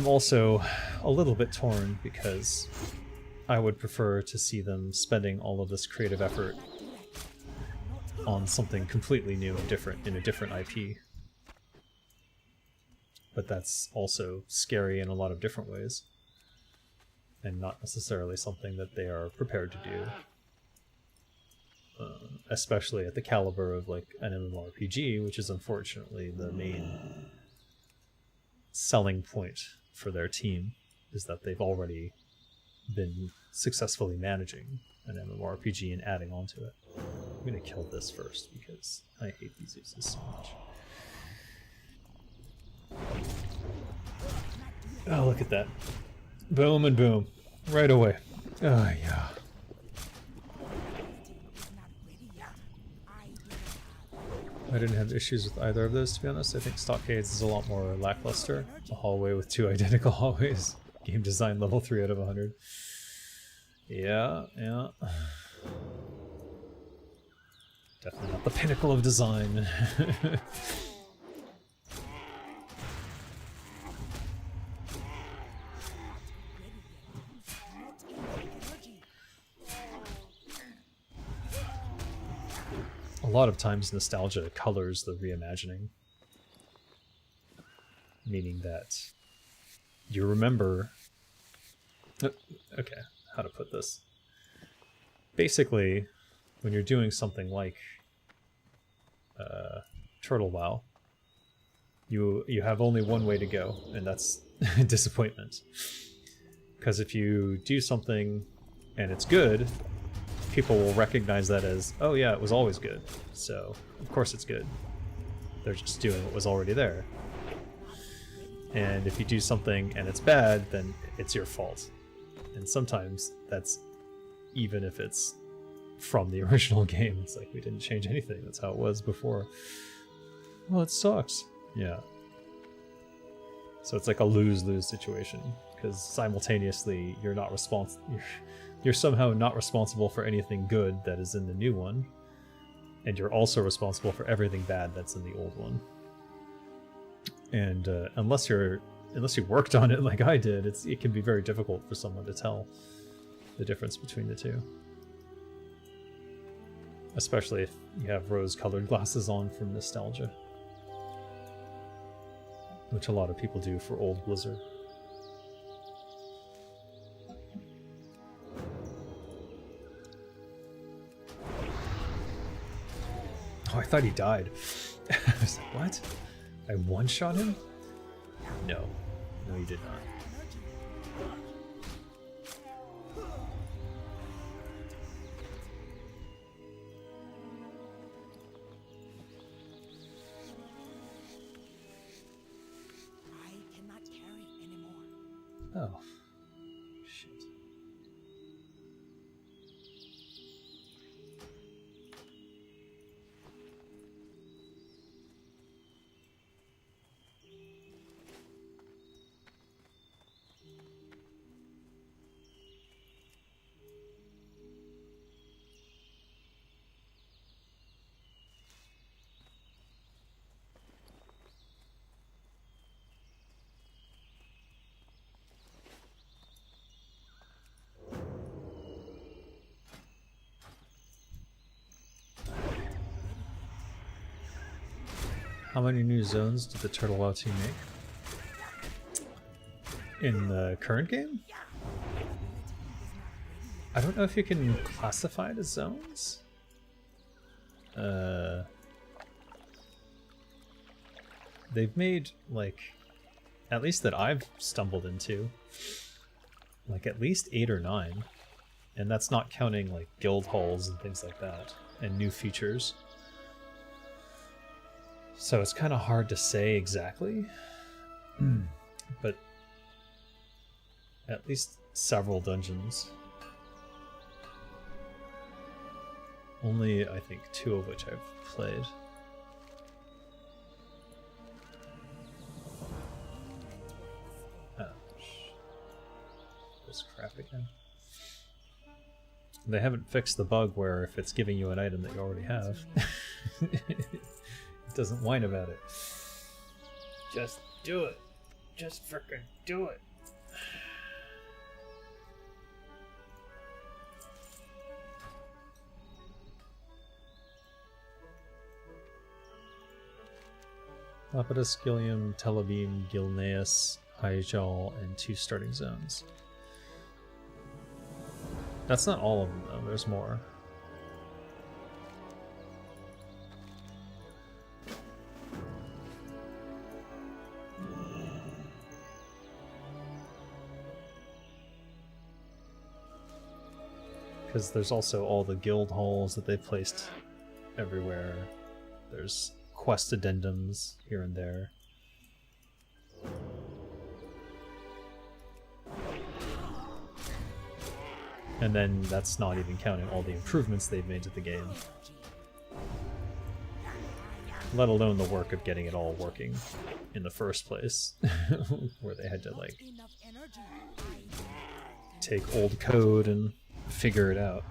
also a little bit torn because I would prefer to see them spending all of this creative effort on something completely new and different in a different IP. But that's also scary in a lot of different ways, and not necessarily something that they are prepared to do. Especially at the caliber of like an MMORPG, which is unfortunately the main selling point for their team, is that they've already been successfully managing an MMORPG and adding on to it. I'm gonna kill this first because I hate these uses so much. Oh, look at that. Boom and boom. Right away. Oh, yeah. I didn't have issues with either of those, to be honest. I think Stockades is a lot more lackluster. A hallway with 2 identical hallways. Game design level 3 out of 100. Yeah, yeah. Definitely not the pinnacle of design. A lot of times nostalgia colors the reimagining. Meaning that you remember... Okay, how to put this? Basically, when you're doing something like Turtle WoW, you have only one way to go, and that's disappointment. Because if you do something and it's good, people will recognize that as, oh yeah, it was always good, so of course it's good. They're just doing what was already there. And if you do something and it's bad, then it's your fault. And sometimes that's even if it's from the original game. It's like, we didn't change anything, that's how it was before. Well, it sucks. Yeah. So it's like a lose-lose situation, because simultaneously you're somehow not responsible for anything good that is in the new one, and you're also responsible for everything bad that's in the old one. And unless you worked on it like I did, it can be very difficult for someone to tell the difference between the two. Especially if you have rose-colored glasses on from nostalgia, which a lot of people do for old Blizzard. Oh, I thought he died. I was like, what? I one-shot him? No. No, you did not. I cannot carry anymore. Oh. Shit. How many new zones did the Turtle WoW team make? In the current game? I don't know if you can classify it as zones. They've made, like, at least that I've stumbled into, like at least 8 or 9. And that's not counting like guild halls and things like that, and new features. So it's kind of hard to say exactly, but at least several dungeons. Only, I think, 2 of which I've played. Oh, this crap again. They haven't fixed the bug where if it's giving you an item that you already have, it doesn't whine about it. Just do it. Just frickin' do it. Lapidus, Gilliam, Telebeam, Gilneas, Hyjal, and 2 starting zones. That's not all of them, though. There's more. Because there's also all the guild halls that they've placed everywhere. There's quest addendums here and there. And then that's not even counting all the improvements they've made to the game. Let alone the work of getting it all working in the first place, where they had to like take old code and figure it out.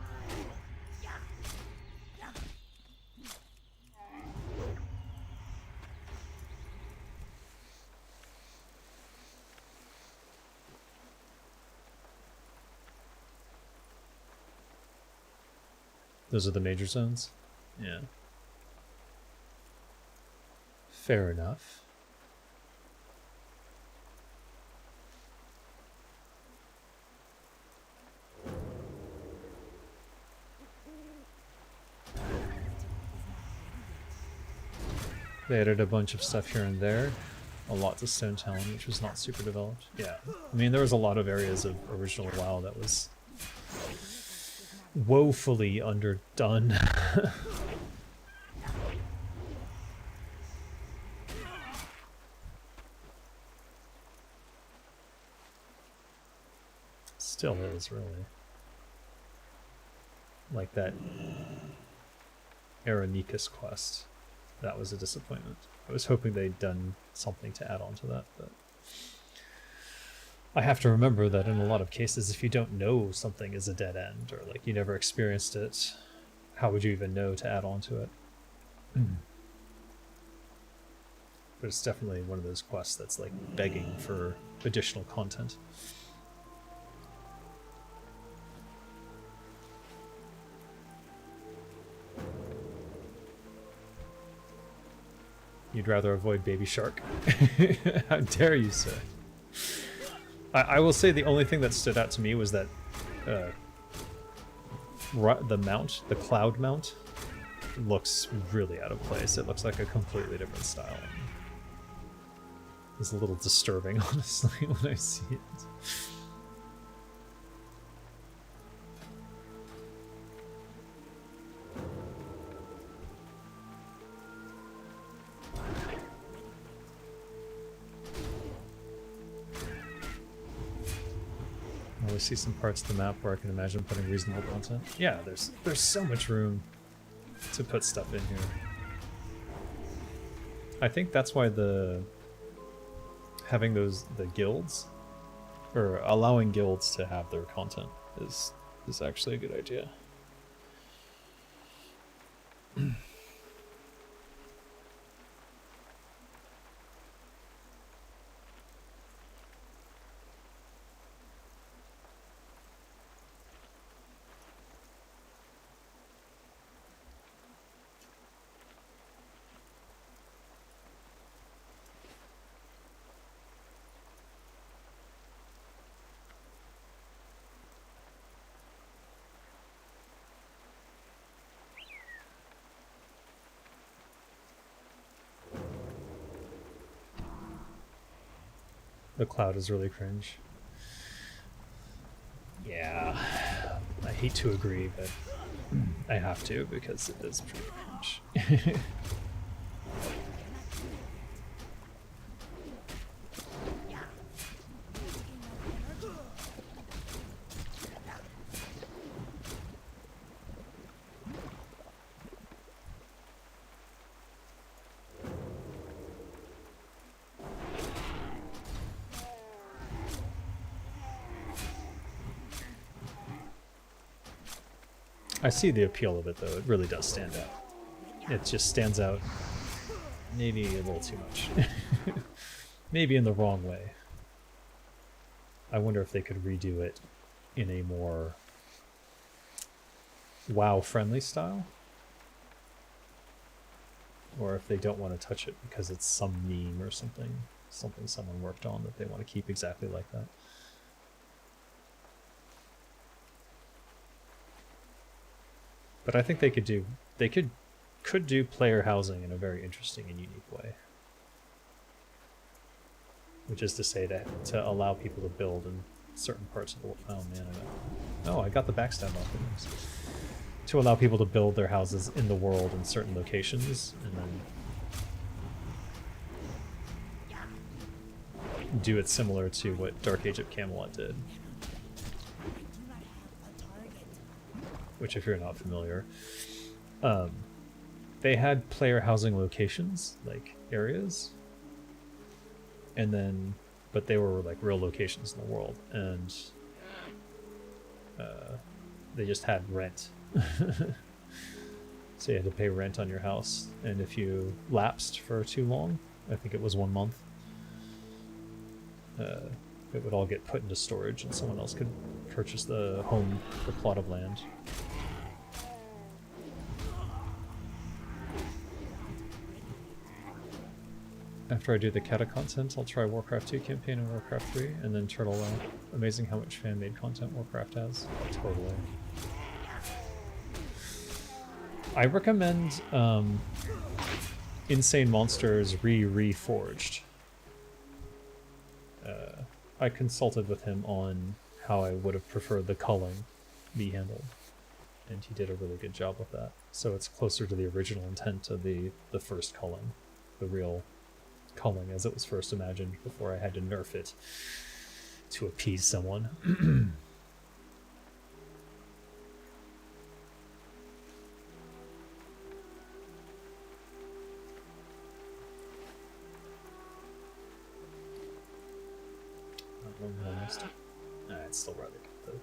Those are the major zones? Yeah. Fair enough. They added a bunch of stuff here and there. A lot to Stone Talon, which was not super developed. Yeah, I mean, there was a lot of areas of original WoW that was woefully underdone. Still is, really. Like that Aeronicus quest. That was a disappointment. I was hoping they'd done something to add on to that, but I have to remember that in a lot of cases, if you don't know something is a dead end, or like you never experienced it, how would you even know to add on to it? But it's definitely one of those quests that's like begging for additional content. You'd rather avoid Baby Shark? How dare you, sir? I will say the only thing that stood out to me was that the mount, the cloud mount, looks really out of place. It looks like a completely different style. It's a little disturbing, honestly, when I see it. I always see some parts of the map where I can imagine putting reasonable content. Yeah, there's so much room to put stuff in here. I think that's why having the guilds, or allowing guilds to have their content is actually a good idea. The cloud is really cringe. Yeah, I hate to agree, but I have to because it is pretty cringe. I see the appeal of it, though. It really does stand out. It just stands out maybe a little too much. Maybe in the wrong way. I wonder if they could redo it in a more WoW-friendly style. Or if they don't want to touch it because it's some meme or something someone worked on that they want to keep exactly like that. But I think they could do player housing in a very interesting and unique way. Which is to say to allow people to build in certain parts of the world. Oh man, I got the backstab off of this. To allow people to build their houses in the world in certain locations, and then do it similar to what Dark Age of Camelot did. Which, if you're not familiar, they had player housing locations, like areas, and then, but they were like real locations in the world, and they just had rent. So you had to pay rent on your house, and if you lapsed for too long, I think it was 1 month, it would all get put into storage, and someone else could purchase the plot of land. After I do the Kata content, I'll try Warcraft 2 campaign and Warcraft 3, and then Turtle WoW. Amazing how much fan-made content Warcraft has. Totally. I recommend Insane Monsters Reforged. I consulted with him on how I would have preferred the culling be handled, and he did a really good job with that. So it's closer to the original intent of the first culling, the real culling as it was first imagined before I had to nerf it to appease someone. It's still rather good though.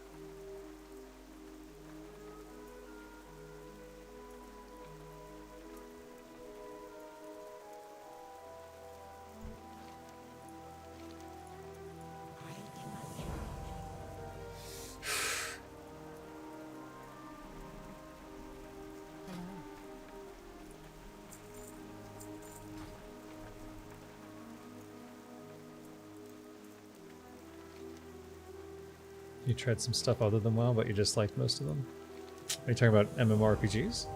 You tried some stuff other than WoW, but you just liked most of them? Are you talking about MMORPGs?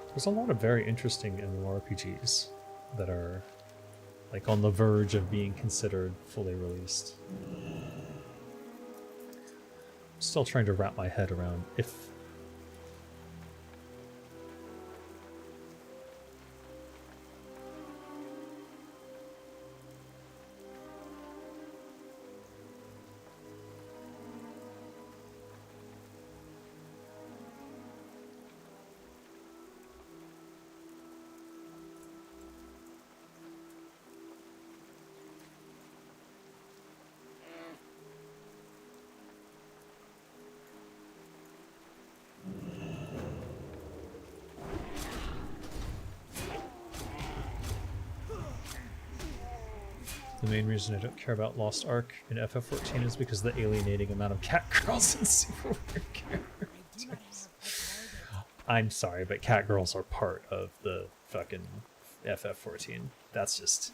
There's a lot of very interesting MMORPGs that are like on the verge of being considered fully released. I'm still trying to wrap my head around if the main reason I don't care about Lost Ark in FF14 is because of the alienating amount of cat girls and super weird characters. I'm sorry, but cat girls are part of the fucking FF14. That's just...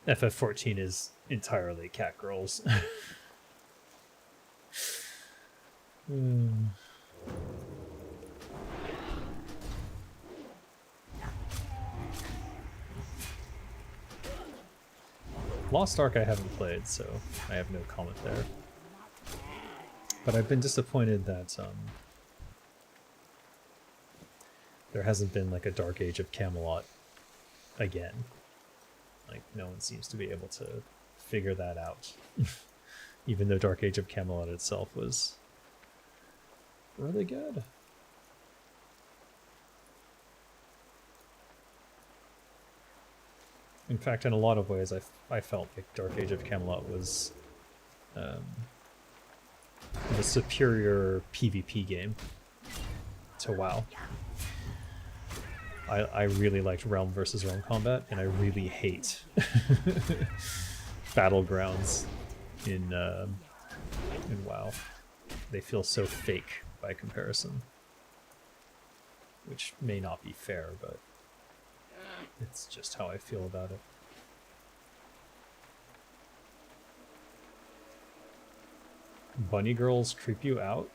FF14 is entirely cat girls. Lost Ark I haven't played, so I have no comment there. But I've been disappointed that there hasn't been like a Dark Age of Camelot again. Like, no one seems to be able to figure that out. Even though Dark Age of Camelot itself was really good. In fact, in a lot of ways, I felt like Dark Age of Camelot was the superior PvP game to WoW. I really liked Realm versus Realm combat, and I really hate battlegrounds in WoW. They feel so fake by comparison, which may not be fair, but it's just how I feel about it. Bunny girls creep you out?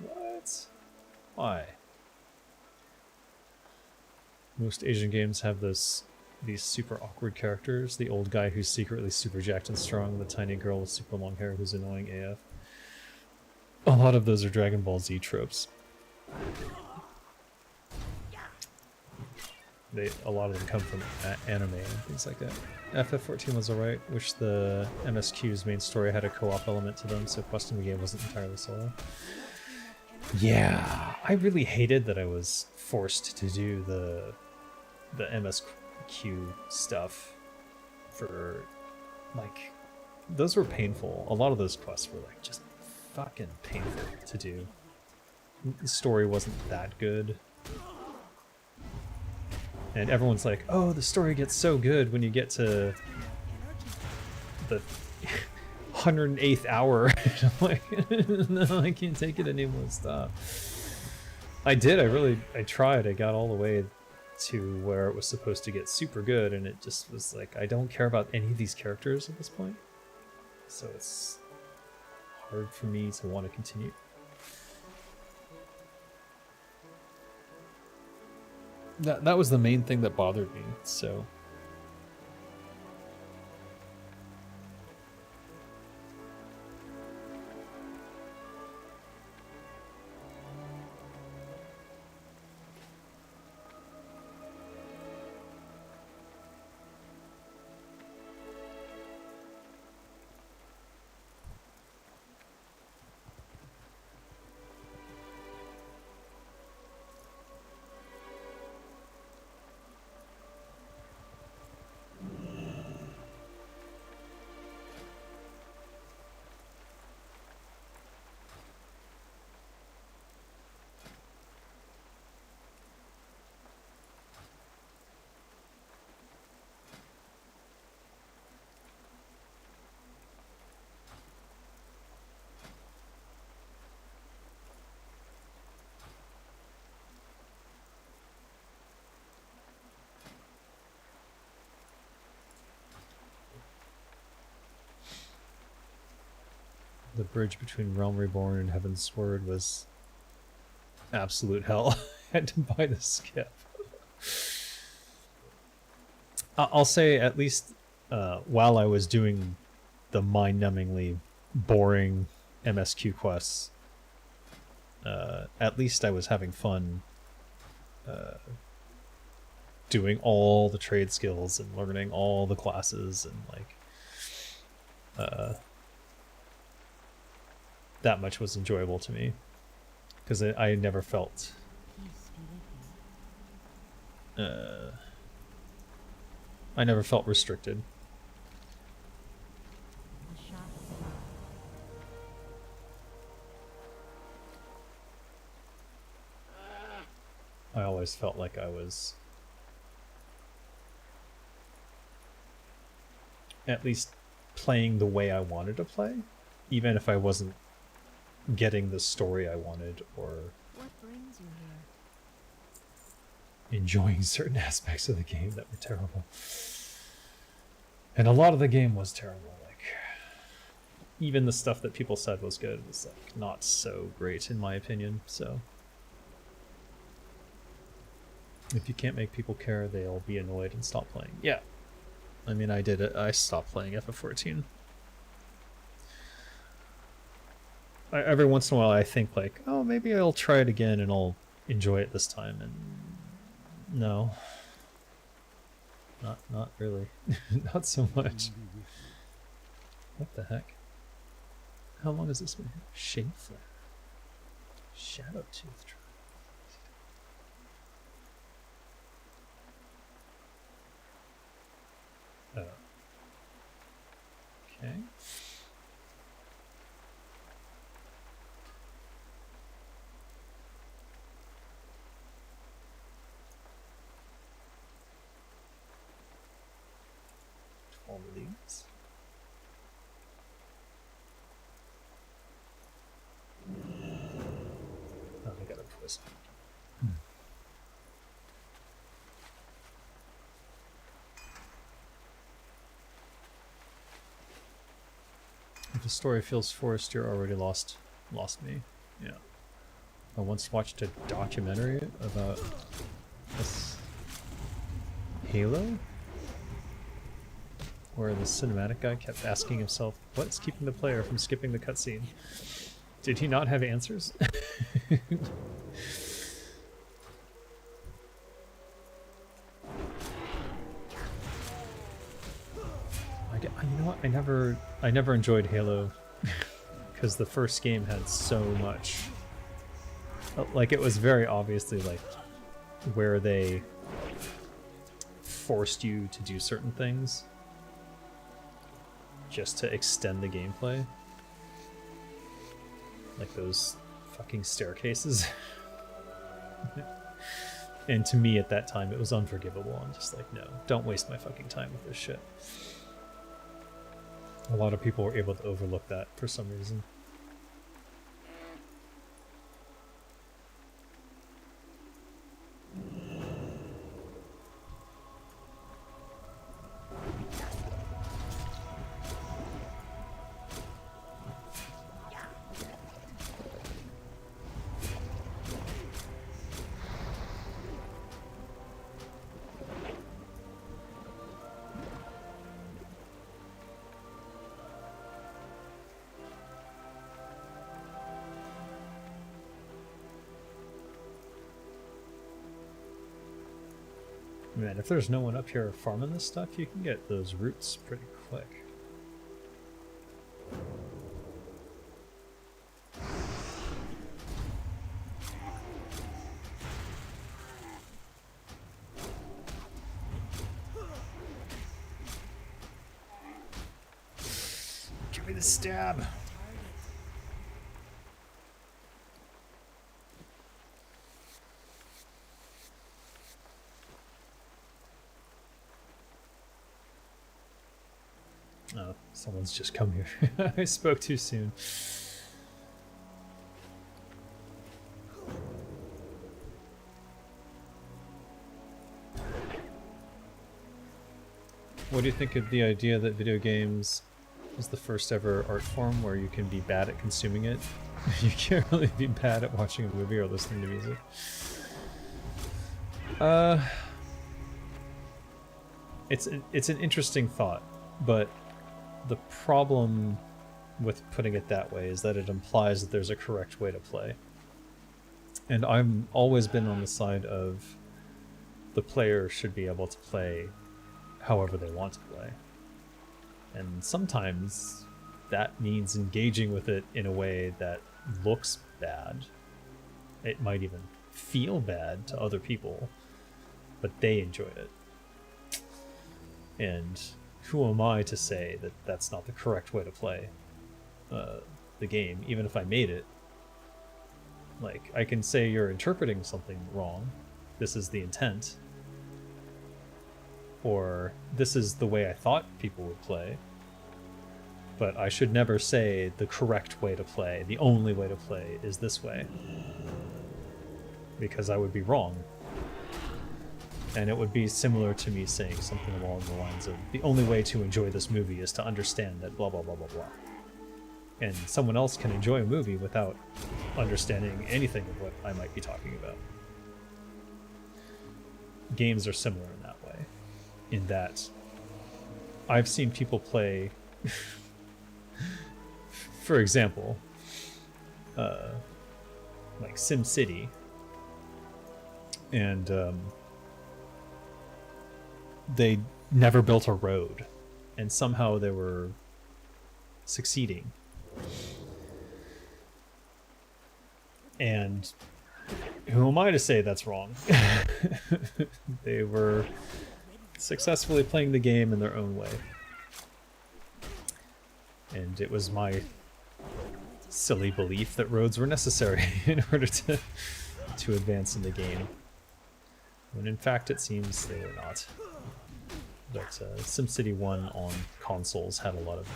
What? Why? Most Asian games have these super awkward characters. The old guy who's secretly super jacked and strong, the tiny girl with super long hair who's annoying AF. A lot of those are Dragon Ball Z tropes. A lot of them come from anime and things like that. FF14 was alright. Wish the MSQ's main story had a co-op element to them, so questing the game wasn't entirely solo. Yeah, I really hated that I was forced to do the MSQ stuff for, like, those were painful. A lot of those quests were like just fucking painful to do. The story wasn't that good. And everyone's like, oh, the story gets so good when you get to the 108th hour. And I'm like, no, I can't take it anymore, stop. I did, I tried. I got all the way to where it was supposed to get super good, and it just was like, I don't care about any of these characters at this point. So it's hard for me to want to continue. That was the main thing that bothered me, so... The bridge between Realm Reborn and Heaven's Sword was absolute hell. I had to buy the skip. I'll say, at least while I was doing the mind-numbingly boring MSQ quests, at least I was having fun doing all the trade skills and learning all the classes, and like that much was enjoyable to me, because I never felt restricted. I always felt like I was at least playing the way I wanted to play, even if I wasn't getting the story I wanted or What brings you here? enjoying certain aspects of the game that were terrible. And a lot of the game was terrible. Like, even the stuff that people said was good was like not so great in my opinion. So if you can't make people care, they'll be annoyed and stop playing. Yeah, I mean, I did it. I stopped playing FF14. Every once in a while I think like, oh, maybe I'll try it again and I'll enjoy it this time, and no. Not really. Not so much. What the heck? How long has this been here? Shameful. Shadow Tooth. Oh. Okay. All these. Oh, I got a twist. If the story feels forced, you're already lost me. Yeah. I once watched a documentary about this Halo, where the cinematic guy kept asking himself, what's keeping the player from skipping the cutscene? Did he not have answers? You know what? I never enjoyed Halo because the first game had so much. Like, it was very obviously like where they forced you to do certain things just to extend the gameplay. like those fucking staircases. And to me at that time, it was unforgivable. I'm just like, no, don't waste my fucking time with this shit. A lot of people were able to overlook that for some reason. Man, if there's no one up here farming this stuff, you can get those roots pretty quick. Give me the stab. Oh, someone's just come here. I spoke too soon. What do you think of the idea that video games is the first ever art form where you can be bad at consuming it? You can't really be bad at watching a movie or listening to music. It's an interesting thought, but the problem with putting it that way is that it implies that there's a correct way to play. And I've always been on the side of the player should be able to play however they want to play. And sometimes that means engaging with it in a way that looks bad. It might even feel bad to other people, but they enjoy it. And who am I to say that that's not the correct way to play the game, even if I made it? Like, I can say you're interpreting something wrong, this is the intent, or this is the way I thought people would play, but I should never say the correct way to play, the only way to play is this way, because I would be wrong. And it would be similar to me saying something along the lines of, the only way to enjoy this movie is to understand that blah blah blah blah blah. And someone else can enjoy a movie without understanding anything of what I might be talking about. Games are similar in that way, in that I've seen people play, for example, like SimCity, and they never built a road, and somehow they were succeeding. And who am I to say that's wrong? They were successfully playing the game in their own way. And it was my silly belief that roads were necessary in order to advance in the game. When in fact it seems they were not. But SimCity 1 on consoles had a lot of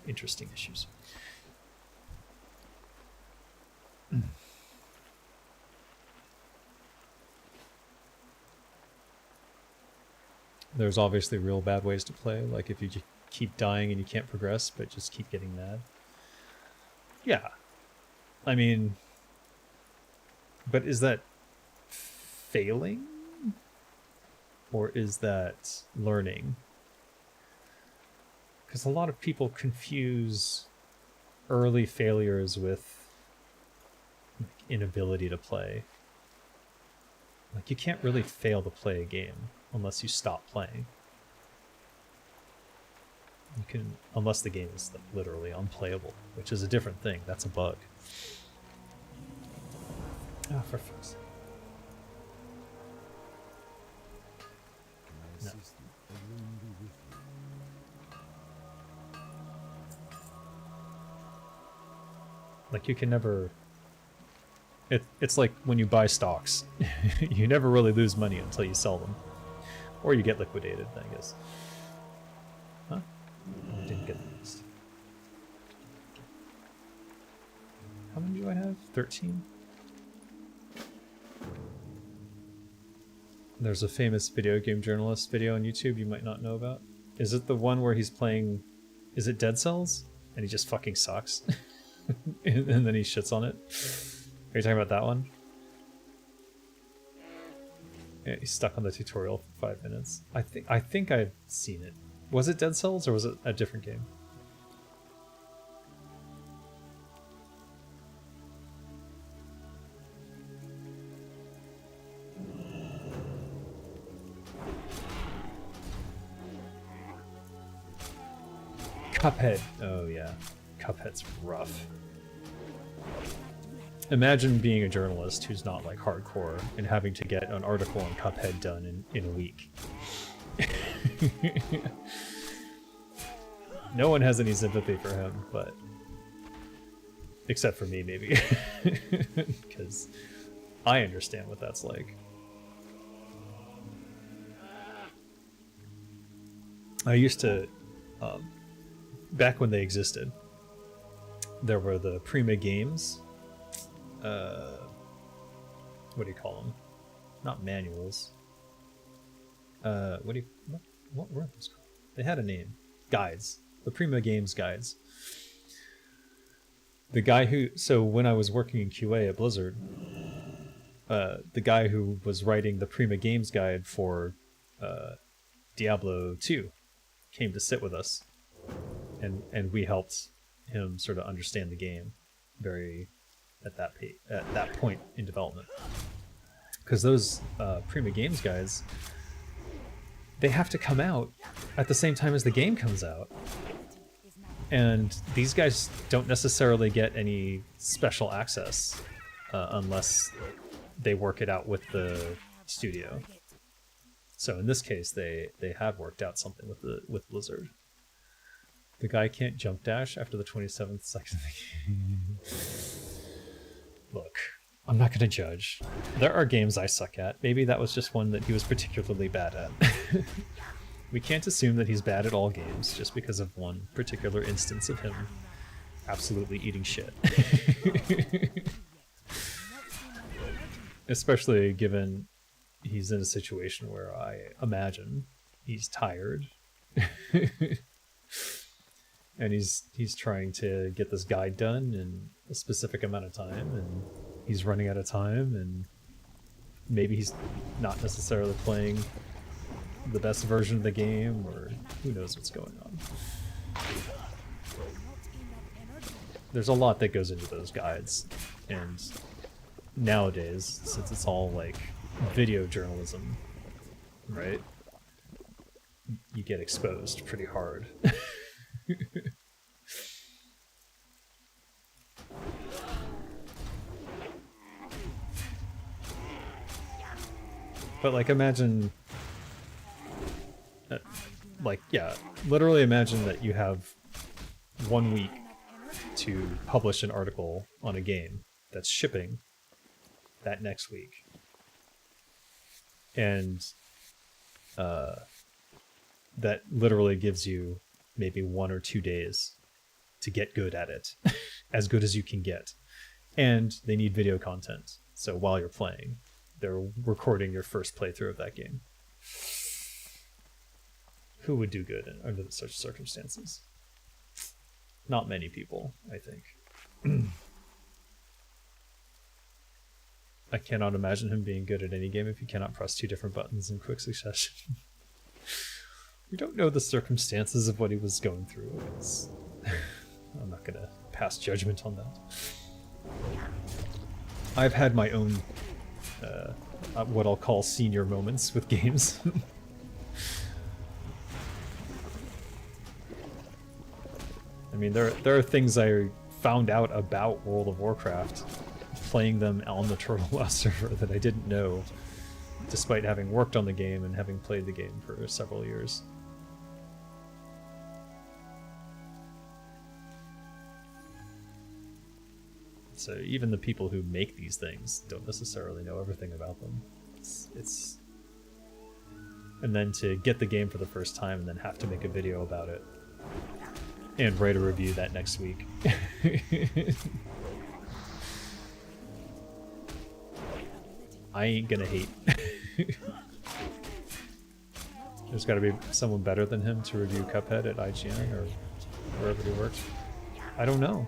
interesting issues. There's obviously real bad ways to play, like if you keep dying and you can't progress but just keep getting mad. Yeah. I mean, but is that failing? Or is that learning? Because a lot of people confuse early failures with inability to play. Like, you can't really fail to play a game unless you stop playing. You can, unless the game is like literally unplayable, which is a different thing. That's a bug. Oh, for fuck's sake. No. Like, you can never... It's like when you buy stocks. You never really lose money until you sell them. Or you get liquidated, I guess. Huh? Oh, I didn't get the list. How many do I have? 13? There's a famous video game journalist video on YouTube you might not know about. Is it the one where he's playing... Is it Dead Cells? And he just fucking sucks. and then he shits on it. Are you talking about that one? Yeah, he's stuck on the tutorial for 5 minutes. I think I've seen it. Was it Dead Cells or was it a different game? Cuphead. Oh yeah. Cuphead's rough. Imagine being a journalist who's not like hardcore and having to get an article on Cuphead done in a week. No one has any sympathy for him, but except for me maybe. Because I understand what that's like. I used to back when they existed, there were the Prima games. What do you call them? Not manuals. What were those called? They had a name. Guides. The Prima Games guides. The guy who... So when I was working in QA at Blizzard, the guy who was writing the Prima Games guide for Diablo 2 came to sit with us. And we helped him sort of understand the game at that point in development, because those Prima Games guides, they have to come out at the same time as the game comes out, and these guys don't necessarily get any special access unless they work it out with the studio. So in this case, they had worked out something with Blizzard. The guy can't jump dash after the 27th section of the game. Look, I'm not going to judge. There are games I suck at. Maybe that was just one that he was particularly bad at. We can't assume that he's bad at all games just because of one particular instance of him absolutely eating shit. Especially given he's in a situation where I imagine he's tired. And he's trying to get this guide done in a specific amount of time, and he's running out of time, and maybe he's not necessarily playing the best version of the game, or who knows what's going on. There's a lot that goes into those guides, and nowadays, since it's all like video journalism, right? You get exposed pretty hard. But like, imagine literally imagine that you have 1 week to publish an article on a game that's shipping that next week, and that literally gives you maybe 1 or 2 days to get good at it, as good as you can get. And they need video content, so while you're playing, they're recording your first playthrough of that game. Who would do good under such circumstances? Not many people, I think. I cannot imagine him being good at any game if he cannot press 2 different buttons in quick succession. We don't know the circumstances of what he was going through. I'm not going to pass judgment on that. I've had my own, what I'll call senior moments with games. I mean, there are things I found out about World of Warcraft playing them on the Turtle WoW server that I didn't know, despite having worked on the game and having played the game for several years. So even the people who make these things don't necessarily know everything about them. It's and then to get the game for the first time and then have to make a video about it and write a review that next week. I ain't gonna hate. There's got to be someone better than him to review Cuphead at IGN or wherever he works. I don't know.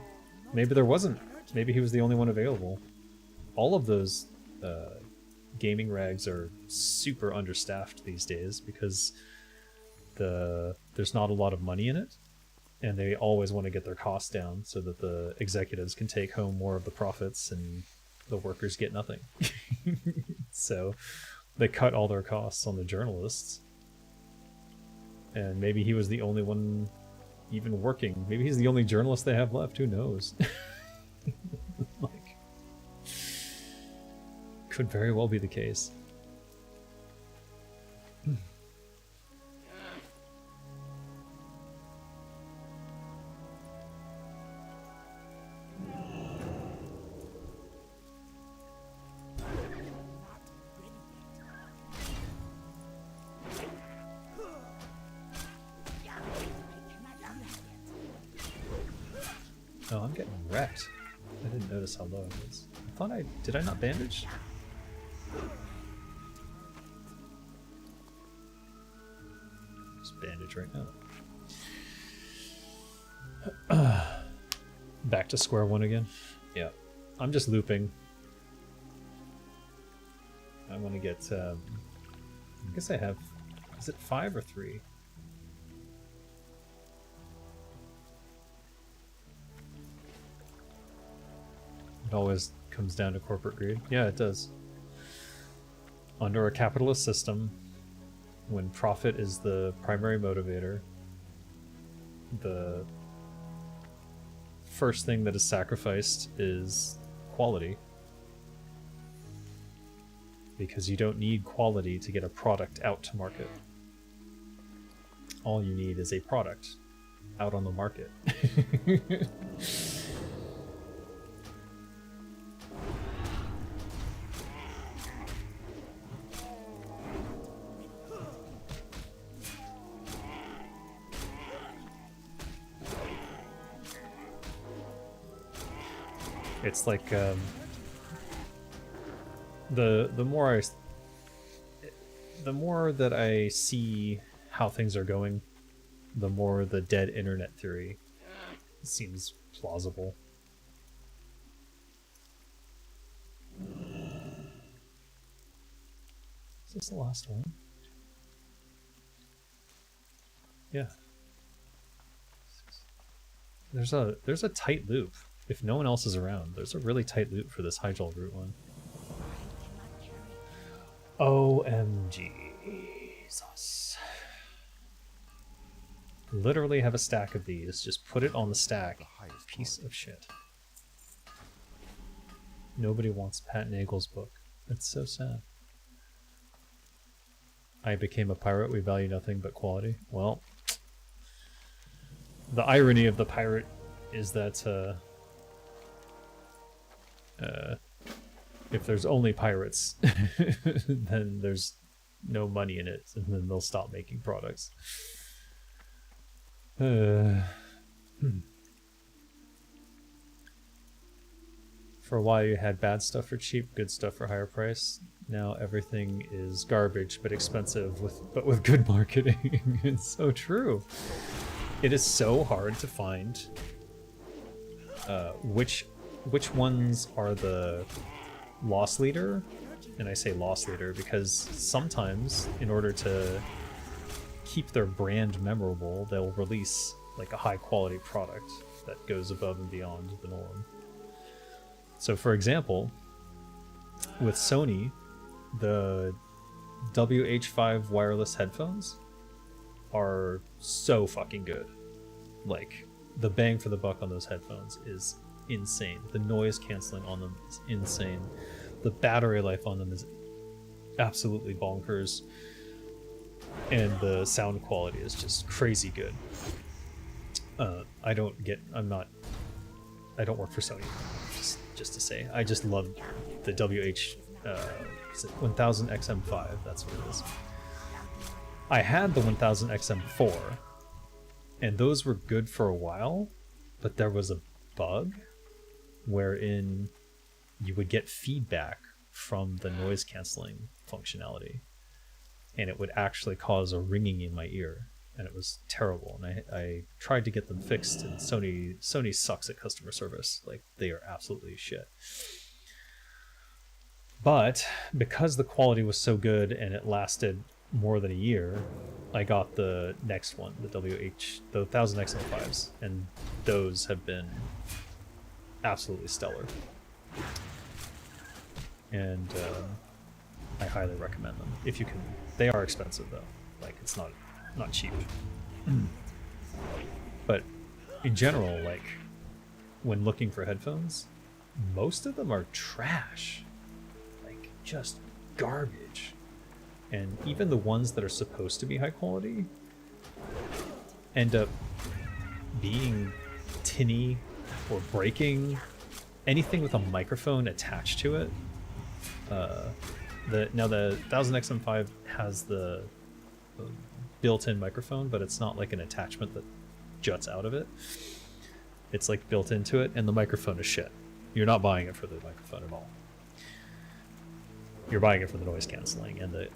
Maybe there wasn't. Maybe he was the only one available. All of those gaming rags are super understaffed these days because there's not a lot of money in it, and they always want to get their costs down so that the executives can take home more of the profits and the workers get nothing. So they cut all their costs on the journalists. And maybe he was the only one even working. Maybe he's the only journalist they have left. Who knows? Like, could very well be the case. Oh, I'm getting wrecked. I didn't notice how low I was. I thought did I not bandage? Just bandage right now. Back to square one again. Yeah, I'm just looping. I want to get, I guess I have, is it 5 or 3? It always comes down to corporate greed. Yeah, it does. Under a capitalist system, when profit is the primary motivator, the first thing that is sacrificed is quality. Because you don't need quality to get a product out to market. All you need is a product out on the market. It's like the more that I see how things are going, the more the dead internet theory seems plausible. Is this the last one? Yeah. There's a tight loop. If no one else is around, there's a really tight loop for this Hyjal route one. OMG. Jesus. Literally have a stack of these. Just put it on the stack. Piece of shit. Nobody wants Pat Nagel's book. It's so sad. I became a pirate. We value nothing but quality. Well, the irony of the pirate is that if there's only pirates, then there's no money in it, and then they'll stop making products. For a while you had bad stuff for cheap, good stuff for higher price. Now everything is garbage but expensive but with good marketing. It's so true. It is so hard to find which ones are the loss leader, and I say loss leader because sometimes in order to keep their brand memorable, they'll release like a high quality product that goes above and beyond the norm. So for example, with Sony, the WH5 wireless headphones are so fucking good. Like, the bang for the buck on those headphones is insane. The noise canceling on them is insane. The battery life on them is absolutely bonkers. And the sound quality is just crazy good. I don't work for Sony. just to say. I just love the is it 1000 XM5, that's what it is. I had the 1000 XM4, and those were good for a while, but there was a bug wherein you would get feedback from the noise canceling functionality, and it would actually cause a ringing in my ear, and it was terrible. And I tried to get them fixed, and Sony sucks at customer service. Like, they are absolutely shit. But because the quality was so good and it lasted more than a year, I got the next one, the 1000 XM5s, and those have been absolutely stellar. And I highly recommend them if you can. They are expensive though, like it's not cheap. But in general, like when looking for headphones, most of them are trash, like just garbage. And even the ones that are supposed to be high quality end up being tinny or breaking. Anything with a microphone attached to it. Now the 1000 XM5 has the built-in microphone, but it's not like an attachment that juts out of it. It's like built into it, and the microphone is shit. You're not buying it for the microphone at all. You're buying it for the noise canceling and the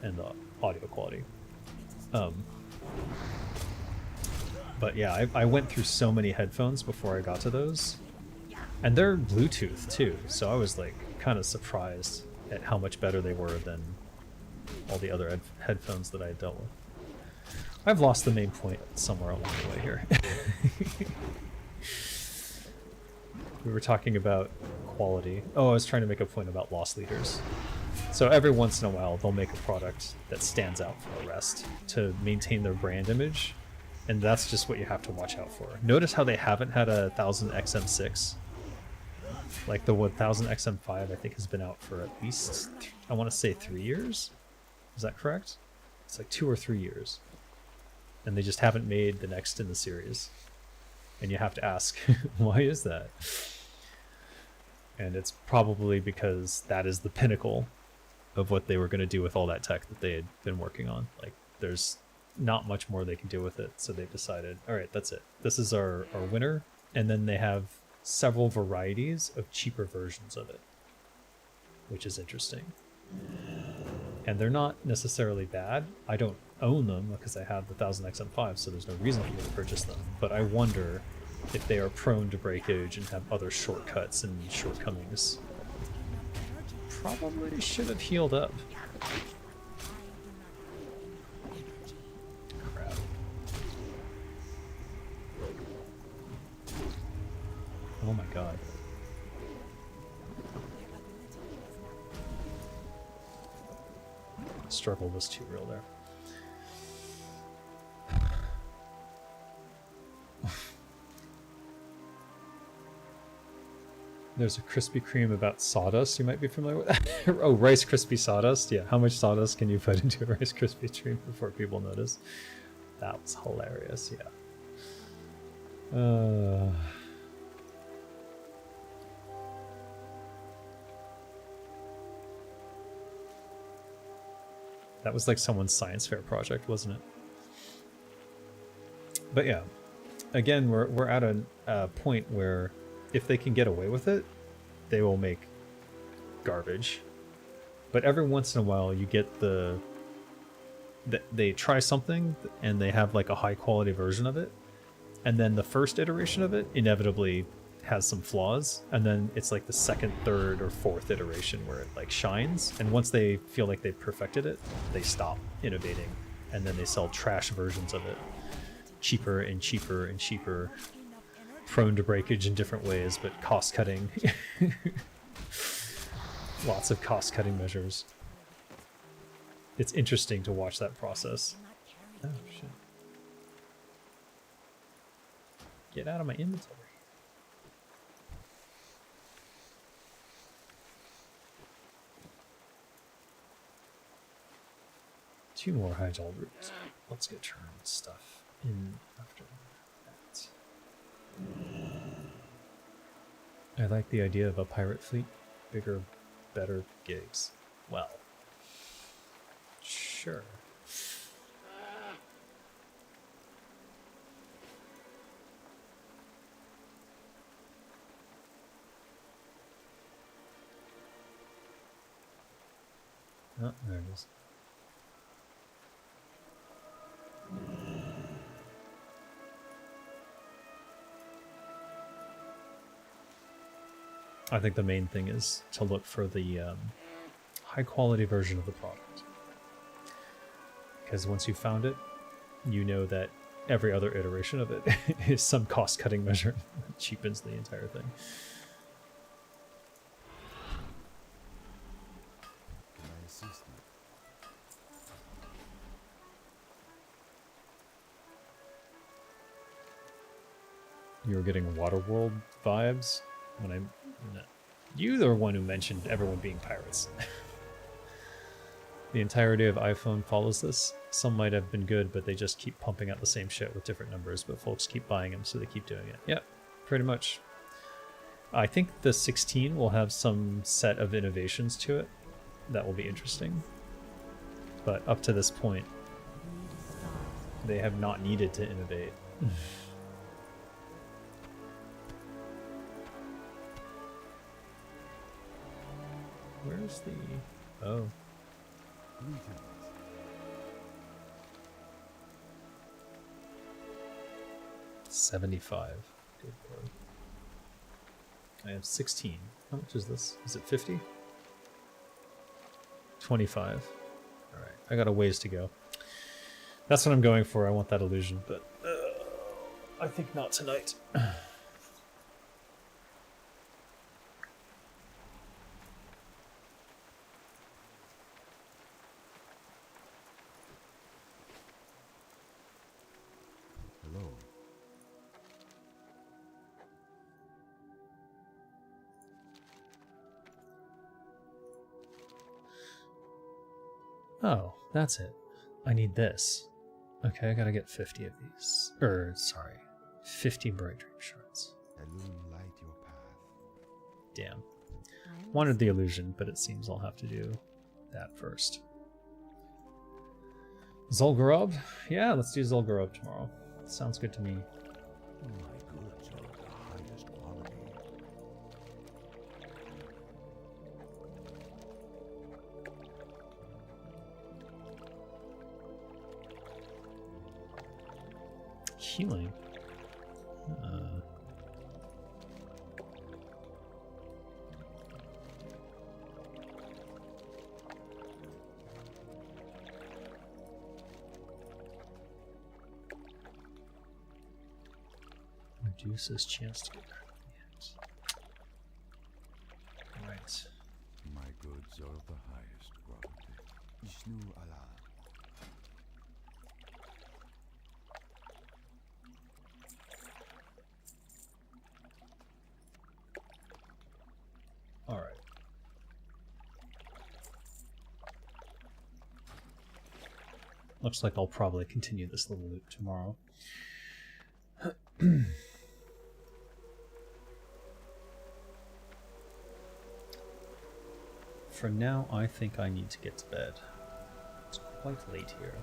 audio quality. But yeah, I went through so many headphones before I got to those, and they're Bluetooth too. So I was like kind of surprised at how much better they were than all the other headphones that I had dealt with. I've lost the main point somewhere along the way here. We were talking about quality. Oh, I was trying to make a point about loss leaders. So every once in a while, they'll make a product that stands out from the rest to maintain their brand image, and that's just what you have to watch out for. Notice how they haven't had a 1000 XM6. Like the 1000 XM5, I think, has been out for at least, I want to say 3 years. Is that correct? It's like 2 or 3 years. And they just haven't made the next in the series. And you have to ask, why is that? And it's probably because that is the pinnacle of what they were going to do with all that tech that they had been working on. Like, there's not much more they can do with it, so they decided, all right, that's it. This is our winner. And then they have several varieties of cheaper versions of it, which is interesting. And they're not necessarily bad. I don't own them because I have the 1000 XM5, so there's no reason for me to purchase them. But I wonder if they are prone to breakage and have other shortcuts and shortcomings. Probably should have healed up. Crap. Oh my god. Struggle was too real there. There's a Krispy Kreme about sawdust you might be familiar with. Oh, Rice Krispie sawdust? Yeah, how much sawdust can you put into a Rice Krispie treat before people notice? That was hilarious, yeah. That was like someone's science fair project, wasn't it? But yeah, again, we're at a point where if they can get away with it, they will make garbage. But every once in a while, you get they try something and they have like a high quality version of it, and then the first iteration of it inevitably has some flaws, and then it's like the second, third, or fourth iteration where it like shines, and once they feel like they've perfected it, they stop innovating, and then they sell trash versions of it, cheaper and cheaper and cheaper, prone to breakage in different ways, but cost cutting. Lots of cost cutting measures. It's interesting to watch that process. Oh shit. Get out of my inventory. 2 more high-jol roots. Let's get turn stuff in after I like the idea of a pirate fleet. Bigger, better gigs. Well, sure. Oh, there it is. I think the main thing is to look for the high quality version of the product. Because once you've found it, you know that every other iteration of it is some cost cutting measure that cheapens the entire thing. Can I assist you? You were getting Waterworld vibes when I... No. You the one who mentioned everyone being pirates. The entirety of iPhone follows this. Some might have been good, but they just keep pumping out the same shit with different numbers, but folks keep buying them, so they keep doing it. Yep, pretty much. I think the 16 will have some set of innovations to it that will be interesting. But up to this point, they have not needed to innovate. Where's the... Oh. Greetings. 75. Good lord. I have 16. How much is this? Is it 50? 25. Alright, I got a ways to go. That's what I'm going for. I want that illusion, but I think not tonight. Hello. Oh, that's it. I need this. Okay, I gotta get 50 of these. Sorry. 50 Bright Dream shards. Light your path. Damn. Wanted the illusion, but it seems I'll have to do that first. Zul'Gurub? Yeah, let's do Zul'Gurub tomorrow. Sounds good to me. My goods are of the highest quality. Healing. Reduces chance to get hit. Right. My goods are of the highest quality. Ishnu Allah. Alright. Looks like I'll probably continue this little loop tomorrow. For now, I think I need to get to bed. It's quite late here.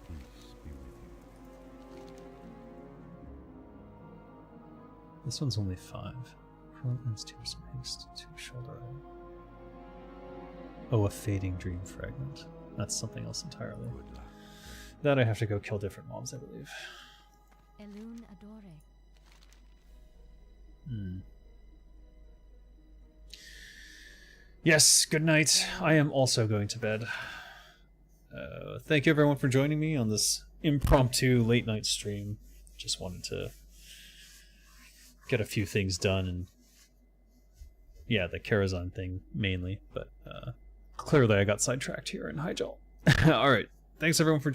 Peace be with you. This one's only 5. Fragments, 2 some haste, 2 shoulder. Oh, a fading dream fragment. That's something else entirely. Good luck. That I have to go kill different mobs, I believe. Elun Adore. Yes, good night. I am also going to bed. Thank you everyone for joining me on this impromptu late night stream. Just wanted to get a few things done, and yeah, the Karazahn thing mainly, but clearly I got sidetracked here in Hyjal. Alright, thanks everyone for joining.